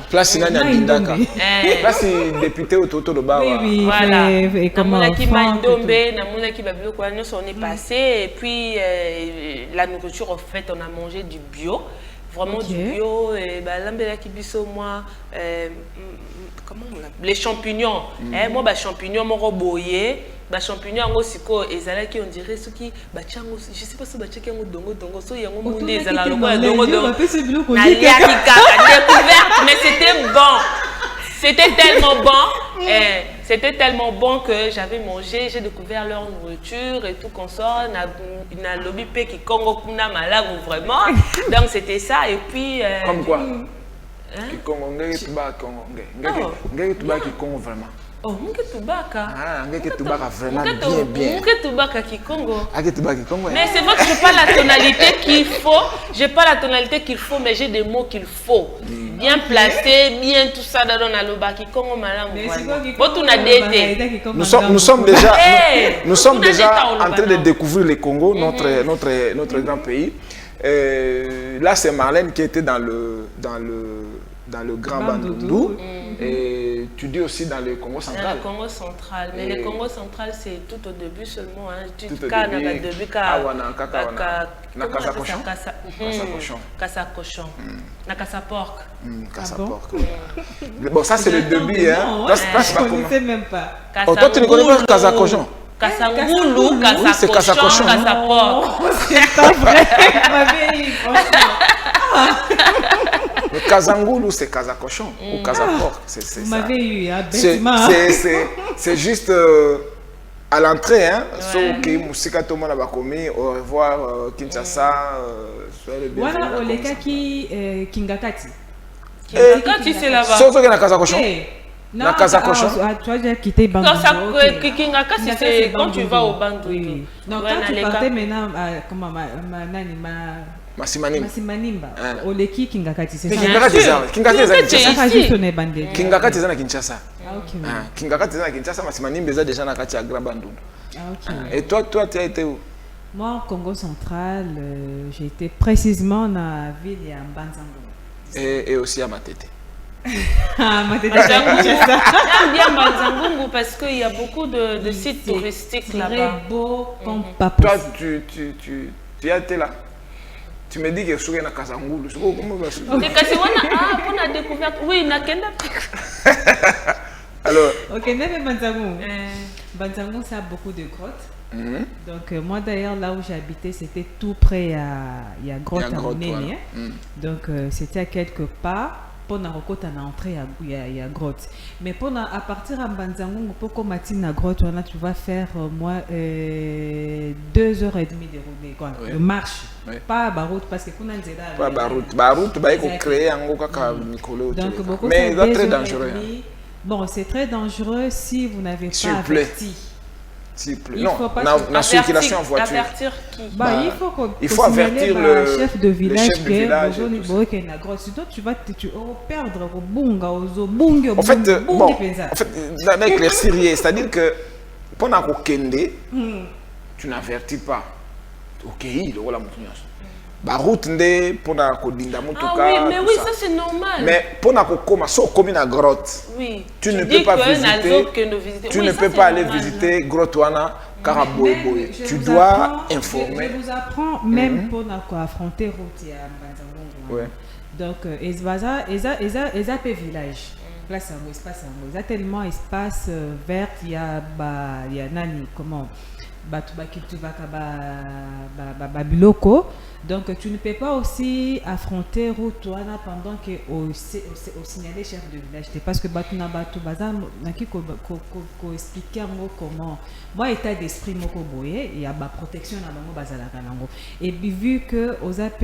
Speaker 1: Place na Ndindaka. Place député au Toto de Bawa.
Speaker 2: Voilà. Na mona ki Maindombe, na mona ki babilo quoi, nous on est passé et puis la nourriture en fait, on a mangé du bio, vraiment du bio et l'ambela ki biso moi comment on l'appelle, les champignons. Moi champignons mon roboyé. Ba champignons ngo siko ezala qui on dirait ce qui ba chango je sais pas si ba cheke ngo dongo so yango monde ezala lokwa dongo na liaka découverte mais c'était tellement bon que j'avais mangé, j'ai découvert leur nourriture et tout consort na lobby pe ki Congo kuna malago vraiment. Donc c'était ça et puis
Speaker 1: comme quoi qui Congo ngeki tuba Congo ngeki tuba ki Congo vraiment.
Speaker 2: Oh, Muketubaka.
Speaker 1: Ah, Muketubaka vraiment bien.
Speaker 2: Muketubaka Kikongo.
Speaker 1: Ah, Muketubaka Kikongo.
Speaker 2: Mais c'est vrai que j'ai pas la tonalité qu'il faut. J'ai pas la tonalité qu'il faut, mais j'ai des mots qu'il faut. Bien placés, bien tout ça dans la loba Kikongo malam.
Speaker 1: Nous sommes déjà en train de découvrir le Congo, notre grand pays. Là, c'est Marlène qui était dans le Grand Bandundu. Et tu dis aussi dans le Congo central.
Speaker 2: Dans le Congo central. Mais le Congo central, c'est tout au début seulement.
Speaker 1: Tout au début.
Speaker 2: Kasa-cochon. Kasa-porc.
Speaker 1: Kasa-porc. Bon, ça, c'est le début.
Speaker 3: Je ne connaissais même pas.
Speaker 1: Toi, tu ne connais pas Kasa-cochon?
Speaker 2: Kasa-ngoulou, Kasa-cochon, Kasa-porc.
Speaker 3: C'est pas vrai. Ma vieille,
Speaker 1: Le Kazangoulou, c'est Kazakochon ou Kazaporc.
Speaker 3: Vous m'avez eu,
Speaker 1: c'est juste à l'entrée, hein. Au revoir, Kinshasa.
Speaker 3: Voilà, Oleka qui Kingakati.
Speaker 2: Kingakati, c'est là-bas.
Speaker 1: C'est au Kazakochon.
Speaker 3: Non, tu as déjà quitté Bandundu.
Speaker 2: Kingakati, c'est quand tu vas au Bandundu.
Speaker 3: Donc, quand tu partais maintenant, comment Massimanimba. Oleki Kingakati, c'est ça.
Speaker 1: Kingakati c'est na Kinshasa. Kingakati c'est na Kinshasa, Massimanimba c'est déjà na kati ya Grand Bandundu. Et toi tu as été où?
Speaker 3: Moi au Congo central, j'ai été précisément dans la ville de Mbanzangungu.
Speaker 1: Et aussi à Matete.
Speaker 3: Matete.
Speaker 2: J'aime bien Mbanzangungu parce qu'il y a beaucoup de sites touristiques là-bas.
Speaker 3: Très beau comme pas possible.
Speaker 1: Toi tu as été là? Tu me dis que je suis à Kazangoulou.
Speaker 2: On a découvert. Oui, na Kenda.
Speaker 1: Alors.
Speaker 3: Ok, même Banzangungu. Banzangungu, ça a beaucoup de grottes. Donc, moi d'ailleurs, là où j'habitais, c'était tout près à grotte à Mounene. Donc, c'était à quelques pas. Pour na rokota na entrée il y a grotte. Mais à partir de Banzangungu, pour qu'on matine la grotte, tu vas faire moi 2h30 de route, de marche. Pas Baroute parce que qu'on a déjà.
Speaker 1: Pas Baroute, bah il faut créer un gros caca Nicolas. Mais c'est très dangereux.
Speaker 3: Bon, c'est très dangereux si vous n'avez pas averti.
Speaker 1: Non, la circulation en voiture.
Speaker 2: Avertir qui?
Speaker 1: Il faut avertir le
Speaker 3: chef de village que tu vas perdre au bunga, au bunga.
Speaker 1: En fait, dans l'éclaircir, c'est-à-dire que pendant qu'on kende, tu n'avertis pas. Ok, il y a la montagne. Ba route nde pona ko dinda mutuka.
Speaker 2: Ah oui, mais oui, ça c'est normal.
Speaker 1: Mais pona ko koma so komi na grotte.
Speaker 2: Oui.
Speaker 1: Tu ne peux pas visiter. Tu ne peux pas aller visiter grotte wana Karaboy. Tu dois informer.
Speaker 3: Je vous apprends même pour affronter route à Mbanzango.
Speaker 1: Ouais.
Speaker 3: Donc eza pe village. Place en espace en il y a tellement espace vert, il y a nani comment biloko. Donc tu ne peux pas aussi affronter route pendant que au signaler chef de village parce que batuna batu bazam naki ko expliquer comment moi état d'esprit moko boye il y a ba protection na bango bazala kanango et vu que aux AP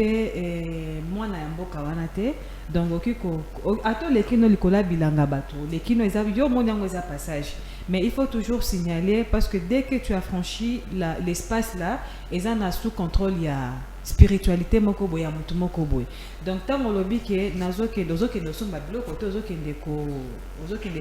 Speaker 3: moi na mboka wana te donc okiko ato lekino likola bilanga batu lekino eza yo monyango eza passage. Mais il faut toujours signaler parce que dès que tu as franchi l'espace là, ils ont sous contrôle, il y a spiritualité moko boy, mutu moko boy. Donc tant on lobby que nazo que dozo que no somba biloko to ozo que ne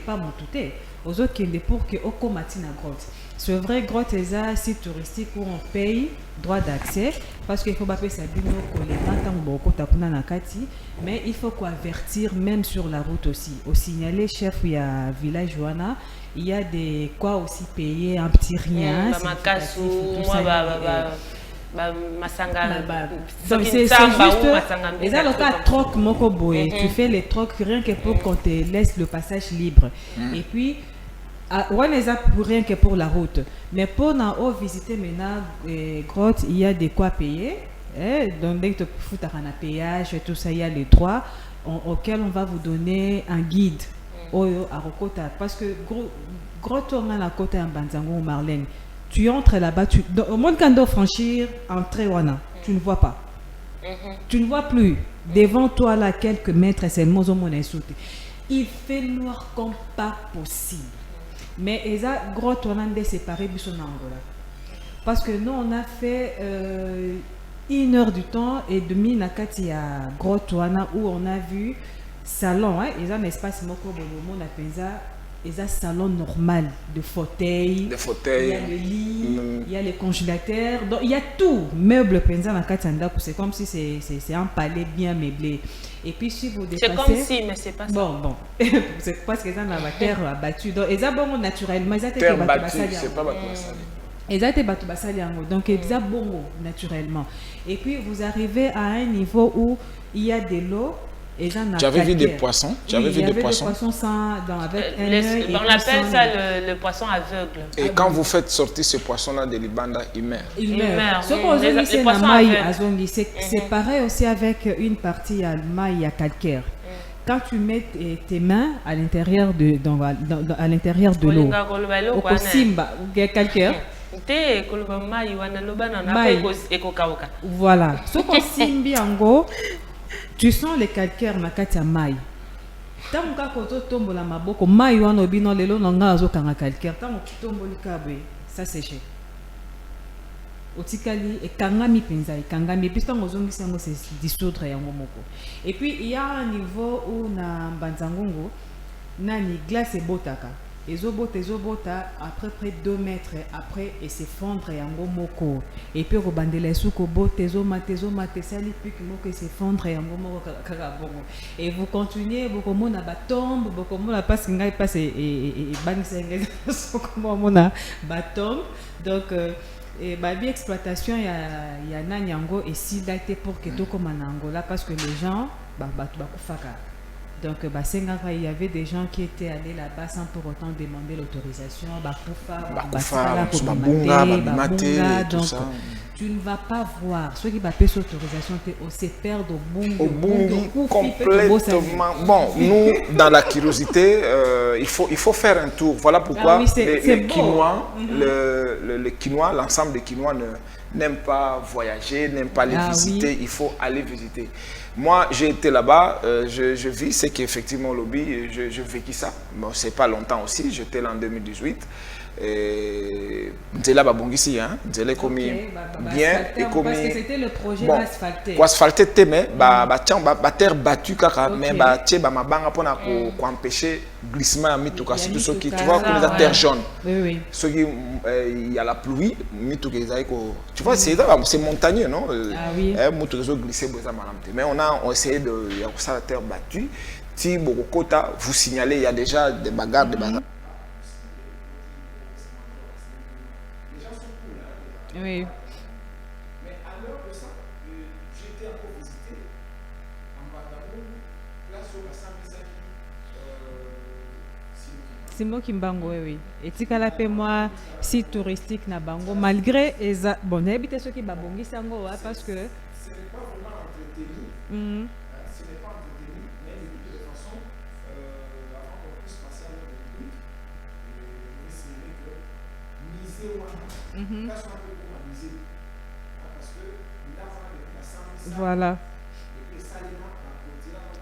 Speaker 3: pas mutute, ozo que ne pour que oko matina grotte. C'est vrai grotte est si touristique où on paye droit d'accès parce qu'il faut pas payer sa bino coller tant boko tapuna na kati, mais il faut avertir même sur la route aussi. Au signaler chef il y a village Joana. Il y a des quoi aussi payer un petit rien. C'est juste, et ça le cas troc moko boy. Tu fais les trocs rien que pour qu'on te laisse le passage libre. Et puis on les a pour rien que pour la route. Mais pour visiter maintenant grotte, il y a des quoi payer. Donc dès que tu fous un péage et tout ça, il y a les droits auxquels on va vous donner un guide. Oyo à Rokota parce que gros tourne à la côte en Banzango ou Marlène. Tu entres là-bas, au monde quand tu franchir entrée wana, tu ne vois pas. Tu ne vois plus devant toi là quelques mètres c'est le mozo mon insulté. Il fait noir comme pas possible. Mais eza gros tournande séparé biso na Angola. Parce que nous on a fait 1 heure du temps et demi na kati ya gros tourna où on a vu salon, ils ont un espace moko bomo na penza, ils ont un salon normal de fauteuils, il y a le lit, il y a les congélateurs, donc il y a tout, meuble penza na katanda, c'est comme si c'est un palais bien meublé. Et puis si vous dépassez,
Speaker 2: c'est comme si mais c'est pas ça.
Speaker 3: Bon, c'est parce qu'ils ont la terre battue, donc ils ont bon naturellement, ils ont
Speaker 1: terre battue, c'est pas battue.
Speaker 3: Ils ont été battus basaliango, donc ils ont bon naturellement. Et puis vous arrivez à un niveau où il y a de l'eau.
Speaker 1: Tu avais vu des poissons?
Speaker 3: Tu avais vu des poissons avec un œil.
Speaker 2: On appelle ça le poisson aveugle.
Speaker 1: Et quand vous faites sortir ce poisson-là de l'Ibanda, il meurt.
Speaker 3: Il meurt. C'est pareil aussi avec une partie à maille à calcaire. Quand tu mets tes mains à l'intérieur de l'eau, au Kosimba, calcaire. Voilà. Ce qu'on simbi en gros. Tu sens les calcaires na kati ya mai. Tant ka koto tombola maboko mai wana obino lelo nanga azokanga calcaire tant tomboli kabwe ça séché. Otikali e kangami penza e kangami puis tant ozongisa ngo c'est dissoudre yango moko. Et puis il y a un niveau où na Mbanzangongo nani glace et botaka. Ezobota après près 2 mètres après et s'effondre yango moko et puis robandela suko bote mate sali puis moko s'effondre yango moko kaka bongo et vous continuez beaucoup mona batombe beaucoup mona passe ngai passe et banisa ngai comment mona batombe donc et babi exploitation ya nanyango et si daté pour que to comme en Angola parce que les gens bakufaka. Donc, il y avait des gens qui étaient allés là-bas sans pour autant demander l'autorisation. Donc, tu ne vas pas voir. Ceux qui vont payer cette autorisation, on se perd au bon
Speaker 1: complètement. Bon, nous, dans la curiosité, il faut faire un tour. Voilà pourquoi les Quinois, le Quinois, l'ensemble des Quinois n'aiment pas voyager, n'aiment pas les visiter. Il faut aller visiter. Moi, j'ai été là-bas, je vis, c'est qu'effectivement, au lobby, je vécu ça. Bon, c'est pas longtemps aussi, j'étais là en 2018. Là, Babongisi, hein, Zélé commis bien et commis.
Speaker 3: Parce que c'était le projet d'asphalter.
Speaker 1: Pour asphalter, mais terre battue, mais pour empêcher glissement à Mitouka. C'est tout ce qui, tu vois, comme la terre jaune.
Speaker 3: Oui.
Speaker 1: Ce qui, il y a la pluie, tu Tu vois, c'est montagneux, non?
Speaker 3: Ah oui.
Speaker 1: Mais on a essayé de... Il y a ça la terre battue. Si Bogokota, vous signalez, il y a déjà des bagarres,
Speaker 3: Oui.
Speaker 1: Mais à l'heure de ça, j'ai été encore visité en Bangamou, place au bassin
Speaker 3: Simon Kimbango, oui. Et tikala pe moi site touristique na bango malgré bon habité ceux qui babongi sango parce que
Speaker 1: ce n'est pas vraiment entretenu. Ce n'est pas entretenu, mais de toute façon, avant qu'on puisse passer à l'heure de truc, je vais signaler que miser ou place un peu pour miser. Parce que là,
Speaker 3: voilà.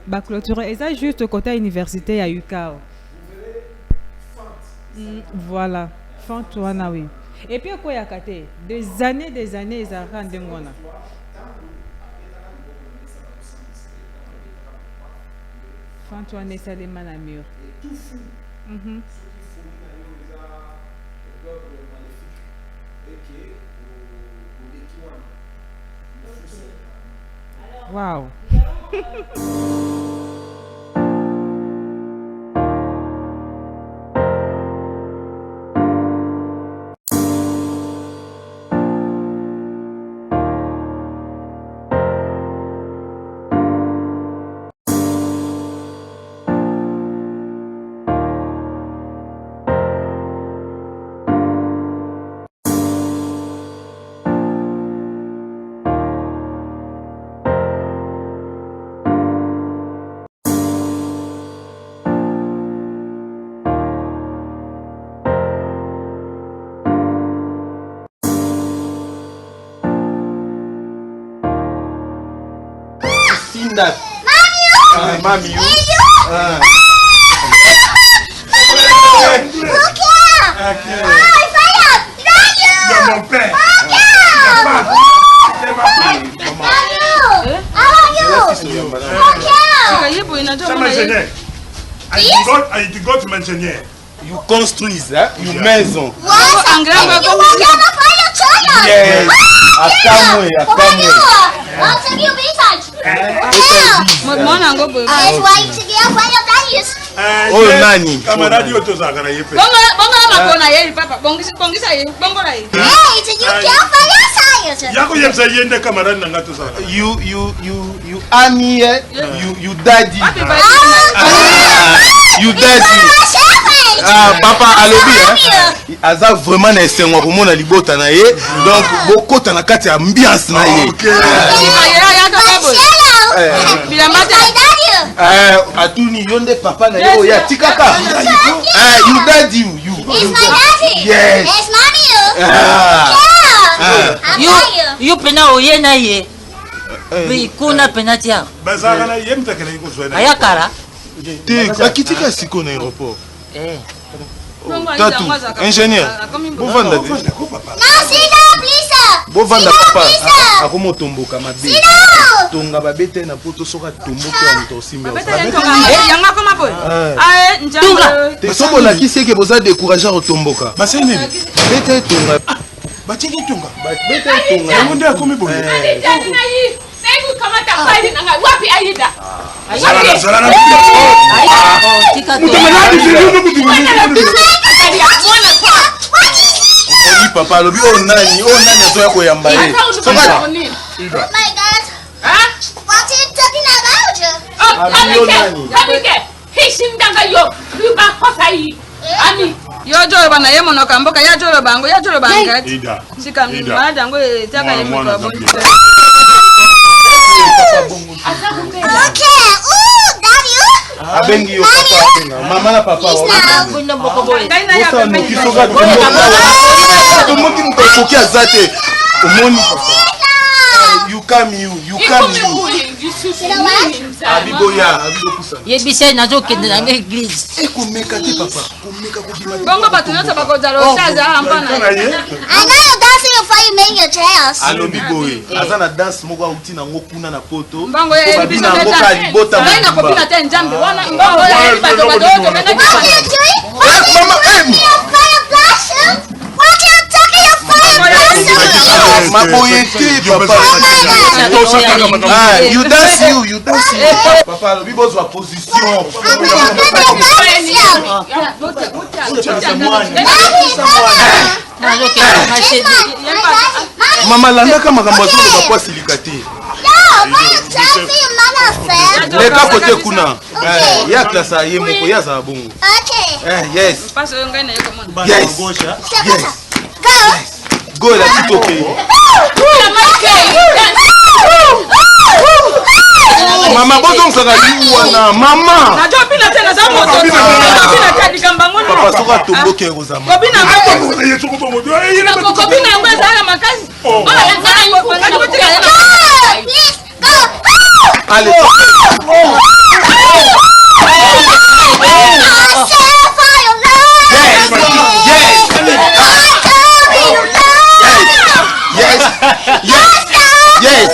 Speaker 3: Bah clôture et ça juste côté université à UCAO. Voilà, Fantoana, oui. Et puis, quoi, il des années, ils ont rendu ngona. Fantoana, c'est les manamur. Wow.
Speaker 5: Mami, mon père. I go to Manchester.
Speaker 6: You construise, hein? You maison.
Speaker 5: Yes.
Speaker 6: Akamwe. Oh nani?
Speaker 5: Camarade yoto zakana yepe. Yako yepsa yende camarade nanga to zakana.
Speaker 6: You ami, you daddy. You daddy. Papa alobi aza vraiment na esengo komona libota na ye donc bokota na kati ya ambiance na ye. Atuni yonde papa na ye ya tikaka. You daddy you.
Speaker 7: It's my daddy.
Speaker 6: Yes.
Speaker 7: It's mommy you.
Speaker 8: You pena oye na ye. Bi kuna pena tia.
Speaker 5: Bazakana yemta kele iko zoena.
Speaker 8: Ayakara.
Speaker 6: Te akitika siko na aéroport. Tatu, ingénieur, bovanda de.
Speaker 7: No, sit down, please.
Speaker 6: Bovanda papa, akomo tomboka mabe. Tonga babete na poto soka tomboka ya mto simba.
Speaker 2: Yanga koma boy. Ah, njanga.
Speaker 6: Te soko la kisi ke boza décourager au tomboka.
Speaker 5: Basene.
Speaker 6: Bete tonga.
Speaker 5: Batiki tonga.
Speaker 6: Bete tonga.
Speaker 5: Yamunde akomi boy. Zalana.
Speaker 6: Oli papa lobi o nani azoya koyamba ye.
Speaker 7: Oh my God. Huh? What are you talking about?
Speaker 2: Yojo bana ye monoka mboka ya jolo bango
Speaker 5: Ida.
Speaker 2: sika mada ngo etaka ye mboka bongo.
Speaker 7: Okay. Ooh, daddy.
Speaker 6: Abengi yo papa. Mama na papa.
Speaker 8: Kuna mboko boy.
Speaker 6: Bosa no kisoka tomoki mtokoki azate. Omoni papa. You come. Abiboya, abibokusa.
Speaker 8: Yebise na zo kende na église.
Speaker 6: Eko meka ti papa. Komeka ko bima.
Speaker 2: Bongo batu nyonso bakozala osaza ampana.
Speaker 7: I know you're dancing before you make your chairs.
Speaker 6: Alobi boye. Azana dance moko auti na ngokuna na poto.
Speaker 2: Mbongo ye
Speaker 6: bina ngoka libota.
Speaker 2: Baina kopina te njambe wana mbongo ye bato bato bena
Speaker 7: What are you doing? What are you talking your fire blossom?
Speaker 6: You dance you. Papa, le bibo soit position. Maman, l'andaka makambo zo le papa silikati. Les cas côté kuna. Ya classe aye moko ya za bongo. Yes. Yes. Go la titoke. Mama bozo msaka wana mama.
Speaker 8: Najua pina tena za moto. Pina tadi kambango.
Speaker 6: Papa soka tomboke roza.
Speaker 8: Kobina ngoko. Kobina ngoko za makazi.
Speaker 6: Allez. Yes.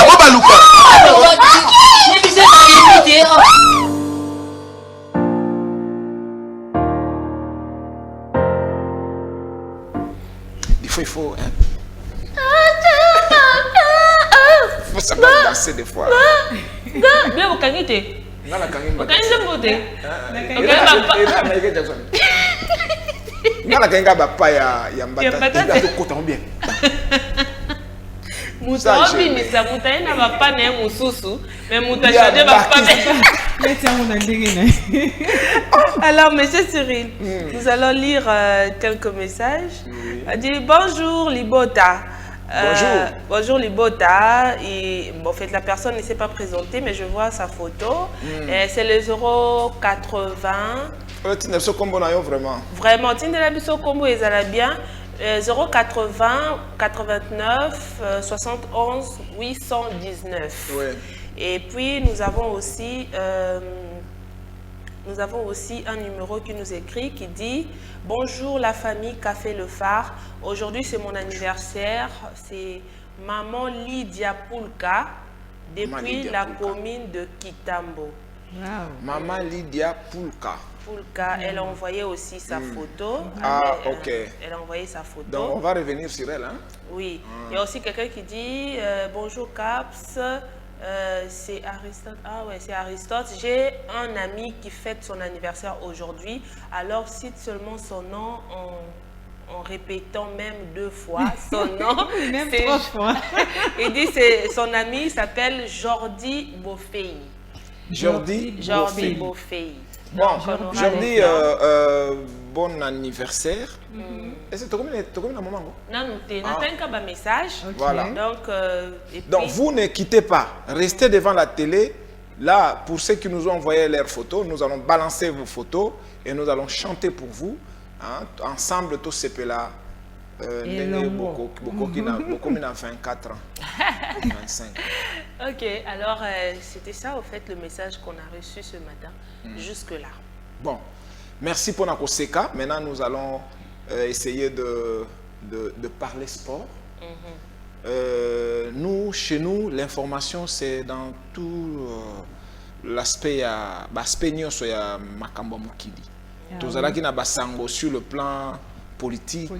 Speaker 6: Boba Luka. Il faut. Hein. Faut savoir danser des fois.
Speaker 2: Bien, vous gagnez.
Speaker 1: Non, la kangi.
Speaker 2: Vous gagnez de beauté.
Speaker 1: Non, la kangi bapa ya mbata. Il a tout coton bien.
Speaker 2: Moussa obinisa muta ina bapa na mususu mais muta changer bapa. Alors monsieur Cyril, nous allons lire quelques messages. Il dit bonjour Libota. Bonjour Libota. Et, bon, en fait, la personne ne s'est pas présentée, mais je vois sa photo. C'est le 080. Vraiment, Tindelabiso Combo et bien. 080 89 71 819. Ouais. Et puis nous avons aussi un numéro qui nous écrit qui dit bonjour la famille Café Le Phare. Aujourd'hui c'est mon anniversaire. C'est maman Lydia Poulka depuis la commune de Kitambo.
Speaker 1: Wow. Maman Lydia Poulka.
Speaker 2: Elle a envoyé aussi sa photo.
Speaker 1: Ok.
Speaker 2: Elle a envoyé sa photo.
Speaker 1: Donc on va revenir sur elle, hein?
Speaker 2: Oui. Il y a aussi quelqu'un qui dit bonjour Caps. C'est Aristote. Ah ouais, c'est Aristote. J'ai un ami qui fête son anniversaire aujourd'hui. Alors cite seulement son nom en répétant même 2 fois son nom.
Speaker 3: Même 3 fois.
Speaker 2: Il dit son ami s'appelle Jordi Beaufey.
Speaker 1: Jordi
Speaker 2: Beaufey.
Speaker 1: Bon, Jordi, bon anniversaire. Est-ce que tu as un moment?
Speaker 2: Non, tu as un message.
Speaker 1: Voilà.
Speaker 2: Donc,
Speaker 1: vous ne quittez pas. Restez devant la télé. Là, pour ceux qui nous ont envoyé leurs photos, nous allons balancer vos photos et nous allons chanter pour vous. Hein, ensemble, tous ces là. Beaucoup qui n'a 24 ans. 25.
Speaker 2: Ok, alors c'était ça au fait le message qu'on a reçu ce matin, jusque-là.
Speaker 1: Bon, merci pour notre Seka. Maintenant, nous allons essayer de parler sport. Chez nous, l'information, c'est dans tout l'aspect Makambo Mukidi. Tout ça qui n'a pas sur le plan politique,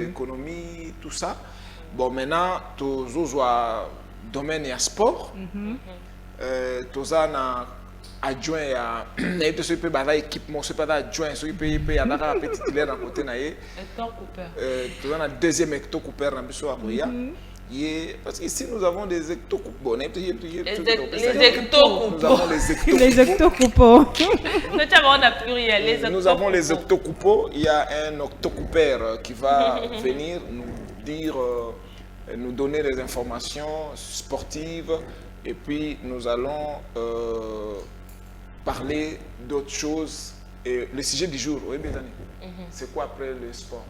Speaker 1: économie, tout ça. Bon, maintenant, tous les domaines et sport. Tous les adjoints à équipement, ce pas adjoint, ce qui peut y avoir un petit titulaire à côté. Tous les deuxième hecto-coupeur dans le parce qu'ici nous avons des hecto-coupons.
Speaker 3: Les hecto-coupons.
Speaker 1: Nous avons les hecto-coupons. Il y a un octocoupeur qui va venir nous dire, nous donner des informations sportives. Et puis nous allons parler d'autres choses. Et le sujet du jour, oui, Béthanie, c'est quoi après le sport?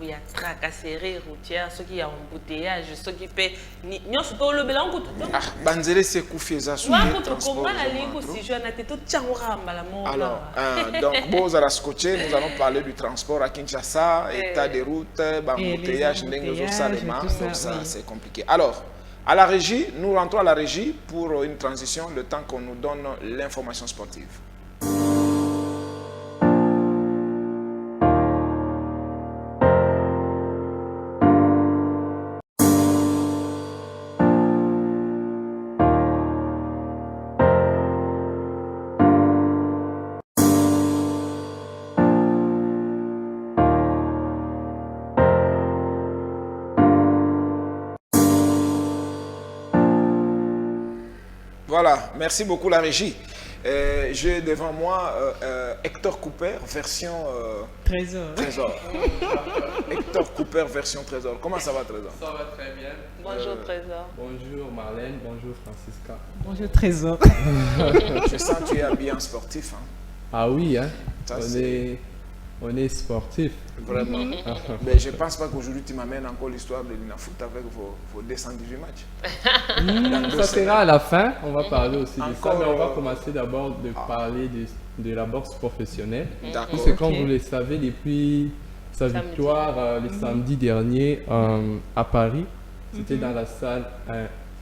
Speaker 2: Il y a tracasserie routière, ceux qui ont embouteillage, ceux qui paient.
Speaker 1: Banzele c'est Koufi Zassou. Alors, donc, bon, à la scotché, nous allons parler du transport à Kinshasa, état des routes, embouteillage, ça c'est compliqué. Alors, À la régie, nous rentrons à la régie pour une transition, le temps qu'on nous donne l'information sportive. Voilà, merci beaucoup la régie. J'ai devant moi Hector Cooper, version Trésor. Hector Cooper, version Trésor. Comment ça va, Trésor?
Speaker 9: Ça va très bien.
Speaker 2: Bonjour Trésor.
Speaker 9: Bonjour Marlène, bonjour Francisca.
Speaker 3: Bonjour Trésor.
Speaker 1: Je sens que tu es habillé en sportif. Hein.
Speaker 9: Ah oui, hein?
Speaker 1: Ça,
Speaker 9: on est sportif.
Speaker 1: Vraiment. Mais je ne pense pas qu'aujourd'hui tu m'amènes encore l'histoire de l'Inafoot avec vos 218 matchs.
Speaker 9: Ça sera à la fin, on va parler aussi de ça, mais on va
Speaker 1: Encore,
Speaker 9: commencer d'abord de parler de la boxe professionnelle.
Speaker 1: D'accord.
Speaker 9: Parce que comme vous le savez, depuis sa victoire le samedi dernier à Paris, c'était dans la salle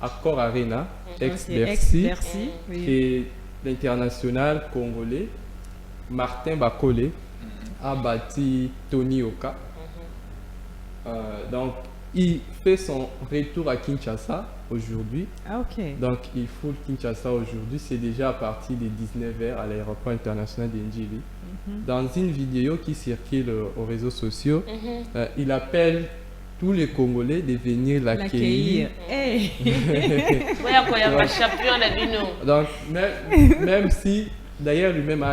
Speaker 9: Accor Arena, ex-Bercy, et l'international congolais Martin Bakole a battu Tony Oka. Donc, il fait son retour à Kinshasa aujourd'hui.
Speaker 3: Ah, ok.
Speaker 9: Donc, il fout Kinshasa aujourd'hui. C'est déjà à partir de 19h à l'aéroport international d'Indjili. Dans une vidéo qui circule aux réseaux sociaux, il appelle tous les Congolais de venir l'accueillir.
Speaker 3: Hey.
Speaker 9: Donc, même si, d'ailleurs, lui-même,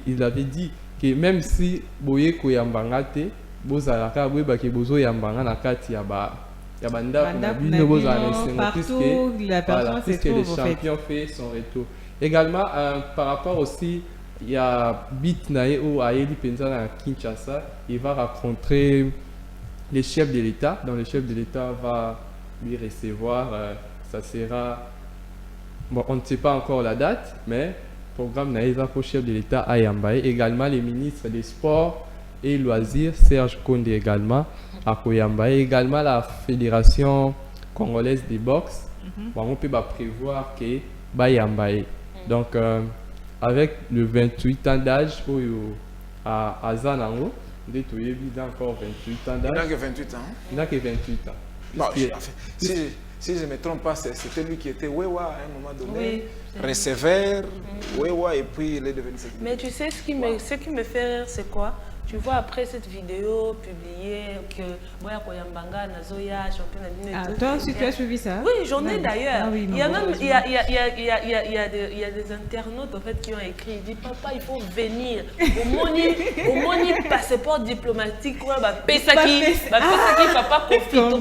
Speaker 9: il avait dit que même si boye koyambangate bozalaka boyebake bozo yambanga na kati ya banda na bino bozala puisque le champion fait son retour. Également par rapport aussi il y a Bitnae ou Aeli Penza à Kinshasa, il va rencontrer les chefs de l'État. Donc le chef de l'État va lui recevoir, ça sera, bon, on ne sait pas encore la date, mais programme Naïva pour chef de l'État à Yambaye. Également les ministres des Sports et Loisirs, Serge Konde également à Koyambaye. Également la Fédération congolaise de boxe. Bon, on peut prévoir que Bayambaye. Donc avec le 28 ans d'âge à Zanango, il a encore 28 ans d'âge.
Speaker 1: Il n'a que 28 ans.
Speaker 9: Il n'a que 28 ans.
Speaker 1: Bon, si je ne me trompe pas, c'était lui qui était Wewa à un moment donné, receveur, Wewa, et puis il est devenu secrétaire.
Speaker 2: Mais tu sais, ce qui me fait rire, c'est quoi? Tu vois, après cette vidéo publiée, que Boya Koyambanga, Nazoya, champion de
Speaker 3: toi aussi, tu as suivi ça?
Speaker 2: Oui, j'en ai d'ailleurs.
Speaker 3: Ah oui,
Speaker 2: il y a même, il y a des internautes en fait qui ont écrit, ils disent papa, il faut venir. Au moni passeport diplomatique, Pesaki, papa profite, on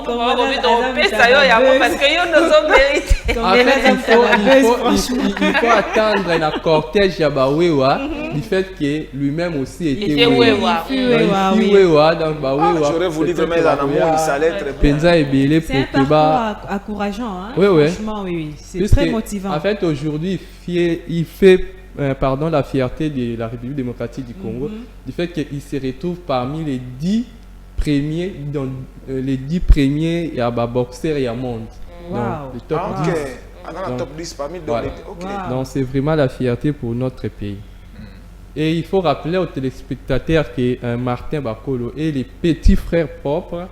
Speaker 2: peut pas profiter dans Pesayo, parce que yo nous sommes mérités.
Speaker 9: Il faut attendre un cortège Yabawewa du fait que lui-même aussi était
Speaker 2: Wewa.
Speaker 1: J'aurais voulu vraiment en amour, ça allait être bien.
Speaker 3: C'est un parcours encourageant, hein? Franchement, oui. C'est très motivant.
Speaker 9: En fait, aujourd'hui, il fait la fierté de la République démocratique du Congo, du fait qu'il se retrouve parmi les 10 premiers, boxeurs au monde.
Speaker 3: Wow.
Speaker 9: Donc, le top 10.
Speaker 1: Dans la top 10 parmi les...
Speaker 9: Voilà. Donc, c'est vraiment la fierté pour notre pays. Et il faut rappeler aux téléspectateurs que Martin Bakolo est le petit frère propre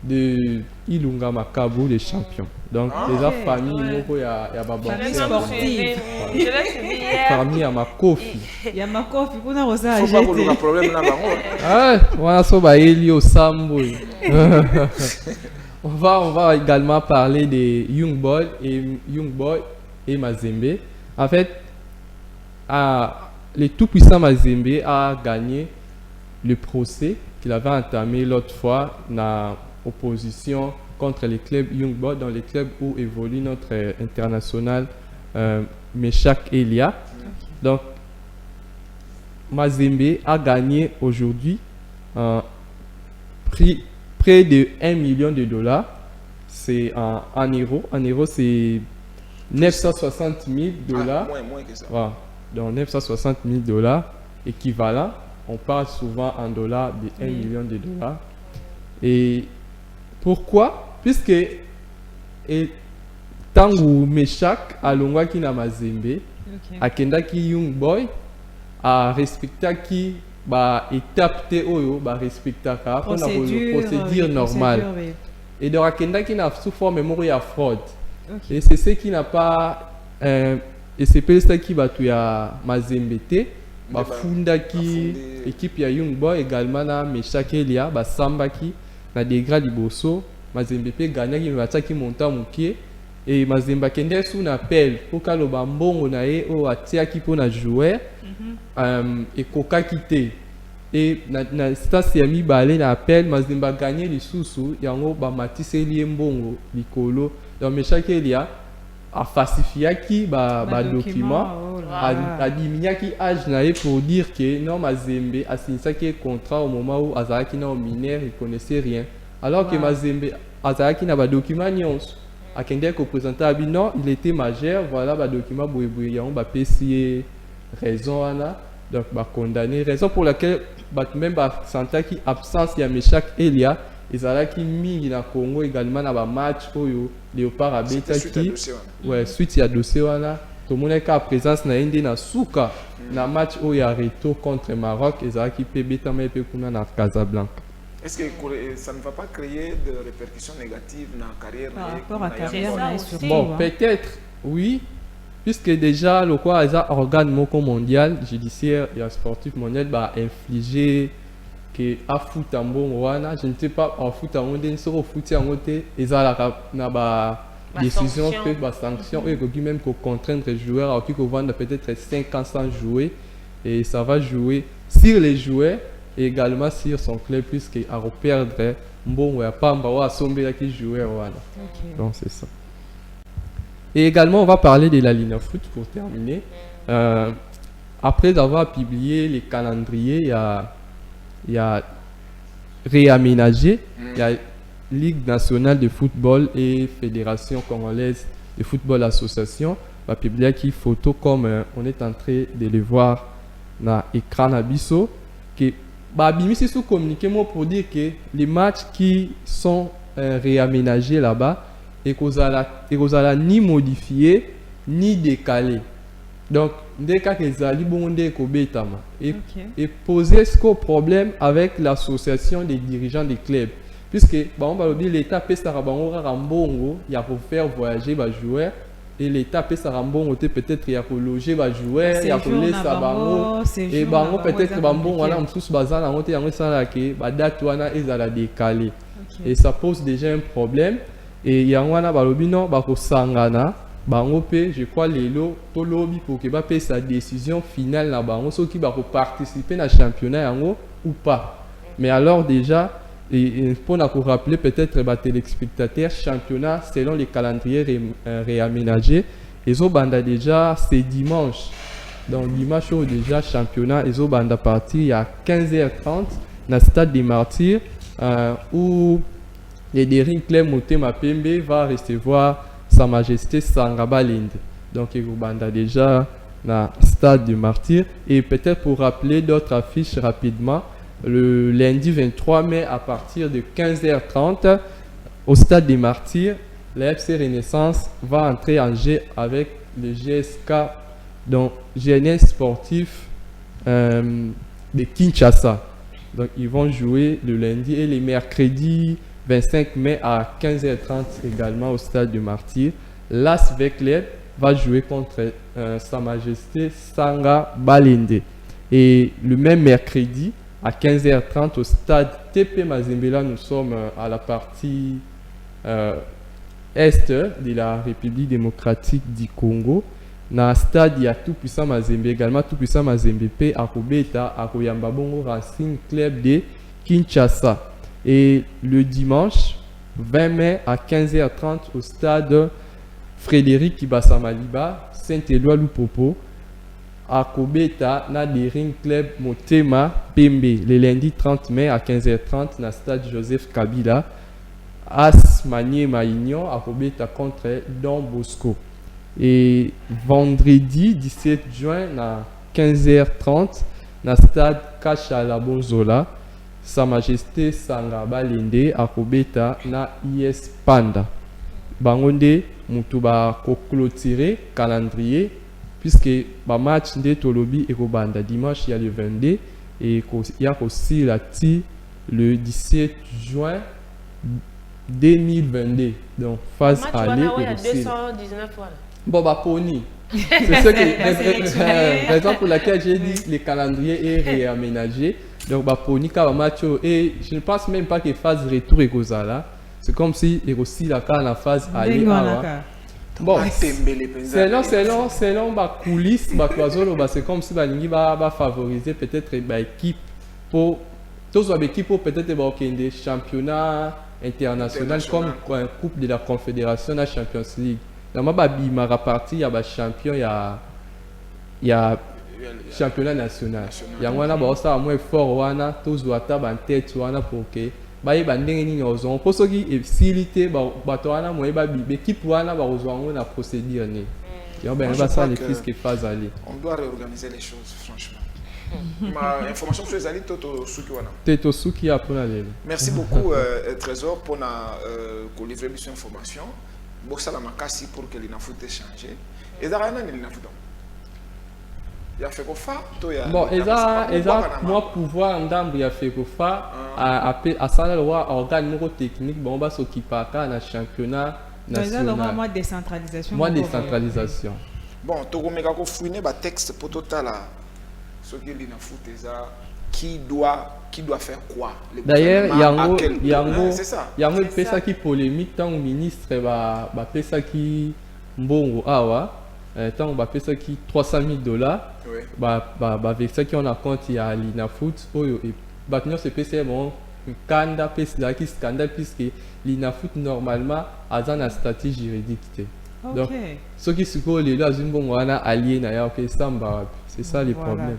Speaker 9: de Ilunga Makabu, le champion. Donc, les familles, il y a
Speaker 3: famille sportive.
Speaker 9: Famille à Makofi.
Speaker 3: Il y a Makofi, on a
Speaker 1: ça. Il faut pas qu'on ait un problème là-bas.
Speaker 9: Ah, on a sauvé Elio Sambo. On va également parler de Young Boy et Mazembe. En fait, le tout-puissant Mazembe a gagné le procès qu'il avait entamé l'autre fois dans opposition contre les clubs Young Boys, dans les clubs où évolue notre international Meshak Elia. Donc, Mazembe a gagné aujourd'hui près de 1 million de dollars. C'est en euros. En euros, c'est 960 000 dollars.
Speaker 1: Moins que ça.
Speaker 9: Voilà. Donc 960 000 dollars équivalent. On parle souvent en dollars de 1 million de dollars. Et pourquoi? Puisque tangu Meshak alongwaki na Mazembe akendaki Young Boy a respectaki ba étape te oyo ba respectaka pour la procédure normale et donc akendaki na sous forme moko ya fraude et c'est ce qui n'a pas et c'est peut ça qui va tout ya Mazembe te ba fundaki équipe ya Young Boy également na Meshak Elia ba sambaki na degré liboso Mazembe pe gagnaki bataki monta mukie et Mazembe kende sous appel pour kaloba mbongo na ye o atiaki po na joueur et koka quitté et na stade ya mibale na appel Mazembe gagné les sous yango ba matise liembongo likolo donc Meshak Elia a falsifiaki ba document a diminuaki âge na ye pour dire que non Mazembe a signé un contrat au moment où azalaki na mineur il connaissait rien alors que Mazembe azalaki na ba document nyonso akende ko présenter abi non il était majeur voilà ba document boyeboye yango ba pesier raison ana donc ba condamné raison pour laquelle même ba santaki absence ya Meshak Elia ezalaki mingi na Congo également na ba match oyo Léopard abetaki suite ya dossier wana to moneka présence na ende na suka na match oyo ya reto contre Maroc ezalaki pe betama pe kuna na Casablanca.
Speaker 1: Est-ce que ça ne va pas créer de répercussions négatives dans la carrière?
Speaker 3: Par rapport à la carrière,
Speaker 9: bon, peut-être, oui, puisque déjà, le quoi, les organes mondial, judiciaire et sportif mondial, va infliger que à foot en bon, je ne sais pas, en foot en bon, sur foot en bon, ils ont la décision, la sanction, et même qu'on contraindre les joueurs à qui qu'on vend peut-être 5 ans sans jouer, et ça va jouer sur les joueurs. Et également sur son club puisqu'il a perdre bon ouais pas à somber qui jouait voilà. Donc c'est ça. Et également on va parler de la ligne foot pour terminer. Après avoir publié les calendriers, il y a réaménagé, il y a Ligue nationale de football et Fédération congolaise de football association va publier qui photo comme on est en train de les voir dans l'écran abisso que Bimisi sous communiqué pour dire que les matchs qui sont réaménagés là-bas et qu'on a ni modifié ni décalé. Donc, dès que les alibondés et poser ce problème avec l'association des dirigeants des clubs. Puisque l'État peut il y a pour faire voyager les joueurs. Et l'État peut s'arrambon peut-être il y a pour loger va jouer il y a pour laisser bango et bango peut-être bango voilà on tous bazar en côté en ça là que ba date wana ezala décalé et ça pose déjà un problème et il y a wana balobi non ba ko sangana bango pe je crois lelo to lobby pour que ba pe sa décision finale na bango ceux qui va participer na championnat yango ou pas mais alors déjà et pour nous rappeler peut-être les téléspectateurs championnat selon les calendriers réaménagés ils ont banda déjà c'est dimanche donc dimanche déjà championnat ils ont banda parti à 15h30 dans le stade des Martyrs où les Dering Club Motema Pembe va recevoir Sa Majesté Sangaba Linde donc ils ont banda déjà dans le stade des Martyrs et peut-être pour rappeler d'autres affiches rapidement. Le lundi 23 mai à partir de 15h30 au stade des Martyrs, la FC Renaissance va entrer en jeu avec le GSK, donc Jeunesse Sportif de Kinshasa. Donc ils vont jouer le lundi et le mercredi 25 mai à 15h30 également au stade des Martyrs. L'As Vecleb va jouer contre Sa Majesté Sanga Balende. Et le même mercredi, à 15h30 au stade TP Mazembela, nous sommes à la partie est de la République démocratique du Congo. Dans le stade, il y a tout puissant Mazembe, également tout puissant Mazembe P à Kobeta, à Koyamba Bongo Racing Club de Kinshasa. Et le dimanche 20 mai à 15h30 au stade Frédéric Kibasamaliba, Saint-Éloi Lupopo. À Kobeta, na Dering Club Motema Pembe, le lundi 30 mai à 15h30 na stade Joseph Kabila. As Maniema Union à Kobeta contre Don Bosco. Et vendredi 17 juin à 15h30 na stade Kachala Bonzola, Sa Majesté Sangaba Lende à Kobeta na IS Panda. Bangonde mutu ba ko clôturer calendrier puisque ba match de tolobi et ko banda dimanche il y a le 22 et il y a aussi la ti le 17 juin 2022 donc phase aller et aussi
Speaker 2: 219 voilà.
Speaker 9: bon bah pony c'est ce que raison pour laquelle j'ai dit le calendrier est réaménagé donc bah pony ka match et je ne pense même pas que phase retour et là c'est comme si il aussi la phase aller bon selon bah coulisses bah c'est comme si bah lingi va favoriser peut-être bah équipe pour tous les équipes pour peut-être des championnats internationaux comme une coupe de la confédération la Champions League normalement bah ma partie il y a champion il y a championnat national il y a moi là bah ça moins fort wana tous doit être en tête wana pour que bah il va ndenge ni ozon pour ceux qui facilité bah toi wana moi bah équipe wana bah ozon na procédure ni il y a ben va ça les fils qui phase aller
Speaker 1: on doit réorganiser les choses franchement. Ma information sur les alliés Toto Sukiwana.
Speaker 9: Toto Suki a pour aller.
Speaker 1: Merci beaucoup Trésor pour livrer cette information. Bon ça la makasi pour que l'inafout échanger. Et ça rien l'inafout. Il a fait quoi faire?
Speaker 9: Bon et ça moi pouvoir ndambu ya fait quoi faire à ça la loi organe neurotechnique bon va s'occuper à la championnat national.
Speaker 3: Moi décentralisation.
Speaker 9: Moi décentralisation.
Speaker 1: Bon Togo mega ko fouiner ba texte pour total là. Ce qui doit faire quoi?
Speaker 9: D'ailleurs, il y a un peu qui polémique tant le ministre va faire ça qui bon tant va faire ça qui $300,000 avec ça qui on a compte il y a l'inafoot et maintenant c'est PC bon kanda PC là qui scandale puisque l'inafoot normalement a un statut juridique. Donc ceux qui se collent là une bon wana allié na OK ça c'est ça les problèmes.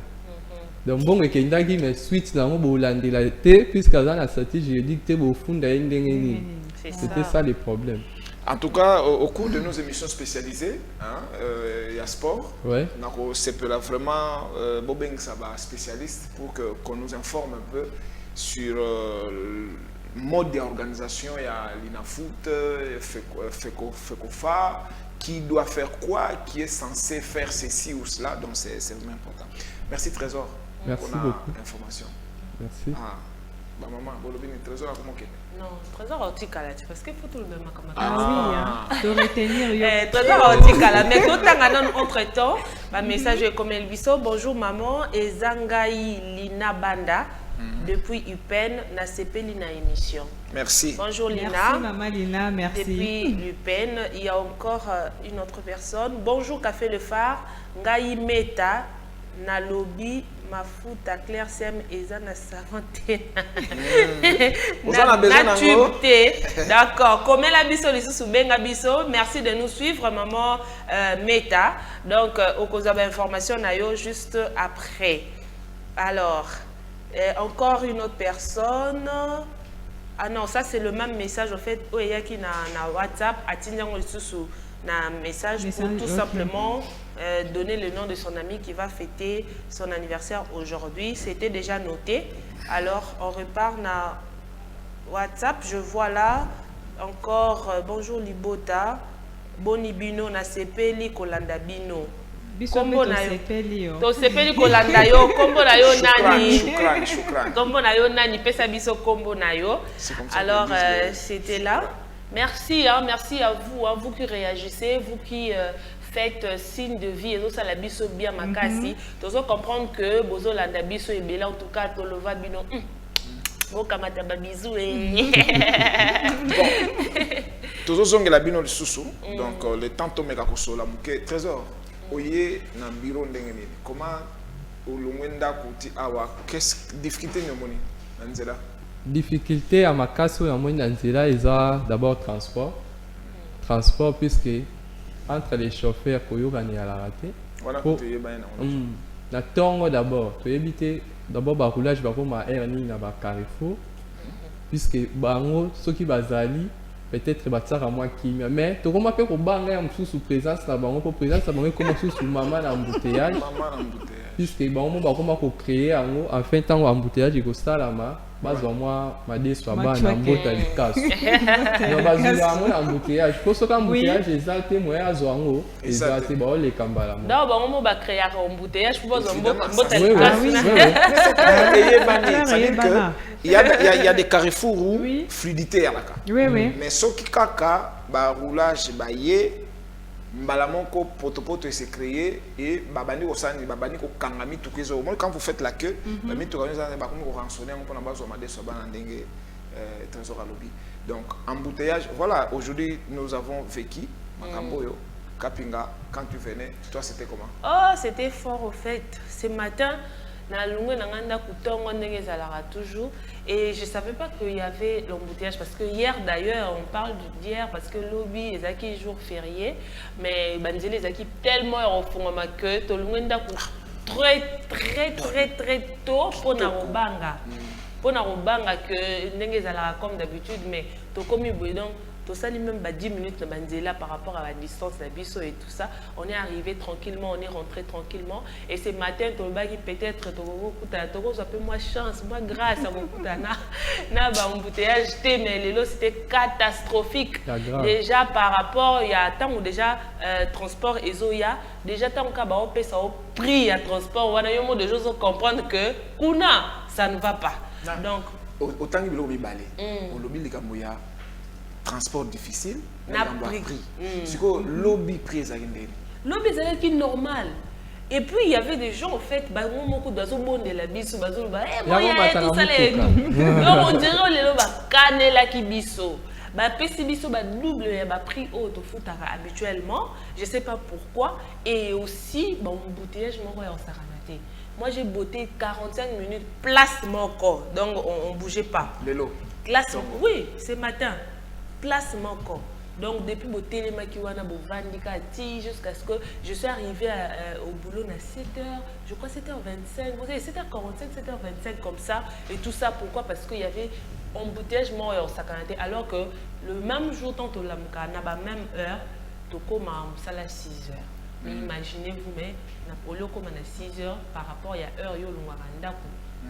Speaker 9: Donc bon et qu'il y a mais suite dans mon bolande la té puisque dans la statut juridique té au fond d'indengeni. C'était ça les problèmes.
Speaker 1: En tout cas au cours de nos émissions spécialisées il y a sport.
Speaker 9: Ouais.
Speaker 1: Donc c'est vraiment Bobeng ça va spécialiste pour qu'on nous informe un peu sur le mode d'organisation il y a l'inafoot FECOFA qui doit faire quoi, qui est censé faire ceci ou cela, donc c'est vraiment important. Merci Trésor.
Speaker 9: Merci beaucoup.
Speaker 1: Information.
Speaker 9: Merci.
Speaker 1: Bah maman, Bolobine Trésor comment que?
Speaker 2: Non, Trésor Otikala, parce qu'il faut tout le même comme
Speaker 3: oui, de retenir.
Speaker 2: Trésor Otikala, mais tout en entre-temps, ma message est comme Elviso, bonjour maman, et Zangaï Lina Banda. Depuis UPEN, na CP Lina émission.
Speaker 1: Merci.
Speaker 2: Bonjour Lina.
Speaker 3: Merci maman Lina, merci.
Speaker 2: Depuis UPEN, il y a encore une autre personne. Bonjour Café Le Phare, Ngaï Meta, Nalobi, Mafuta, Claire Sem, Eza na Savante. D'accord. Comme la biso, merci de nous suivre, maman Meta. Donc, au cause de l'information, juste après. Alors. Encore une autre personne. Ah non, ça c'est le même message en fait. Il y a qui na WhatsApp, un message pour tout simplement donner le nom de son ami qui va fêter son anniversaire aujourd'hui. C'était déjà noté. Alors on repart na WhatsApp. Je vois là encore bonjour Libota, Bonibino na sepeli Kolanda Bino. Kombo na yo to sepeli kolanda yo kombo na yo nani kombo na yo nani pesa biso kombo na yo. Alors c'était là. Merci merci à vous vous qui réagissez, vous qui faites signe de vie et ça la biso bien makasi. Tozo comprendre que bozo landa biso et bela en tout cas to lova bino. Bo kamata ba bisou
Speaker 1: Tozo zongela bino le susu. Donc le temps to meka ko sola muke trésor. Oye na bureau ndengeni comment ulungwenda kuti awa qu'est-ce difficulté nyomoni nzela
Speaker 9: difficulté à makaso ya moni nzela eza d'abord transport puisque entre les chauffeurs koyokani ala raté
Speaker 1: voilà pour
Speaker 9: na tongo d'abord to éviter d'abord ba roulage ba koma erni na ba carrefour puisque bango soki bazali peut-être batsaka moi kimia mais to koma pe ko banga ya msusu présence na bango pour présence na bango comme sous maman na embouteillage puisque bango bakoma ko créer yango enfin tant embouteillage ekosalama bazwa mwa madeso abana mbota likaso no bazwa yango na embouteillage poso ka embouteillage eza te moya azwa yango eza te baoleka mbala mo
Speaker 2: donc bango mo ba créer embouteillage pour bazwa mbota
Speaker 1: likaso. Il y a des carrefours où fluidité à la carte. Mais ce qui kaka ba roulage ba yé Mbalamoko potopoto s'est créé et babani osani babani ko kangami tout kezo. Moi quand vous faites la queue, babani tout comme ça ba ko rançonner on na bazo made so bana ndenge trésor à lobby. Donc embouteillage, voilà, aujourd'hui nous avons vécu Makamboyo, Kapinga, quand tu venais, toi c'était comment?
Speaker 2: Oh, c'était fort au fait. Ce matin, toujours et je savais pas qu'il y avait l'embouteillage parce que hier d'ailleurs on parle d'hier parce que lobby est acquis jour férié mais banzeli est acquis tellement au fond ma queue tout le monde très tôt pour na robanga que ndenge zala comme d'habitude mais to comme donc tout ça même 10 minutes de banzela par rapport à la distance la biso et tout ça on est arrivé tranquillement on est rentré tranquillement et ce matin to bagi peut-être to un peu moins chance moi grâce à beaucoup na ba embouteillage mais les lots c'était catastrophique déjà par rapport il y a tant ou déjà transport ezoya déjà tant ka ba opé ça au prix à transport wana yo mo de choses comprendre que kuna ça ne va pas donc
Speaker 1: autant que lobi balé au lobby likamboya transport difficile,
Speaker 2: n'a prix.
Speaker 1: C'est quoi lobby prix
Speaker 2: lobby c'est qui normal. Et puis il y avait des gens en fait, bah beaucoup d'oiseaux bon de la biso, bah tout ça les donc on dirait les loba cané la qui biso. Bah PC biso bah double bah prix haut au foot habituellement, je sais pas pourquoi et aussi bah embouteillage mon en saranaté. Moi j'ai botté 45 minutes place mon corps. Donc on bougeait pas.
Speaker 1: Le lot.
Speaker 2: Classe oui, ce matin. Place mon corps. Donc depuis le télémakiwana bandikati jusqu'à ce que je suis arrivée au boulot à 7h, je crois 7h25, vous savez 7h45, 7h25 comme ça et tout ça pourquoi parce qu'il y avait embouteillage mort et sacanate alors que le même jour tant que la même heure to comme à 6h. Mais imaginez-vous mais Napoleo comme à 6h par rapport à l'heure yo l'ouaranda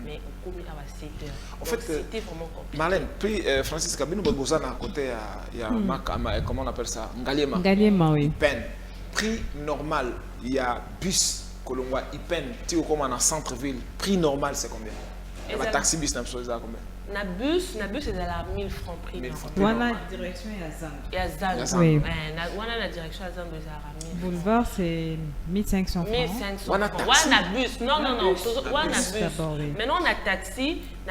Speaker 2: mais au commis à 7h.
Speaker 1: En fait,
Speaker 2: c'était vraiment compliqué.
Speaker 1: Marlène, puis Francis Kabino Bogozana à côté, il y a comment on appelle ça? Ngaliema.
Speaker 3: Ngaliema, oui.
Speaker 1: Ipen. Prix normal, il y a bus Kolongwa Ipen, tu es comme en centre-ville. Prix normal, c'est combien? Il y a taxi bus, c'est combien?
Speaker 2: Na bus c'est à 1000 francs prix.
Speaker 3: Voilà direction Yazan.
Speaker 2: Yazan. Oui. Voilà la direction Yazan de Zara.
Speaker 3: Boulevard c'est 1500 francs.
Speaker 2: 1500 francs. Voilà bus. Non. Voilà bus. Maintenant on a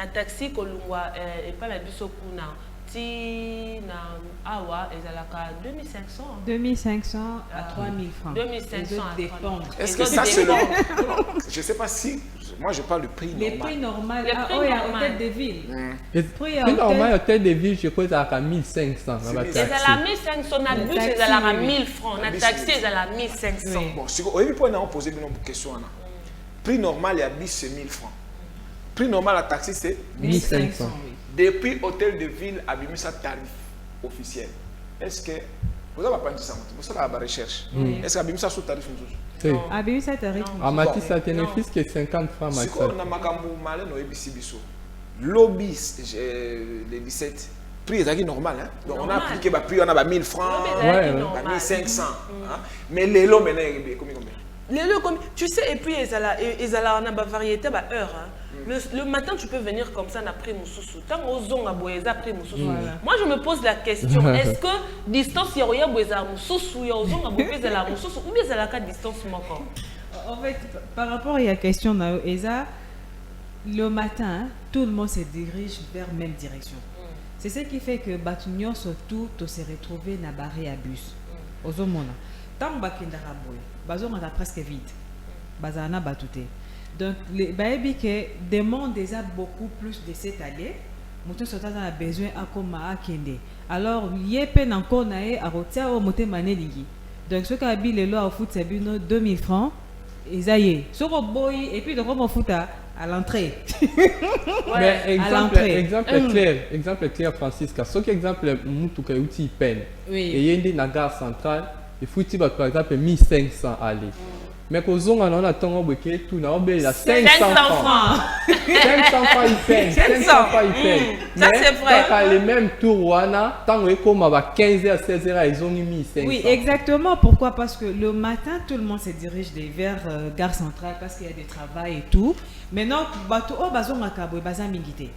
Speaker 2: taxi Kolungwa et pas la bus au Kuna. Ti na awa ezalaka 2500.
Speaker 3: 2500 à 3000 francs.
Speaker 2: 2500 à 3000.
Speaker 1: Est-ce que ça c'est je sais pas si moi je parle du prix normal.
Speaker 3: Les prix normaux, il y a hôtel de ville.
Speaker 9: Prix normal, hôtel de ville, je crois que c'est à 1500.
Speaker 2: C'est à 1500, na bus, c'est à 1000 francs. Na taxi, c'est à 1500.
Speaker 1: Bon, si vous avez posé une question. Prix normal, il y a bus, c'est 1000 francs. Prix normal, à taxi, c'est
Speaker 3: 1500.
Speaker 1: Depuis hôtel de ville, Abimisa tarif officiel. Est-ce que vous avez pas dit ça? Vous avez la recherche. Est-ce que Abimisa sous tarif?
Speaker 3: Abimisa tarif.
Speaker 9: À Matisse, ça bénéfice que 50 francs.
Speaker 1: Si on a Makambu Malé, on a ABC Bisso. Lobby, les 17. Prix est normal. Hein? Donc on a appliqué le prix, on a 1000 francs, 1500. Mais les lots maintenant, combien?
Speaker 2: Les lots, tu sais, et puis ils ont une variété de heure. Le matin, tu peux venir comme ça, on a pris mon sous-sous. Tant aux ongles, on a pris mon sous-sous. Moi, je me pose la question, est-ce que distance, il y a mon sous-sous, il y a aux ongles, ou bien il y a distance
Speaker 3: en fait, par rapport à la question, le matin, tout le monde se dirige vers la même direction. C'est ce qui fait que Batunion, surtout, se retrouver dans barré à bus. Aux ongles, tant que Bazon est presque vide. Bazana batouté. Donc, les baby qui demandent déjà beaucoup plus de cette année, nous avons besoin à comme à Kende. Alors, il y a peine encore à retirer au moté manélingi. Donc, ce qui a bien les lois au foot, c'est 2000 francs. Et ça y est. Sur le boy, et puis de comment foot à l'entrée.
Speaker 9: Mais exemple clair, Francisca. Ce qui exemple, nous avons peine. Et il y a une gare centrale. Il faut par exemple 1500 aller. Mais qu'aux on a tant que tout n'a pas 500 francs. 500 francs ils payent. 500 francs ils payent.
Speaker 2: Ça c'est vrai.
Speaker 9: Quand les mêmes tours tant que comme à 15h à 16h ils ont mis 500.
Speaker 3: Oui, exactement. Pourquoi? Parce que le matin, tout le monde se dirige vers Gare Centrale parce qu'il y a des travail et tout. Maintenant, bateau bazonga kabwe bazamingité.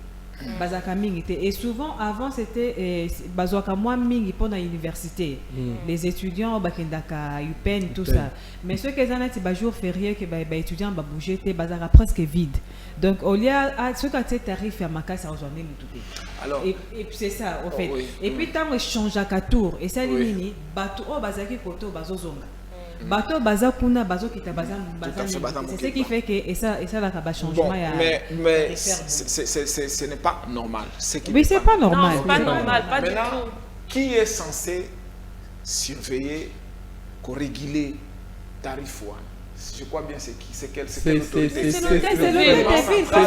Speaker 3: Bazaka mingité. Et souvent avant c'était bazwaka moi mingi pendant l'université. Les étudiants bakendaka UPenn tout ça. Mais ceux qui ont un jour férié que les étudiants ba bouger té bazaka presque vide. Donc au lieu à ceux qui ont tarif à makasa aujourd'hui
Speaker 1: alors
Speaker 3: et c'est ça au fait. Et puis tant échange à tour et ça nini bateau bazaki koto bazozonga. Bateau baza kuna bazo kita baza c'est ce qui fait que et ça là va changement
Speaker 1: mais ce n'est pas normal.
Speaker 3: Oui, c'est pas normal.
Speaker 2: Non, pas normal, pas du tout.
Speaker 1: Maintenant, qui est censé surveiller, réguler tarif one? Je crois bien c'est qui? C'est quelle autorité?
Speaker 3: C'est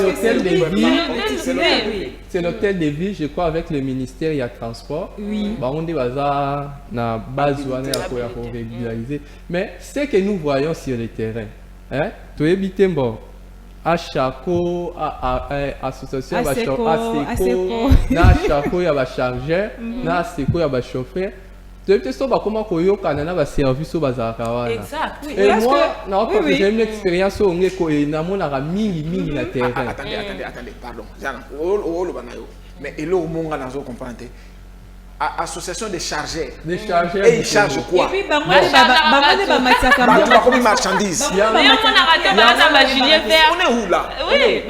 Speaker 3: l'hôtel de ville.
Speaker 9: C'est l'hôtel de ville, je crois, avec le ministère il y a transport.
Speaker 3: Oui.
Speaker 9: On est na base pour régulariser. Mais ce que nous voyons sur le terrain, hein, tu es bon. À Chaco, à association, à Chaco, na Chaco il y a chargeur, na Seco il y a chauffeur. Exact.
Speaker 2: Oui.
Speaker 9: Et moi, j'ai une expérience où j'ai mis la terre.
Speaker 1: Attendez, pardon. Mais il y a association des chargeurs. Et ils chargent quoi?
Speaker 3: Et puis,
Speaker 1: marchandises.
Speaker 2: On est
Speaker 1: où là?
Speaker 2: Oui,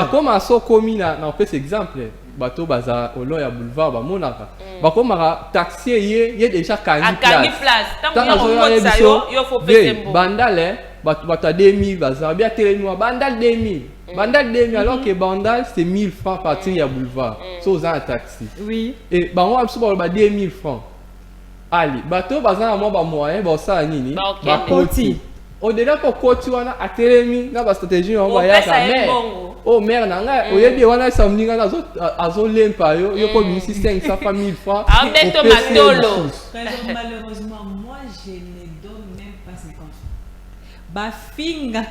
Speaker 9: comme à ce commune, on fait cet exemple. Bateau baza olo ya boulevard ba monaka bako mara taxi ye déjà kani place tant que bandal bato 2000 baza bien télémi bandal 2000 bandal 2000 alors que bandal c'est 1000 francs partir ya boulevard so aux un taxi
Speaker 3: oui
Speaker 9: et bango absolument ba 2000 francs allez bateau baza na mo ba moyen ba ça nini ba koti au-delà pour koti wana a télémi na ba stratégie on va ya mais oh merde, on y a des gens qui sont venus à Zolé, ils ont mis 500 000 francs.
Speaker 3: Malheureusement, moi je ne donne même pas 50 francs. Bah, finga,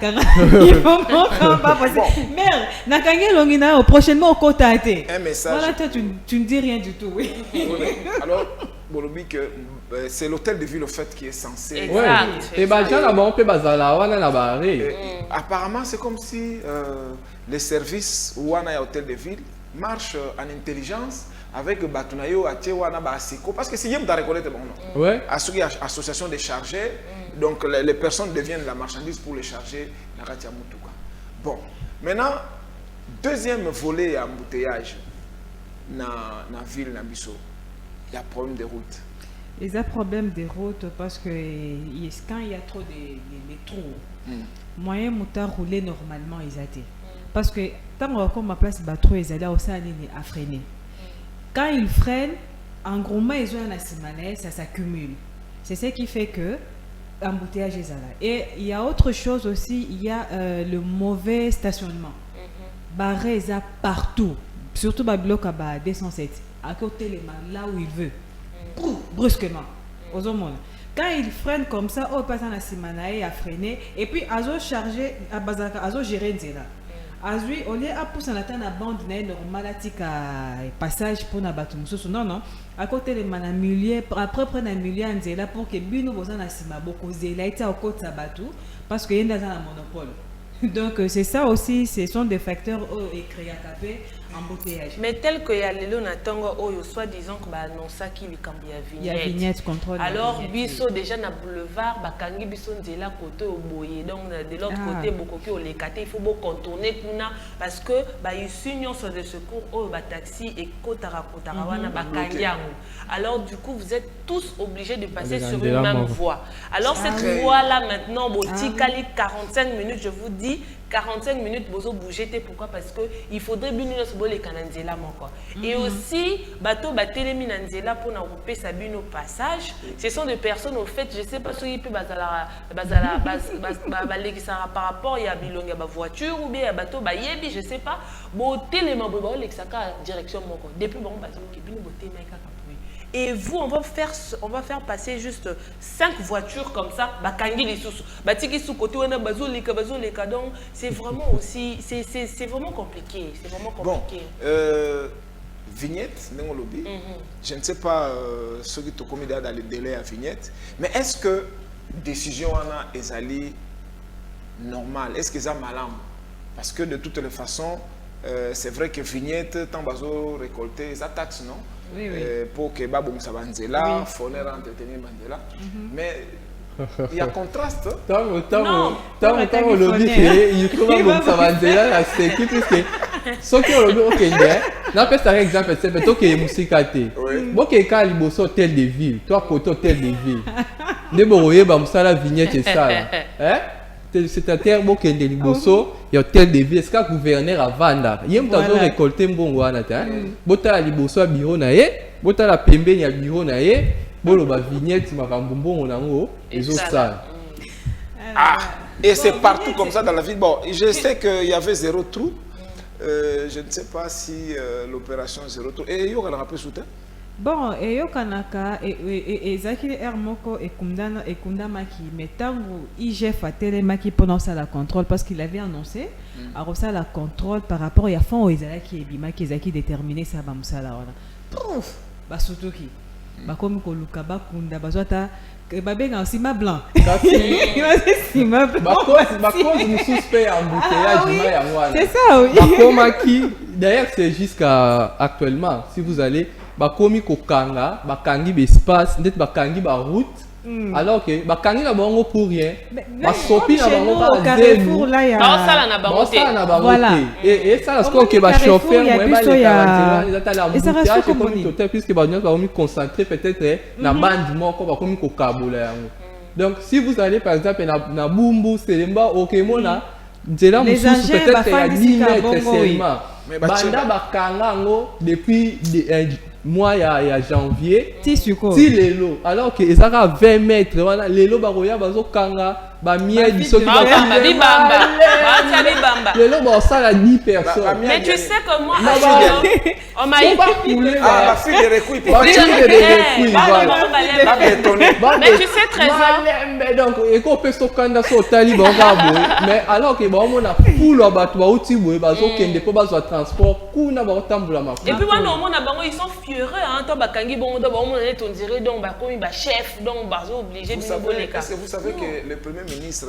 Speaker 3: il faut m'en pas possible. Merde, Nakangé Longina, prochainement au Kota.
Speaker 1: Un message.
Speaker 3: Voilà, toi, tu ne dis rien du tout, oui.
Speaker 1: Alors, Bolobi, que c'est l'hôtel de ville au fait qui est censé.
Speaker 2: Exact.
Speaker 9: Et bah, on peut bazala, on a barré.
Speaker 1: Apparemment, c'est comme si les services ou un hôtel de ville marchent en intelligence avec Batunayo, Atiewana, Basiko. Parce que si vous avez reconnaître bon nom.
Speaker 9: Ouais.
Speaker 1: Association des chargeurs. Donc les personnes deviennent la marchandise pour les charger. Bon, maintenant, deuxième volet embouteillage dans la ville Nabiso. Il y a problème de route.
Speaker 3: Il y a problème de route parce que quand il y a trop de métro, moyen moutard rouler normalement ils étaient. Parce que tant qu'on ma place bateau ils allaient aussi à freiner. Quand ils freinent, en gros ils ont un asimane, ça s'accumule. C'est ce qui fait que embouteillage est là. Et il y a autre chose aussi, il y a le mauvais stationnement. Barré ça partout, surtout dans le bloc à 207, à côté les mains, là où il veut. Brusquement aux hommes. Quand ils freinent comme ça, on passe à Simanae à freiner et puis azo charger à bazaka azo gérer nzela. Azui on est à pousser la bande normale à passage pour na batu mususu non à côté les manamilier après prendre un milieu nzela pour que bino bozana sima boko zela ita au côté batu parce que yenda za monopole. Donc c'est ça aussi, ce sont des facteurs écrits à taper embouteillage.
Speaker 2: Mais tel que y a les natango oyo soi-disant que ba non ça qui
Speaker 3: il y a vignette contrôle.
Speaker 2: Alors biso déjà na boulevard bakangi biso nzela côté au boyer donc de l'autre côté beaucoup qui au lekate il faut beau contourner kuna parce que ba union sur de secours au ba taxi et kotara wana bakangi. Alors du coup vous êtes tous obligés de passer sur une même voie. Alors cette voie là maintenant botikali 45 minutes je vous dis 45 minutes bozo bouger pourquoi parce que il faudrait bien nous les cananzela quoi. Et aussi bateau batelemi nanzela pour na couper sa bino passage. Ce sont des personnes au fait, je sais pas si peut bazala par rapport il y a bilonga ba voiture ou bien bateau ba yebi je sais pas bo telema bo l'exaka direction moko depuis bon bateau qui bino boté maika kapui. Et vous, on va faire passer juste 5 voitures comme ça. Bakangi les sous. Batiki sous côté on a bazolika. Donc c'est vraiment aussi, c'est vraiment compliqué. C'est vraiment compliqué.
Speaker 1: Bon, vignette, je ne sais pas ce qui te commet dans le délai à vignette, mais est-ce que décision est ezali normale? Est-ce que ça malade? Parce que de toutes les façons, c'est vrai que vignette, tant bazo récolter, ça taxe, non?
Speaker 3: Oui, oui.
Speaker 1: Pour que babou ça banzela, fournir entretenir banzela. Mais il y a contraste.
Speaker 9: Tant le lobby il faut babou ça banzela la sécu puisque ce qui est le lobby ok n'a pas par exemple c'est plutôt que musikate. Bon que quand liboso hôtel de ville, toi côté hôtel de ville. Ne boye ba musala vignette et ça. Hein? C'est un terme qui est de Liboso, il y a hôtel de ville, est-ce que le gouverneur a vendre? Il y a un récolté mbongo anata. Bota Liboso a bureau nae, bota la pembe ni a bureau nae, bolo ba vignette makambombo nango, les autres ça.
Speaker 1: Et c'est partout comme ça dans la ville. Bon, je sais qu'il y avait 0 trou. Je ne sais pas si l'opération 0 trou. Et il y aura le rappel soutien.
Speaker 3: Bon, et yo kanaka et Zaki Hermoko et Kundamaki, mais tant IGF a télémaki pendant ça la contrôle parce qu'il avait annoncé à ça la contrôle par rapport à fond aux Zaki et Bimaki Zaki déterminé ça va musala wana. Pouf, ba sutuki. Ba comme ko lukaba kunda bazota babenga aussi ma blanc. Si ma blanc.
Speaker 9: Ba cause nous suspect embouteillage ma ya wana.
Speaker 3: C'est ça oui.
Speaker 9: Ba komaki d'ailleurs c'est jusqu'à actuellement si vous allez bakomi kokanga bakangi l'espace net bakangi ba route alors que bakangi na bango pour rien basopi na bango ba
Speaker 3: Carrefour là ya
Speaker 2: ça na bango
Speaker 3: voilà
Speaker 9: et ça ce que ba chauffeur moi ba les
Speaker 3: ya
Speaker 9: ils attendent l'embouteillage comme total puisque ba nyonso ba concentrer peut-être na bande moko bakomi kokabola yango donc si vous allez par exemple na Bumbu Selemba okemona nzela mususu peut-être ya 10 mètres seulement banda bakanga ngo depuis mois ya janvier ti lelo alors que ezaka 20 mètres wana lelo baroya bazokanga ba mie biso
Speaker 2: bibamba
Speaker 9: lelo ba sala 10 personnes
Speaker 2: mais tu sais que moi on m'a
Speaker 1: la fille de recouille
Speaker 2: mais tu sais trésor
Speaker 9: donc eko peso kanda so tali bangabo mais alors que ba mona full bato ba uti boye bazokende po bazwa transport kuna ba tambola makolo
Speaker 2: et puis wana on mona bango ils sont furieux hein to bakangi bongo to ba mona on dirait donc ba komi ba chef donc bazo obligé de voler
Speaker 1: est-ce que vous savez que le premier ministre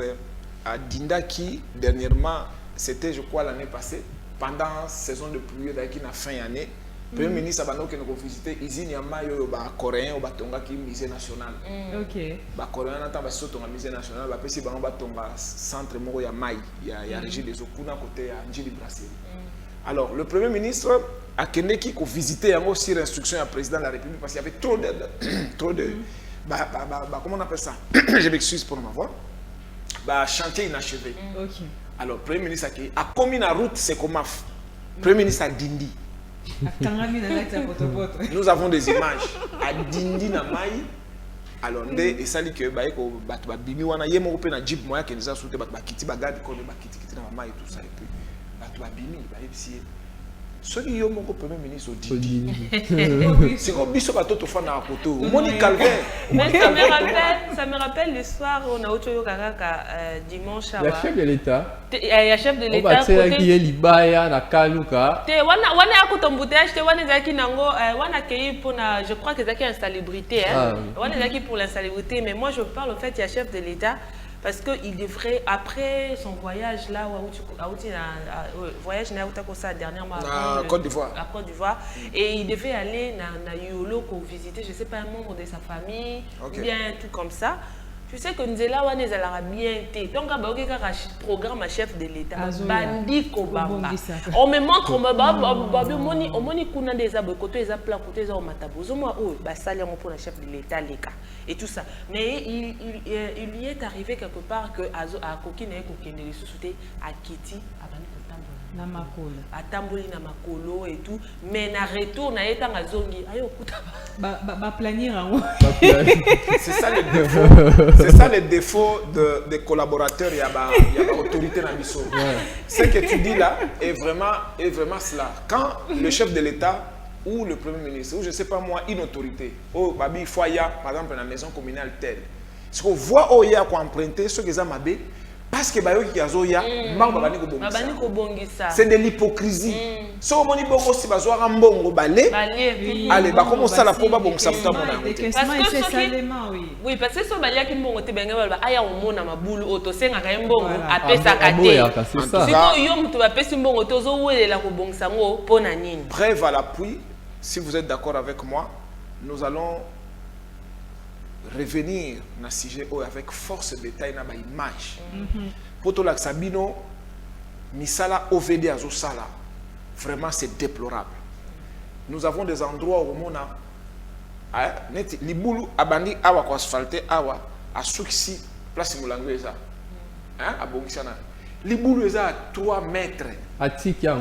Speaker 1: à Dindaki dernièrement c'était je crois l'année passée pendant saison de pluie qui na fin d'année le premier ministre a banoko nous visiter usine ya mayo ba coréen ou ba tonga ki musée national
Speaker 3: OK
Speaker 1: ba coréen na tamba so tonga musée national ba pesi bango ba tonga centre moko ya mai ya régie des okuna côté ya Njili Brasserie. Alors le premier ministre a Kendeki ko visiter yango sur instruction du président de la République parce qu'il y avait trop de comment on appelle ça? Je m'excuse pour ma voix. Chantier inachevé.
Speaker 3: OK.
Speaker 1: Alors, Premier ministre a commis la route, c'est comme Premier ministre a Dindi. Nous avons des images. À Dindi na Maï. Alors, et ça dit que Bimi wana yemo open na jeep moya qui nous a sauté bakiti bagadi ko bakiti kiti na Maï tout ça et puis Bimi ba epsi. Ce qui est mon premier ministre dit, c'est comme biso batoto fana à côté. Moni Calvin.
Speaker 2: Ça me rappelle l'histoire on a autre kaka dimanche à
Speaker 9: la chef de l'État.
Speaker 2: Il y a chef de l'État
Speaker 9: côté qui est libaya na kaluka.
Speaker 2: Te wana akuto embouteillage te wana zaki nango wana kei pour na je crois que zaki insalubrité hein. Wana zaki pour l'insalubrité mais moi je parle au fait il y a chef de l'État. Parce qu'il devrait, après son voyage là, voyage dernièrement
Speaker 1: à Côte d'Ivoire.
Speaker 2: À Côte d'Ivoire, et il devait aller à Yolo pour visiter, je ne sais pas, un membre de sa famille, ou bien un truc comme ça. Tu sais que Nzela Wane a bien été. Donc, il y a un programme à chef de l'État. Bandi Kobamba. On me montre, on me kuna des abos, côté des plats, côté des matabozo. Moi, ça y est pour le chef de l'État, et tout ça. Mais il y est arrivé quelque part que à Kokine les sociétés à Kiti, à Tamboli na makolo et tout mais na retour na etanga zongi ayo kuta
Speaker 3: ba planir
Speaker 1: c'est ça le défaut c'est ça le défaut des collaborateurs il y a autorité na biso ce que tu dis là est vraiment cela quand le chef de l'État ou le Premier ministre, ou je ne sais pas moi, une autorité, ou babi, il faut y avoir, par exemple, dans la maison communale telle. Ce qu'on voit, il y a quoi emprunter, ce qu'ils ont mabé, parce que c'est de l'hypocrisie. Si on dit que si on a un bon balai, allez, comment ça la peau va bon ça me tombe
Speaker 2: oui, parce que si on a un bon côté, ben on va aller au monde à ma boule, auto c'est un bon à pesa kate. Si tu vas passer un bon auto, zo ouais la bon sango ponanine.
Speaker 1: Bref à l'appui, si vous êtes d'accord avec moi, nous allons revenir dans ce sujet avec force de détail dans l'image. Pour tout le Sabino, misala OVD à Zosala, vraiment c'est déplorable. Nous avons des endroits où on a les boulots abandonnés à asphalté à Souksi, place Moulangoueza, à Bongisana. Les boulots à 3 mètres.
Speaker 9: À Tiki, à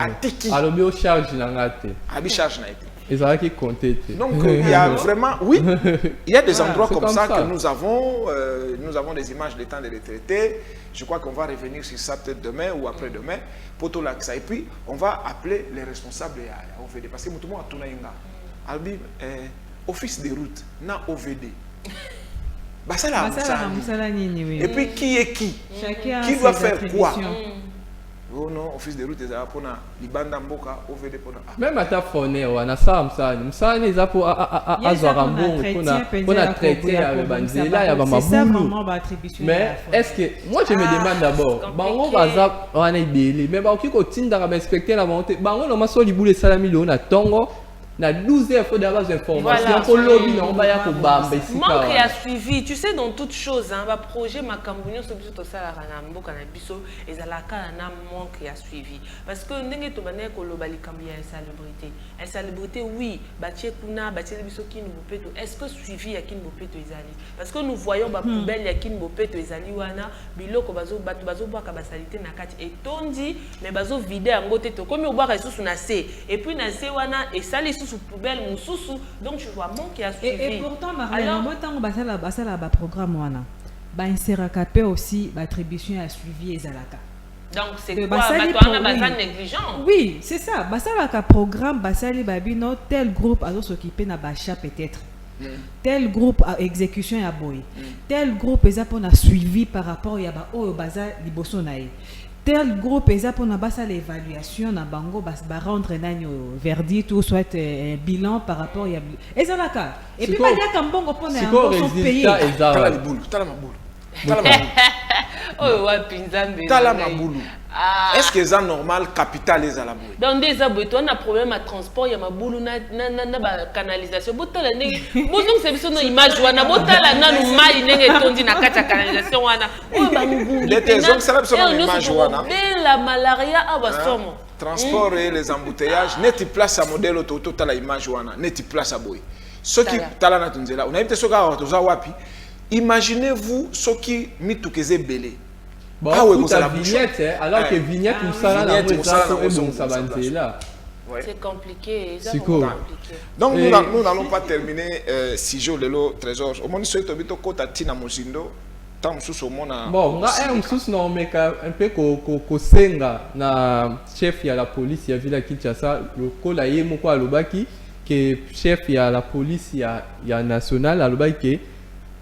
Speaker 9: l'objet charge n'angate.
Speaker 1: À charge n'angate.
Speaker 9: Ils ont qui compté.
Speaker 1: Donc il y a vraiment, oui, il y a des endroits comme ça que nous avons des images des temps de retraités. Je crois qu'on va revenir sur ça peut-être demain ou après-demain pour tout ça. Et puis on va appeler les responsables à OVD parce que tout le monde a tourné Albi, office des routes, na OVD. Et puis qui est qui? Qui doit faire quoi? Oh non, office de route est là pour na libanda mboka OVD pour na.
Speaker 9: Même à ta fourné on a ça ça les a pour azorambo pour na traiter avec banzela ya ba mabulu. Mais est-ce que moi je me demande d'abord bango baza on est belé mais ba okiko tinda ba inspecter la montée bango no maso libule salami lo na tongo na 12 heures faut d'avoir des informations pour lobby non ba ya ko bamba ici.
Speaker 2: Manque à suivi, tu sais dans toute chose hein, ba projet makambunyo so biso to sala na mboka na biso ezalaka na manque à suivi parce que ndenge to bané ko loba likambi ya insalubrité oui batie kuna batie biso kini bopeto est-ce que suivi ya kini bopeto ezali parce que nous voyons ba poubelle ya kini bopeto ezali wana biloko bazo bwaka ba salité na kati etondi mais bazo vider yango te to komi obwaka isusu na se et puis na se wana esali sous poubelle mususu donc tu vois manque à suivi
Speaker 3: et pourtant Marianne motango basala ba programme wana ba inseraka pe aussi ba attribution à suivi ezalaka
Speaker 2: donc c'est quoi batwana bazan négligent
Speaker 3: oui c'est ça basala ka programme basali babino tel groupe azo s'occuper na bacha peut-être tel groupe à exécution ya boy tel groupe eza pour na suivi par rapport ya ba oyo baza liboso na ye tel groupe est pour l'évaluation na bango ba rendre nani verdict ou soit un bilan par rapport ya ezalaka et puis ba dia kambongo pona son pays
Speaker 1: tala libulu tala mabulu
Speaker 2: oh wa pinzambe
Speaker 1: tala mabulu est-ce que c'est normal capital les à la boue
Speaker 2: dans des abouts on a problème à transport ya mabulu na ba canalisation botala ndenge bozong c'est biso no image wana botala nanu mai ndenge tondi na kata canalisation wana o ba mugungi
Speaker 1: les tezong ça biso no image wana
Speaker 2: la malaria abasomo
Speaker 1: transport et les embouteillages net place à modèle auto tala image wana net place à boy ce qui tala na tunzela on a été soka toza wapi imaginez-vous ce qui mitukeze belé.
Speaker 9: Bon, la vignette, alors que vignette,
Speaker 2: c'est compliqué.
Speaker 1: C'est cool. Donc nous n'allons pas terminer si je le trésor. Au moins, c'est un côté Tina Mozindo.
Speaker 9: Bon, non, mais un peu kosenga na chef ya la police ya Villa Kinshasa, le kola yemoko alobaki que chef ya la police ya national alobaki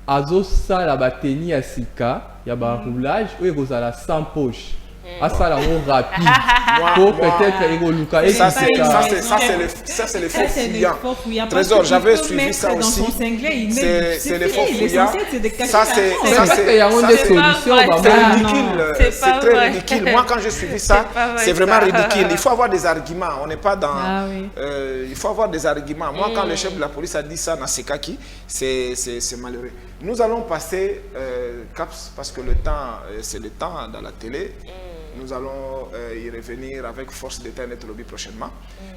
Speaker 9: azo ça la bateni ya sika ya ba roulage ou ekozala sans poche ça la rapide pour peut-être egoluka et
Speaker 1: ça c'est les faux fouillants trésor j'avais suivi ça aussi c'est les faux fouillants ça c'est très ridicule moi quand j'ai suivi ça c'est vraiment ridicule il faut avoir des arguments on n'est pas dans il faut avoir des arguments moi quand le chef de la police a dit ça dans Sekaki c'est malheureux. Nous allons passer caps parce que le temps c'est le temps dans la télé. Nous allons y revenir avec force d'Internet lobby prochainement.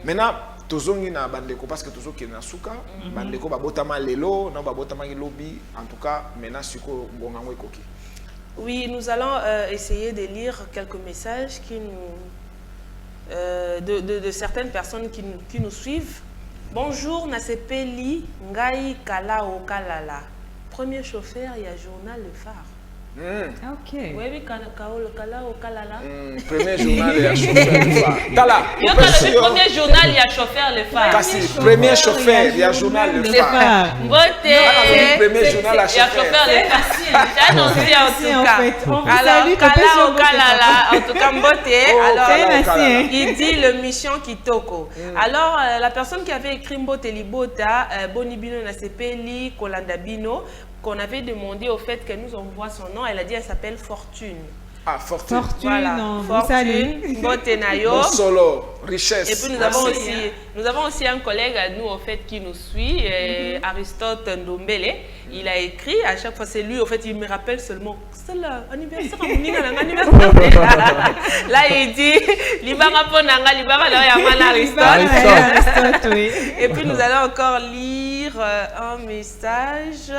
Speaker 1: Maintenant, tozongi na bandeko parce que tozoki na suka, bandeko babotama lelo, na babotama lobby. En tout cas, maintenant suko ngongango ekoki.
Speaker 2: Oui, nous allons essayer de lire quelques messages qui nous, de certaines personnes qui nous suivent. Bonjour, Nasepeli Ngai Kala Okalala. Premier chauffeur, il y a journal Le Phare.
Speaker 3: Ok.
Speaker 2: Oui,
Speaker 1: Premier journal, il y a chauffeur le phare. Tala,
Speaker 2: premier journal, il y a chauffeur le phare.
Speaker 1: Premier chauffeur, il y a journal le phare. Premier journal, il y a chauffeur le phare.
Speaker 2: J'ai annoncé en tout cas. Alors, Kala Okalala, en tout cas, Mbote. Alors, il dit le mission Kitoko. Alors, la personne qui avait écrit Mbote Libota, Bonibino Nasepeli, Kolandabino, qu'on avait demandé au fait qu'elle nous envoie son nom, elle a dit elle s'appelle Fortune.
Speaker 1: Ah, Fortune.
Speaker 2: Voilà. Fortune, Botenayo.
Speaker 1: Solo, richesse.
Speaker 2: Et puis nous avons aussi un collègue à nous au fait qui nous suit, Aristote Ndombele. Il a écrit, à chaque fois c'est lui, au fait il me rappelle seulement, c'est l'anniversaire là il dit, Libara Ponanga, Libara Yamana Aristote. Et puis nous allons encore lire un message.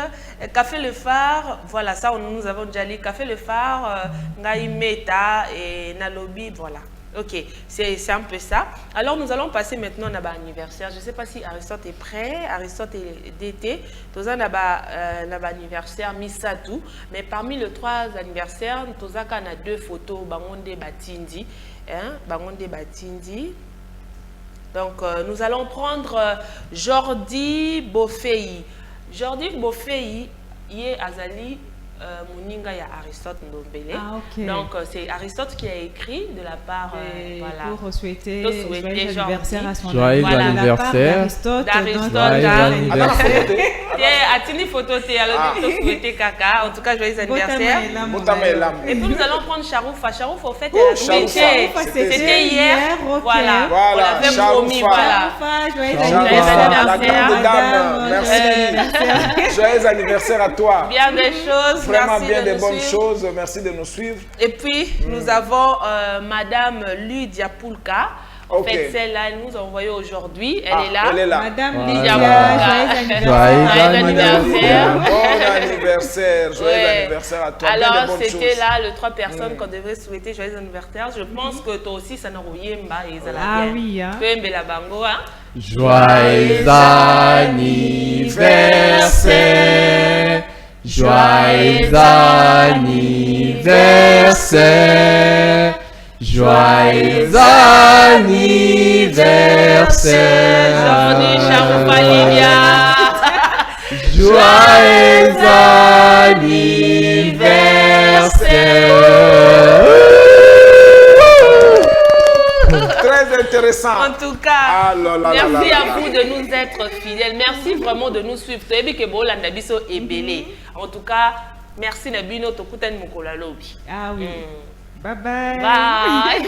Speaker 2: Café Le Phare, voilà, ça nous avons déjà lu. Café Le Phare, Ngai Meta et Nalobi, voilà. Ok, c'est un peu ça. Alors nous allons passer maintenant à l'anniversaire. Je ne sais pas si Aristote est prêt, Aristote est d'été. Nous avons l'anniversaire Misatou. Mais parmi les 3 anniversaires, nous avons 2 photos. Bangonde Batindi. Bangonde Batindi. Donc nous allons prendre Jordi Bofei. Jordi Bofei, Yé Azali, Mouninga ya Aristote Ndombele.
Speaker 3: Ah, okay.
Speaker 2: Donc c'est Aristote qui a écrit de la part voilà,
Speaker 3: pour souhaiter
Speaker 2: joyeux
Speaker 3: anniversaire à son
Speaker 9: joyeux anniversaire
Speaker 2: d'Aristote. Atini photo te alors souhaiter kaka. En tout cas joyeux anniversaire. Et puis nous allons prendre Charoufa. Charoufa au fait c'était hier. Voilà. On l'avait promis. Voilà.
Speaker 3: Joyeux anniversaire.
Speaker 1: Merci. Joyeux anniversaire à toi.
Speaker 2: Bien des choses.
Speaker 1: Vraiment
Speaker 2: merci
Speaker 1: bien
Speaker 2: de
Speaker 1: des bonnes
Speaker 2: suivre.
Speaker 1: choses. Merci de nous suivre.
Speaker 2: Et puis, nous avons Madame Lydia Poulka. En fait, celle-là, elle nous a envoyé aujourd'hui. Elle est là.
Speaker 1: Elle est là.
Speaker 3: Madame
Speaker 2: Lydia
Speaker 3: Poulka.
Speaker 2: Joyeux anniversaire.
Speaker 1: Bon anniversaire. Joyeux anniversaire à toi.
Speaker 2: Alors, c'était là les 3 personnes qu'on devrait souhaiter joyeux anniversaire. Je pense que toi aussi, ça n'a rien pas.
Speaker 3: Ah oui, hein.
Speaker 9: Joyeux anniversaire. Joyeux anniversaire. Joyeux anniversaire.
Speaker 2: Jordi Charoupa Lydia.
Speaker 9: Joyeux anniversaire.
Speaker 1: Très intéressant.
Speaker 2: En tout cas, merci à vous de nous être fidèles. Merci vraiment de nous suivre. En tout cas, merci Nabino Tokutan Mukula Lobi.
Speaker 3: Ah oui. Bye bye.
Speaker 2: Bye.